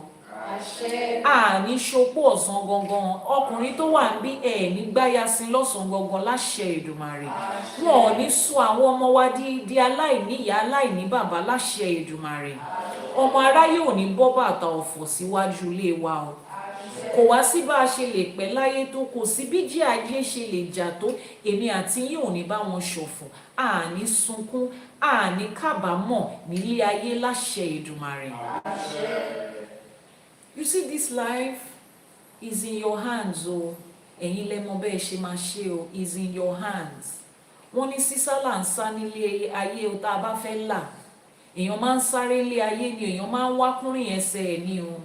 Àní ṣopó ọ̀sán gangan, ọkùnrin tó wà ń bí ẹ̀ ní gbáyàsín lọ́sàn gangan. Láṣẹ Èdùmàrè. Wọn ò ní sọ àwọn ọmọ wa di aláìní ìyá, aláìní bàbá. Láṣẹ Èdùmàrè. Ọmọ aráyé ò ní bọ́ bàtà ọ̀fọ̀ síwájú ilé wa o. Kò wá sí bá a ṣe lè pẹ́ láyé tó, kò sí bí jí ayé ṣe lè jà tó, èmi àti yín ò ní bá wọn ṣọ̀fọ̀. Àní sunkún, àní kábàámọ̀ nílé ayé. Láṣẹ Èdùmàrè. You see, this life is in your hands o. Ẹ̀yin lẹ mọ̀ bẹ́ẹ̀ ṣe máa ṣe o. Is in your hands. Wọ́n ní sísálà ń sá nílé ayé o, tá a bá fẹ́ là. Èèyàn máa ń sáré ilé ayé ni, èèyàn máa ń wá kúnrìn ẹsẹ̀ ẹ̀ ni o.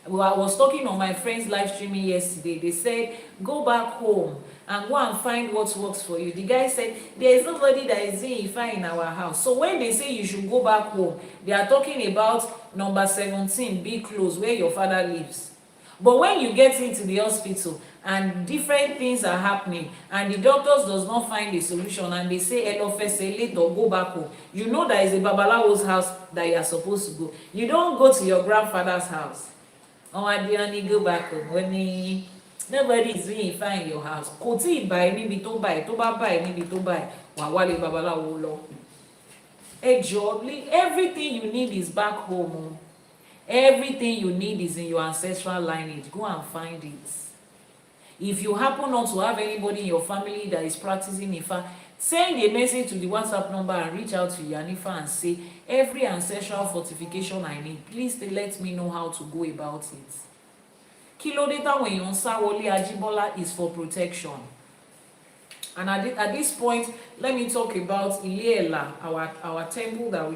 Well, I was talking on my friend's live streaming yesterday. They said, go back home and go and find what works for you. The guy said, there is nobody that is doing Ifá in our house. So when they say you should go back home, they are talking about number 17, be close, where your father lives. But when you get into the hospital and different things are happening and the doctors does not find a solution and they say elofese or go back home, you know there is a babalawo's house that you are supposed to go. You don't go to your grandfather's house. Oh, I didn't go back home. When nobody is doing Ifá in your house. Kò tí ì bá ẹ níbi tó bá ẹ, tó bá bá ẹ níbi tó bá ẹ, wà wálé babaláwo lọ. Ẹ jọ̀ọ́, everything you need is back home. Everything you need is in your ancestral lineage. Go and find it. If you happen not to have anybody in your family that is practicing Ifá, send a message to the WhatsApp number and reach out to Iyanifa and say, every ancestral fortification I need, please let me know how to go about it. Kí ló dé táwọn èèyàn sá wọlé Ajíbọ́lá is for protection. And at this point, let me talk about Ile-Ela, our temple that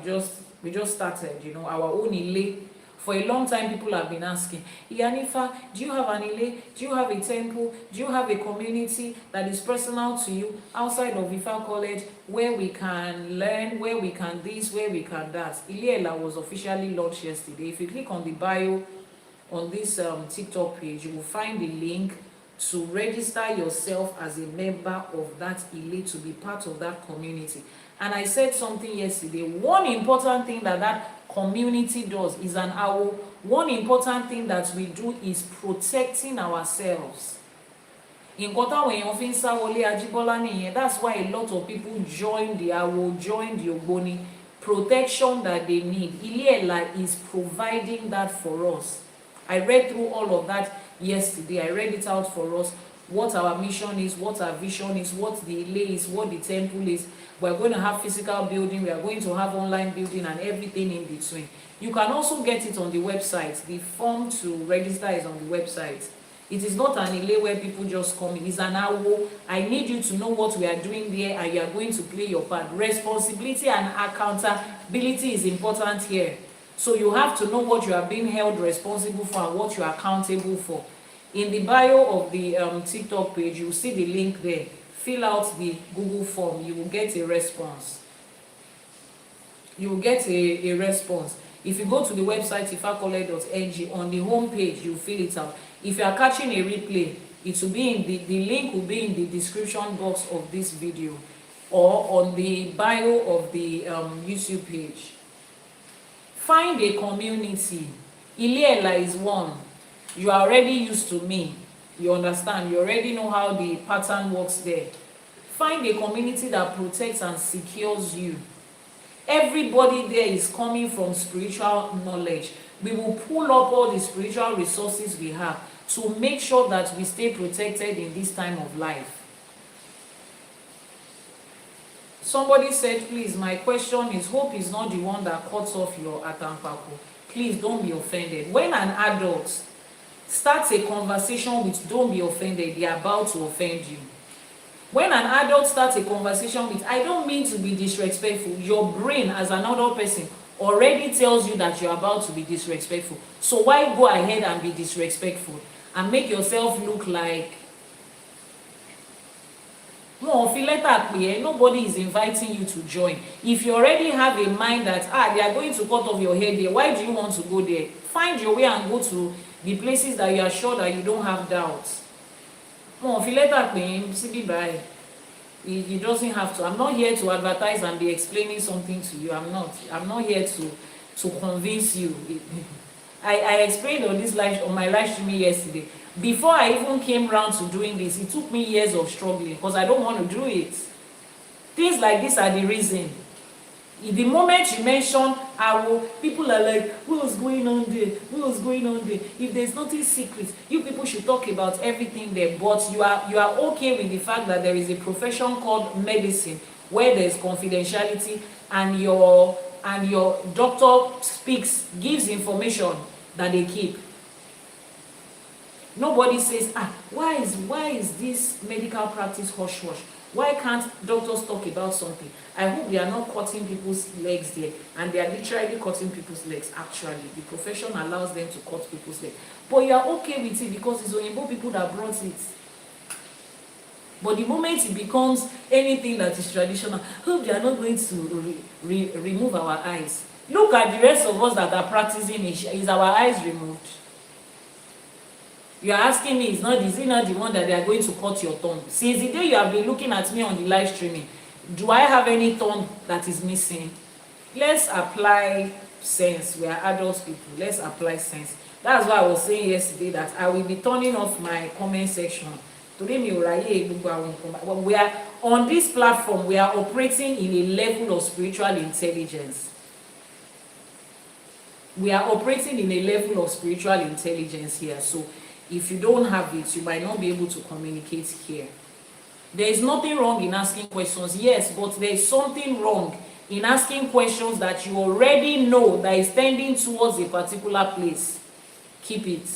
we just started, you know, our own Ile. For a long time, people have been asking, Iyanifa, do you have an Ile? Do you have a temple? Do you have a community that is personal to you outside of Ifá College where we can learn, where we can this, where we can that? Ile-Ela was officially launched yesterday. If you click on the bio on this TikTok page, you will find the link to register yourself as a member of that Ile, to be part of that community. And I said something yesterday. One important thing that community does is an owl. One important thing that we do is protecting ourselves. In Kota, when you fin sa wole Ajibola niyen, that's why a lot of people join the owl, join the Ogboni. Protection that they need. Ile-Ela is providing that for us. I read through all of that yesterday. I read it out for us. What our mission is, what our vision is, what the Ile is, what the temple is. We're going to have physical building, we are going to have online building and everything in between. You can also get it on the website. The form to register is on the website. It is not an Ile where people just come in. It's an awo. I need you to know what we are doing there and you are going to play your part. Responsibility and accountability is important here. So you have to know what you are being held responsible for and what you are accountable for. In the bio of the TikTok page, you will see the link there. Fill out the Google form. You will get a response. You will get a response. If you go to the website ifakole.ng, on the home page, you fill it out. If you are catching a replay, it will be in the link will be in the description box of this video or on the bio of the YouTube page. Find a community. Ile-Ela is one. You are already used to me. You understand? You already know how the pattern works there. Find a community that protects and secures you. Everybody there is coming from spiritual knowledge. We will pull up all the spiritual resources we have to make sure that we stay protected in this time of life. Somebody said, please, my question is, hope is not the one that cuts off your atampaku. Please don't be offended. When an adult starts a conversation with don't be offended, they are about to offend you. When an adult starts a conversation with I don't mean to be disrespectful, your brain as an adult person already tells you that you're about to be disrespectful. So why go ahead and be disrespectful and make yourself look like nobody is inviting you to join. If you already have a mind that they are going to cut off your hair there, why do you want to go there? Find your way and go to the places that you are sure that you don't have doubts. He doesn't have to. I'm not here to advertise and be explaining something to you. I'm not here to convince you. I explained on this on my live streaming yesterday. Before I even came around to doing this, it took me years of struggling because I don't want to do it. Things like this are the reason. The moment you mention people are like, what was going on there? What was going on there? If there's nothing secret, you people should talk about everything there. But you are okay with the fact that there is a profession called medicine where there's confidentiality and your doctor gives information that they keep. Nobody says, why is this medical practice hush-hush? Why can't doctors talk about something? I hope they are not cutting people's legs there. And they are literally cutting people's legs, actually. The profession allows them to cut people's legs. But you are okay with it because it's Oyinbo people that brought it. But the moment it becomes anything that is traditional, hope they are not going to remove our eyes. Look at the rest of us that are practicing it. Is our eyes removed? You are asking me, is it not the one that they are going to cut your thumb? Since the day you have been looking at me on the live streaming, do I have any thumb that is missing? Let's apply sense. We are adult people. Let's apply sense. That's why I was saying yesterday that I will be turning off my comment section. Today, we are on this platform. We are operating in a level of spiritual intelligence. We are operating in a level of spiritual intelligence here. So if you don't have it, you might not be able to communicate here. There is nothing wrong in asking questions, yes, but there is something wrong in asking questions that you already know that is tending towards a particular place. Keep it.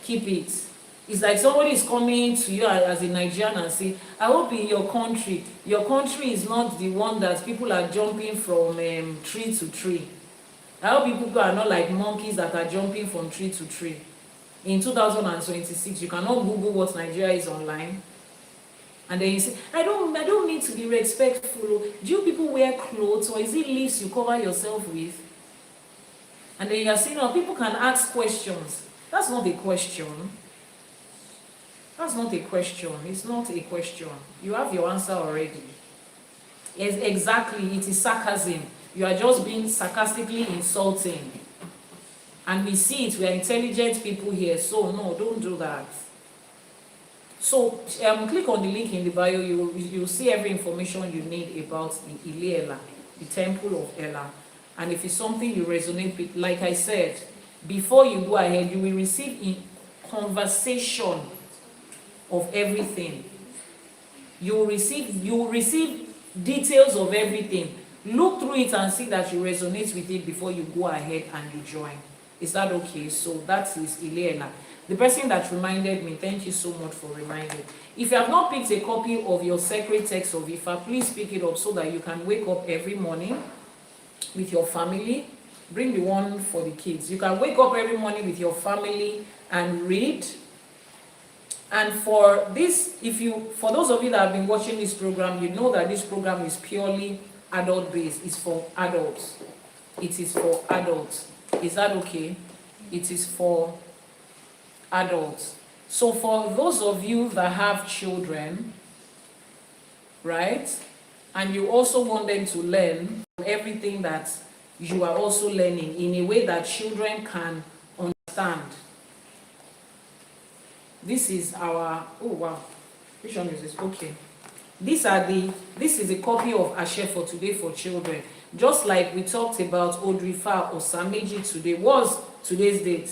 Keep it. It's like somebody is coming to you as a Nigerian and say, I hope in your country is not the one that people are jumping from tree to tree. I hope people are not like monkeys that are jumping from tree to tree. In 2026, you cannot Google what Nigeria is online. And then you say, I don't need to be respectful. Do you people wear clothes, or is it leaves you cover yourself with? And then you are saying, oh, people can ask questions. That's not a question. That's not a question. It's not a question. You have your answer already. Yes, exactly. It is sarcasm. You are just being sarcastically insulting. And we see it. We are intelligent people here. So, no, don't do that. So, click on the link in the bio. You'll see every information you need about the Ile-Ela, the Temple of Ela. And if it's something you resonate with, like I said, before you go ahead, you will receive in conversation of everything. You will receive details of everything. Look through it and see that you resonate with it before you go ahead and you join. Is that okay? So that is Ile-Ela. The person that reminded me, thank you so much for reminding. If you have not picked a copy of your sacred text of Ifa, please pick it up so that you can wake up every morning with your family. Bring the one for the kids. You can wake up every morning with your family and read. And for this, for those of you that have been watching this program, you know that this program is purely adult based. It's for adults. It is for adults. Is that okay? It is for adults. So for those of you that have children, right, and you also want them to learn everything that you are also learning in a way that children can understand. This is our, oh wow, which one is this? Okay. This is a copy of ԻΣΕΕ for today for children. Just like we talked about Odù Ifá or Meji today. What's today's date?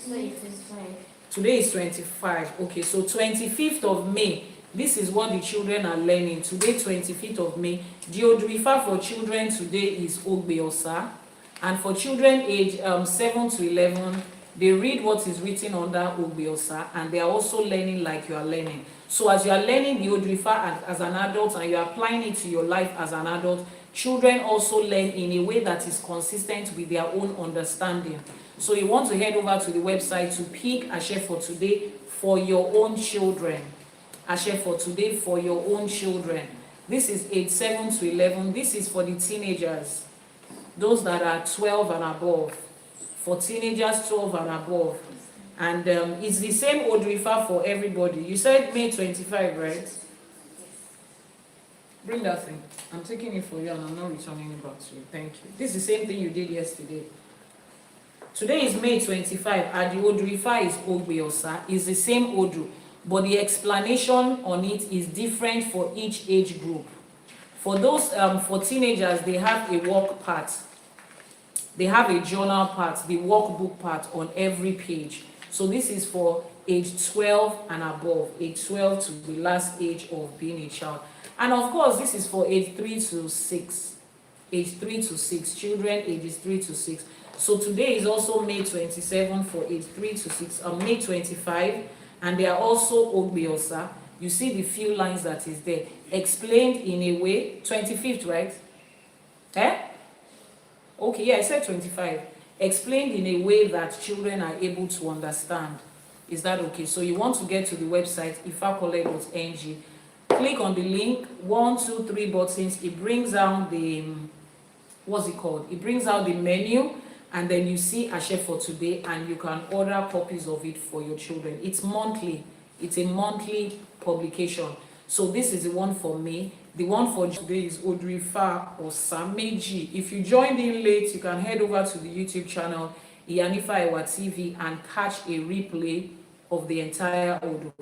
25. Today is 25. Okay, so 25th of May. This is what the children are learning. Today, 25th of May. The Odù Ifá for children today is Ogbeosa. And for children age 7 to 11, they read what is written under Ogbeosa, and they are also learning like you are learning. So as you are learning the Odù Ifá as an adult and you are applying it to your life as an adult, children also learn in a way that is consistent with their own understanding. So you want to head over to the website to pick ΙΣΕΕ for today for your own children. ΙΣΕΕ for today for your own children. This is age 7 to 11. This is for the teenagers, those that are 12 and above. For teenagers 12 and above. And it's the same Odù Ifá for everybody. You said May 25, right? Bring that thing. I'm taking it for you and I'm not returning it back to you. Thank you. This is the same thing you did yesterday. Today is May 25 and the Odù Ifá is Ogbeosa. It's the same Odù, but the explanation on it is different for each age group. For those, for teenagers, they have a work part. They have a journal part, the workbook part on every page. So this is for age 12 and above, age 12 to the last age of being a child. And of course, this is for age 3 to 6. Age 3 to 6, children ages 3 to 6. So today is also May 27 for age 3 to 6, May 25, and they are also Ogbeosa. You see the few lines that is there, explained in a way, 25th, right? Eh? Okay, yeah, I said 25. Explained in a way that children are able to understand. Is that okay? So you want to get to the website, ifacolect.ng. Click on the link, 1, 2, 3 buttons. It brings out the, what's it called? It brings out the menu. and then you see Àṣẹ for today, and you can order copies of it for your children. It's monthly. It's a monthly publication. So this is the one for May. The one for today is Odù Ifá or Meji. If you joined in late, you can head over to the YouTube channel Iyanifa Ewa TV and catch a replay of the entire Odù.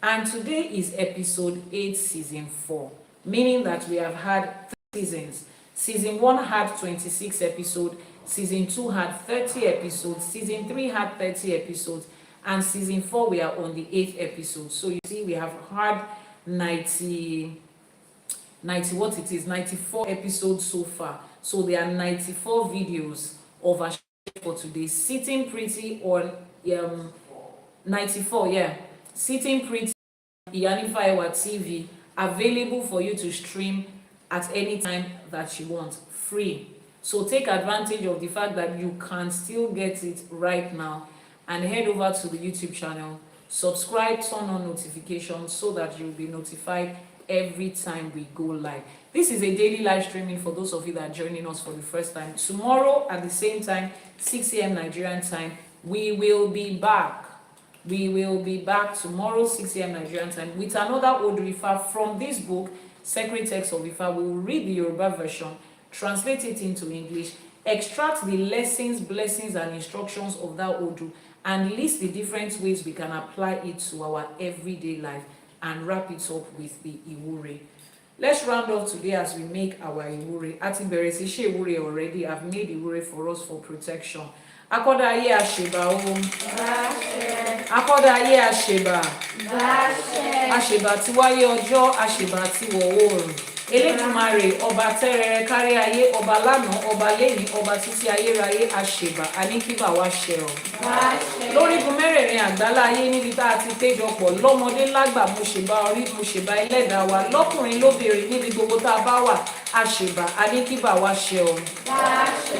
And today is episode 8, season 4, meaning that we have had 3 seasons. Season 1 had 26 episodes, season 2 had 30 episodes, season 3 had 30 episodes, and season 4 we are on the 8th episode. So you see, we have had 94 episodes so far. So there are 94 videos of Àṣẹ for today. Sitting Pretty on 94, yeah. Sitting Pretty Iyanifa Ewa TV, available for you to stream at any time that you want, free. So take advantage of the fact that you can still get it right now, and head over to the YouTube channel, subscribe, turn on notifications so that you'll be notified every time we go live. This is a daily live streaming for those of you that are joining us for the first time. Tomorrow at the same time, 6 a.m. Nigerian time, we will be back. We will be back tomorrow, 6 a.m. Nigerian time, with another Odù Ifá from this book, Sacred Text of Ifá. We will read the Yoruba version, translate it into English, extract the lessons, blessings, and instructions of that Odù, and list the different ways we can apply it to our everyday life, and wrap it up with the Ìwúre. Let's round off today as we make our Ìwúre. Àti bẹ̀rẹ̀ sí ṣe Ìwúre already. I've made Ìwúre for us for protection. Akọ́dá ayé àṣèbà ohun. Akọ́dá ayé àṣèbà. Àṣèbà tí wáyé ọjọ́, àṣèbà tí wọ̀ oòrùn. Elédùmarè, ọba tẹ́rẹrẹ kárí ayé, ọba lánàá, ọba lẹ́ni, ọba títí ayérayé, àṣèbà, àníkíbà wá ṣẹ ọ́. Lórígun mẹ́rẹ̀ẹ̀rin àgbálá ayé níbi tá a ti péjọpọ̀, lọ́mọdé lágbà, mo ṣèbà orí, mo ṣèbà ẹlẹ́dàá wa, lọ́kùnrin lóbìnrin níbi gbogbo tá a bá wà, àṣèbà, àníkíbà wá ṣẹ ọ́.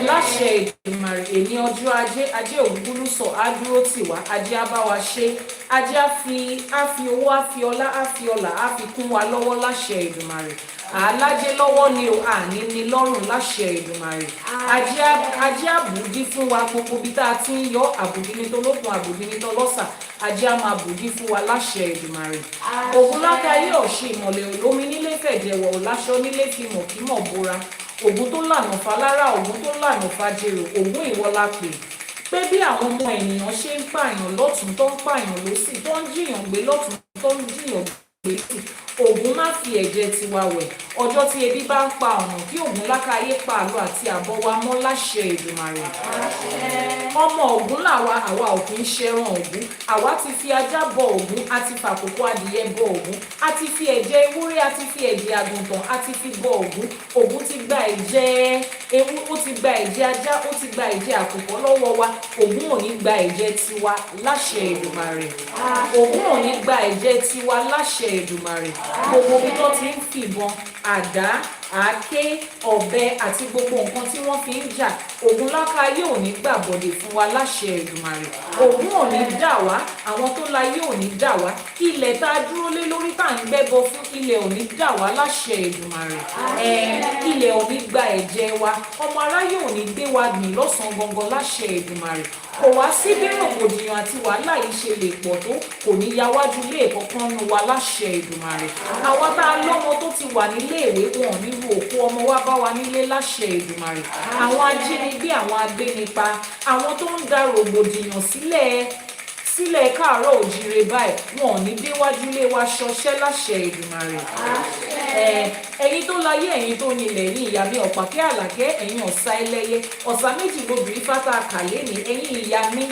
Láṣẹ Èdùmàrè, èní ọjọ́ ajé, ajé ògúngúlùsọ̀ á dúró tì wá, ajé á bá wa ṣe, ajé á fi owó, á fi ọlá, á fi ọlà, á fi kún wa lọ́wọ́ láṣẹ Èdùmàrè. Àlájé lọ́wọ́ ni o, àní ni lọ́rùn láṣẹ Èdùmàrè. Ajé àbùdí fún wa gbogbo bí tá a ti ń yọ, àbùdí ní tolókun, àbùdí ní tọlọ́sà, ajé á máa bùdí fún wa láṣẹ Èdùmàrè. Ògúnlákayé ọ̀ṣẹ́ ìmọ̀lẹ̀ olómi nílé fẹ̀jẹ̀wọ̀ láṣọ nílé fi mọ̀ kí mọ̀ bóra. Ògún tó lànà falára, ògún tó lànà fàjèrò, ògún ìwọlá pè. Pé bí àwọn ọmọ ènìyàn ṣe ń pààyàn lọ́tún tó ń pààyàn lósì, tó ń jiyàn gbé lọ́tún tó ń jiyàn gbé lósì, Ògún má fi ẹ̀jẹ̀ tiwa wẹ̀. Ọjọ́ tí ebi bá ń pa ọ̀nà, kí Ògúnlákayé pa àlọ́ àti àbọ̀ wa mọ́ láṣẹ Èdùmàrè. Ọmọ Ògún làwa, àwa ò kì í ṣẹran Ògún. Àwa ti fi ajá bọ Ògún, a ti fàkókò adìyẹ bọ Ògún, a ti fi ẹ̀jẹ̀ ewúrẹ́, a ti fi ẹ̀jẹ̀ àgùntàn, a ti fi bọ Ògún. Ògún ti gba ẹ̀jẹ̀ ewu, ó ti gba ẹ̀jẹ̀ ajá, ó ti gba ẹ̀jẹ̀ àkùkọ lọ́wọ́ wa. Ògún ò ní gba ẹ̀jẹ̀ tiwa láṣẹ Èdùmàrè. Ògún ò ní gba ẹ̀jẹ̀ tiwa láṣẹ Èdùmàrè. Gbogbo ibi tó ti ń fìbọn, àdá, àáké, ọ̀bẹ àti gbogbo nǹkan tí wọ́n fi ń jà, Ògúnlákayé ò ní gbàbọ̀dè fún wa láṣẹ Èdùmàrè. Ògún ò ní dà wá, àwọn tó láyé ò ní dà wá, ilẹ̀ tá a dúró lé lórí tá à ń gbẹ́bọ fún, ilẹ̀ ò ní dà wá láṣẹ Èdùmàrè. Ilẹ̀ ò ní gba ẹ̀jẹ̀ wa, ọmọ aráyé ò ní gbé wa gbìn lọ́sàn-án gangan láṣẹ Èdùmàrè. Kò wá sí bí rògbòdìyàn àti wàhálà yìí ṣe lè pọ̀ tó, kò ní yáwájú ilé ìkọ̀kan nu wa láṣẹ Èdùmàrè. Àwa tá a lọ́mọ tó ti wà nílé ìwé, wọn ò ní ru òkú ọmọ wa bá wa nílé láṣẹ Èdùmàrè. Àwọn ajínigbé, àwọn agbénipa, àwọn tó ń da rògbòdìyàn sílẹ̀ káàárọ̀ òjíire báyìí, wọn ò ní déwájú ilé wa ṣọṣẹ́ láṣẹ Èdùmàrè. Ẹ̀yin tó láyé, ẹ̀yin tó nílẹ̀ ní ìyá bí ọ̀pàkẹ́ àlàkẹ́, ẹ̀yin ọ̀sà ẹlẹ́yẹ, ọ̀sà méjì lóbìnrin fátá kàlẹ́ ní, ẹ̀yin ìyá mi,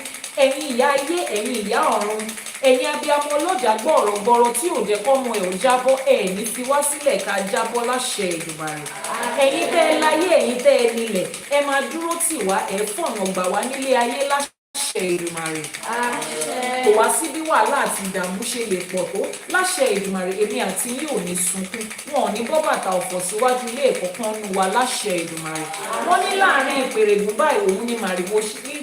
ẹ̀yin ìyá ayé, ẹ̀yin ìyá ọ̀run, ẹ̀yin abiyamọ ọlọ́jà gbọ̀rọ̀gbọ̀rọ̀ tí ò jẹ́ kọ́mọ ẹ̀ ò jábọ́, ẹ̀ ní fi wá sílẹ̀ ká jábọ́ láṣẹ Èdùmàrè. Ẹ̀yin tẹ́ ẹ láyé, ẹ̀yin tẹ́ ẹ nílẹ̀, ẹ máa dúró tì wá, ẹ fọ̀nà gbà wá nílé ayé láṣẹ Èdùmàrè. Kò wá sí bí wàhálà àti ìdààmú ṣe lè pọ̀ tó, láṣẹ Èdùmàrè, èmi àti yín ò ní sunkún, wọn ò ní bọ́ bàtà ọ̀fọ̀ síwájú ilé ẹ̀kọ́ kan nu wa láṣẹ Èdùmàrè. Wọ́n ní láàrin ìpèrègùn báyìí òun ni màrìwò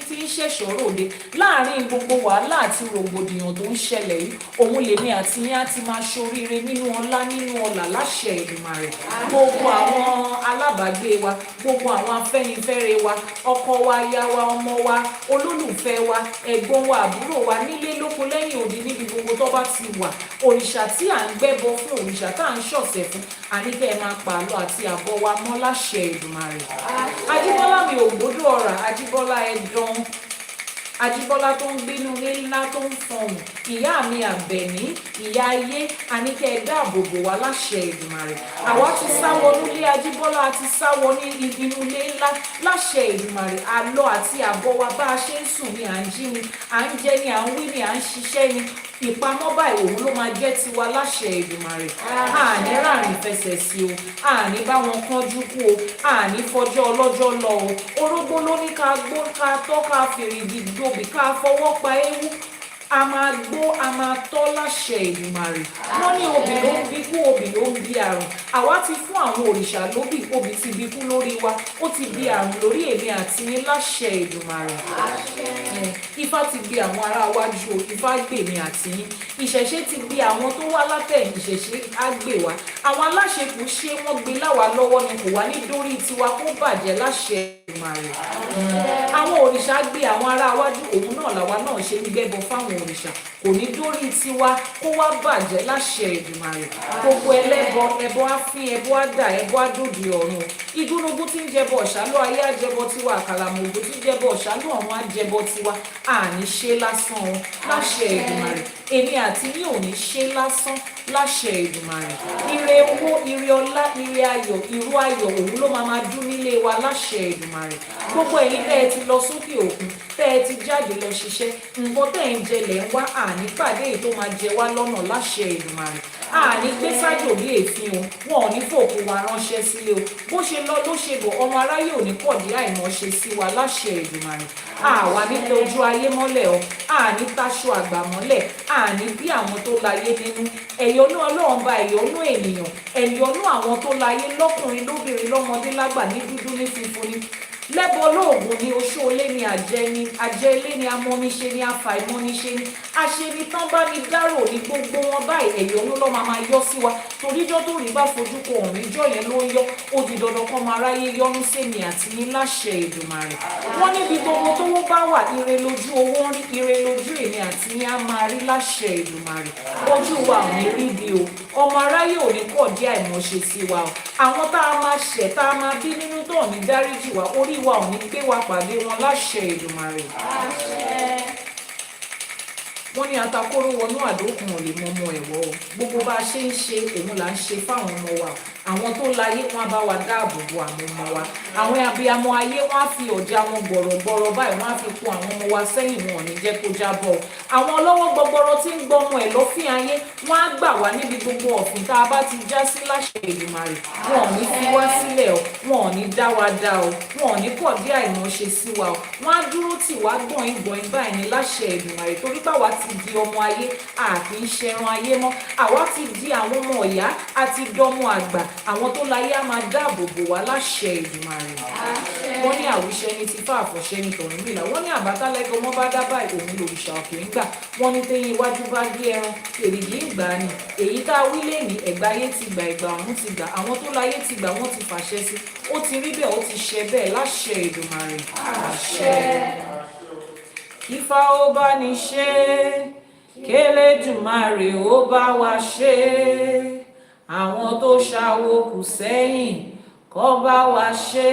tí ń ṣẹ̀ṣọ́ ròde láàrin gbogbo wàhálà àti rògbòdìyàn tó ń ṣẹlẹ̀ yìí òun lèmi àti yín á ti máa ṣoríire nínú ọlá nínú ọlà láṣẹ Èdùmàrè. Gbogbo àwọn alábàágbé wa, gbogbo àwọn afẹ́nifẹ́re wa, ọkọ wa, aya wa, ọmọ wa, olólùfẹ́ wa, ẹ̀gbọ́n wa, àbúrò wa, nílé lóko lẹ́yìn odi níbi gbogbo tó bá ti wà, òrìṣà tí à ń gbẹ́bọ fún, òrìṣà tá à ń ṣọ̀sẹ̀ fún, àníkẹ́ ẹ máa pààlọ́ àti àbọ̀ wa mọ́ láṣẹ Èdùmàrè. Ajíbọ́lá mi ò gbódò ọ̀rà, Ajíbọ́lá ẹ̀dán, Ajíbọ́lá tó ń gbénú ilé ńlá tó ń fọhùn, ìyá mi Àbẹ̀ní, ìyá ayé, àníkẹ́ ẹ dáàbò bò wá láṣẹ Èdùmàrè. Àwa ti sáwọ nílé Ajíbọ́lá, ti sáwọ ní inú ilé ńlá láṣẹ Èdùmàrè. Àlọ àti àbọ̀ wa bá a ṣe ń sùn ni, à ń jí ni, à ń jẹ ni, à ń wí ni, à ń ṣiṣẹ́ ni, ìpamọ́ báyìí òun ló máa jẹ́ tiwa láṣẹ Èdùmàrè. Àní ráàrin fẹsẹ̀ sí o, àní bá wọn kánjú kú o, àní fọjọ́ ọlọ́jọ́ lọ o. Orógbó ló ní ká gbó, ká tọ́, ká fèrègì gbòbí, ká fọwọ́ pa ewu. A máa gbó, a máa tọ́ láṣẹ Èdùmàrè. Wọ́n ní obì ló ń bíkú, obì ló ń bí àrùn. Àwa ti fún àwọn òrìṣà lóbì, obì ti bíkú lórí wa, ó ti bí àrùn lórí èmi àti yín láṣẹ Èdùmàrè. Ifá ti bí àwọn ará wájú o, Ifá gbè mí àti yín. Ìṣẹ̀ṣe ti bí àwọn tó wá látẹ̀yìn, Ìṣẹ̀ṣe á gbè wá. Àwọn Aláṣẹkù ṣé wọ́n gbé láwa lọ́wọ́ ni, kò wá ní dórí tiwa kó bàjẹ́ láṣẹ Èdùmàrè. Àwọn òrìṣà gbé àwọn ará wájú, òun náà làwa náà ṣe ń gbẹ́bọ fáwọn òrìṣà, kò ní dórí tiwa kó wá bàjẹ́ láṣẹ Èdùmàrè. Gbogbo ẹlẹ́bọ, ẹbọ á fín, ẹbọ á dà, ẹbọ á dòdì ọ̀run. Igúnnugún tí ń jẹbọ ọ̀ṣálú ayé á jẹbọ tiwa, àkàlàmọ̀gbò tí ń jẹbọ ọ̀ṣálú ọ̀run á jẹbọ tiwa. Àní ṣe lásán o láṣẹ Èdùmàrè. Èmi àti yín ò ní ṣe lásán láṣẹ Èdùmàrè. Ire owó, ire ọlá, ire ayọ̀, ìró ayọ̀ òun ló máa dún nílé wa láṣẹ Èdùmàrè. Gbogbo ẹ̀yin tẹ́ ẹ ti lọ sókè òkun, tẹ́ ẹ ti jáde lọ ṣiṣẹ́, nǹkan tẹ́ ẹ ń jẹlẹ̀ ń wá, àní pàdé èyí tó máa jẹ wá lọ́nà láṣẹ Èdùmàrè. Àní gbé sájò bí èéfín o, wọn ò ní fòkú wa ránṣẹ́ sílé o. Bó ṣe lọ ló ṣe bọ̀, ọmọ aráyé ò ní kọ̀dí àìmọ̀ṣe sí wa láṣẹ Èdùmàrè. Àwa ní tọ́jú ayé mọ́lẹ̀ o, àní táṣọ àgbà mọ́lẹ̀, àní bí àwọn tó láyé nínú. Ẹ̀yọ́nú Ọlọ́run bá ẹ̀yọ́nú ènìyàn, ẹ̀yọ́nú àwọn tó láyé lọ́kùnrin lóbìnrin lọ́mọdé lágbà, ní dúdú ní funfun ní, lẹ́bọ lóògùn ni, oṣóolé ni, àjẹlé ni, amọ́niṣe ni, afàìmọ́niṣe ni, aṣenitán bá ní dárò ní, gbogbo wọn báyìí ẹ̀yọ́nú ló máa yọ sí wa. Toríjọ́ tó rí bá fojú kọ ọ̀run, ìjọ yẹn ló ń yọ. Ó di dandan kọ́ máa ráyé yọ́nú sẹ́mi àti yín láṣẹ Èdùmàrè. Wọ́n níbi gbogbo tówó bá wà, ire lójú owó ń rí, ire lójú èmi àti yín á máa rí láṣẹ Èdùmàrè. Ojú wa ò ní rí bí o, ọmọ aráyé ò ní kọ̀dí àìmọ̀ṣe sí wa o. Àwọn tá a máa ṣẹ̀, tá a máa bí nínú tó ní dáríjì wa, orí wa ò ní gbé wa pàdé wọn láṣẹ Èdùmàrè. Wọ́n ní atakóró wọnú àdókùn ò lè mọ ọmọ ẹ̀wọ́ o. Gbogbo bá a ṣe ń ṣe òun là ń ṣe fáwọn ọmọ wa. Àwọn tó láyé wọn á bá wa dáàbò bo àwọn ọmọ wa. Àwọn abiyamọ ayé wọn á fi ọ̀já wọn gbọ̀rọ̀gbọ̀rọ̀ báyìí, wọn á fi kó àwọn ọmọ wa sẹ́yìn, wọn ò ní jẹ́ kó jábọ́ o. Àwọn ọlọ́wọ́ gbọgbọrọ tí ń gbọmọ ẹ̀ lọ́fín ayé, wọn á gbà wá níbi gbogbo ọ̀fìn tá a bá ti já sí láṣẹ Èdùmàrè. Wọn ò ní fi wá sílẹ̀ o, wọn ò ní dá wa dá o, wọn ò ní kọ̀dí àìmọ̀ṣe sí wa o. Wọn á dúró tì wá gbọ̀nyìn báyìí ní láṣẹ Èdùmàrè. Torí báwa ti di ọmọ ayé, àfi ń ṣẹran ayé mọ́. Àwa ti di àwọn ọmọ ìyá, àti dọmọ àgbà. Àwọn tó láyé á máa dáàbò bò wá láṣẹ Èdùmàrè. Wọ́n ní àwíṣẹ ní ti fá, àfọ̀ṣẹ ní tọ̀rúnmìlà. Wọ́n ní àbátálẹ́gàn ọmọ bá dábàá òun lòrìṣà òkè ń gbà. Wọ́n ní téyín iwájú bá gé ẹran, èrìgì ń gbà ni. Èyí tá a wí lénìí, ẹ̀gbà ayé ti gbà, ẹ̀gbà ọ̀run ti gbà. Àwọn tó láyé ti gbà, wọ́n ti fàṣẹ sí. Ó ti rí bẹ́ẹ̀, ó ti ṣẹ bẹ́ẹ̀ láṣẹ Èdùmàrè. Àṣẹ. Ifá ó bá ní ṣe, k'Elédùmarè ó bá wa ṣe. Àwọn tó ṣàwo kù sẹ́yìn kó bá wa ṣe.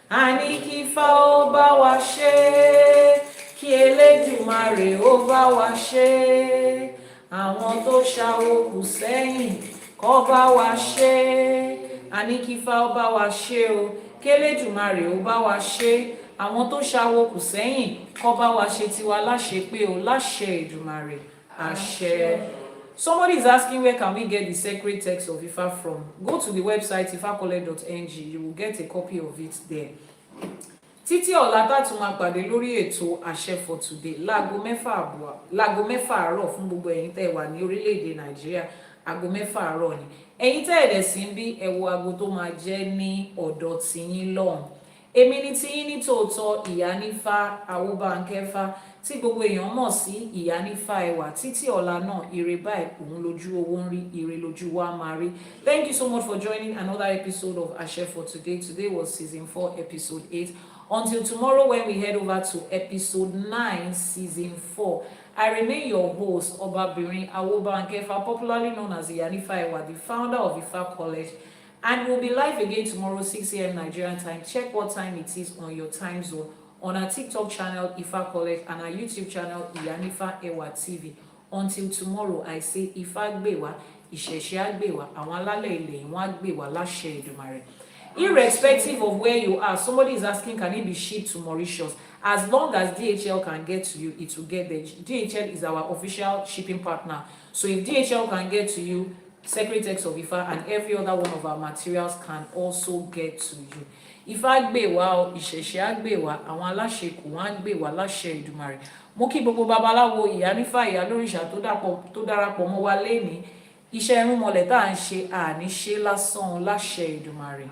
Àní kí Ifá ó bá wa ṣe, kí Elédùmarè ó bá wa ṣe. Àwọn tó ṣàwo kù sẹ́yìn kó bá wa ṣe. Àní kí Ifá ó bá wa ṣe o, kí Elédùmarè ó bá wa ṣe. Àwọn tó ṣàwo kù sẹ́yìn kó bá wa ṣe tiwa láṣẹ pé o, láṣẹ Èdùmàrè. Àṣẹ. Somebody is asking, where can we get the sacred text of Ifá from? Go to the website ifakole.ng. You will get a copy of it there. Títí ọ̀la tá tún máa pàdé lórí ètò Àṣẹ for today láago 6 àárọ̀ fún gbogbo ẹ̀yin tẹ́ wà ní orílẹ̀-èdè Nàìjíríà. Aago 6 àárọ̀ ni. Ẹ̀yin tẹ́ ẹ̀dẹ̀ sí ń bí ẹ wo aago tó máa jẹ́ ní ọ̀dọ̀ tiyín lọ́hùn. Èmi ni tí yín ní tòótọ́ Iyanifa Ewa tí gbogbo èèyàn mọ̀ sí Iyanifa Ewa. Títí ọ̀la náà ire báyìí òun lójú owó ń rí, ire lójú wa máa rí. Thank you so much for joining another episode of Àṣẹ for today. Today was season 4 episode 8. Until tomorrow when we head over to episode 9 season 4. I remain your host, Obabirin Ewa, popularly known as Iyanifa Ewa, the founder of Ifa College. And we'll be live again tomorrow, 6 a.m. Nigerian time. Check what time it is on your time zone. On our TikTok channel, Ifa College, and our YouTube channel, Iyanifa Ewa TV. Until tomorrow, I say, Ifá gbè wá, ÌṢẸ̀ṣe gbè wá, àwọn alálẹ̀ ilẹ̀ wọ́n gbè wá láṣẹ Èdùmàrè. Irrespective of where you are, somebody is asking, can it be shipped to Mauritius? As long as DHL can get to you, it will get there. DHL is our official shipping partner. So if DHL can get to you, Sacred Text of Ifa and every other one of our materials can also get to you. Ifá gbè wá o, ÌṢẸ̀ṣe gbè wá, àwọn Aláṣẹkù wọ́n gbè wá láṣẹ Èdùmàrè. Mo kí gbogbo babaláwo Iyanifa ìyá lórìṣà tó darapọ̀ mọ́ wa lénìí. Iṣẹ́ irúnmọlẹ̀ tá à ń ṣe àní ṣe lásán láṣẹ Èdùmàrè.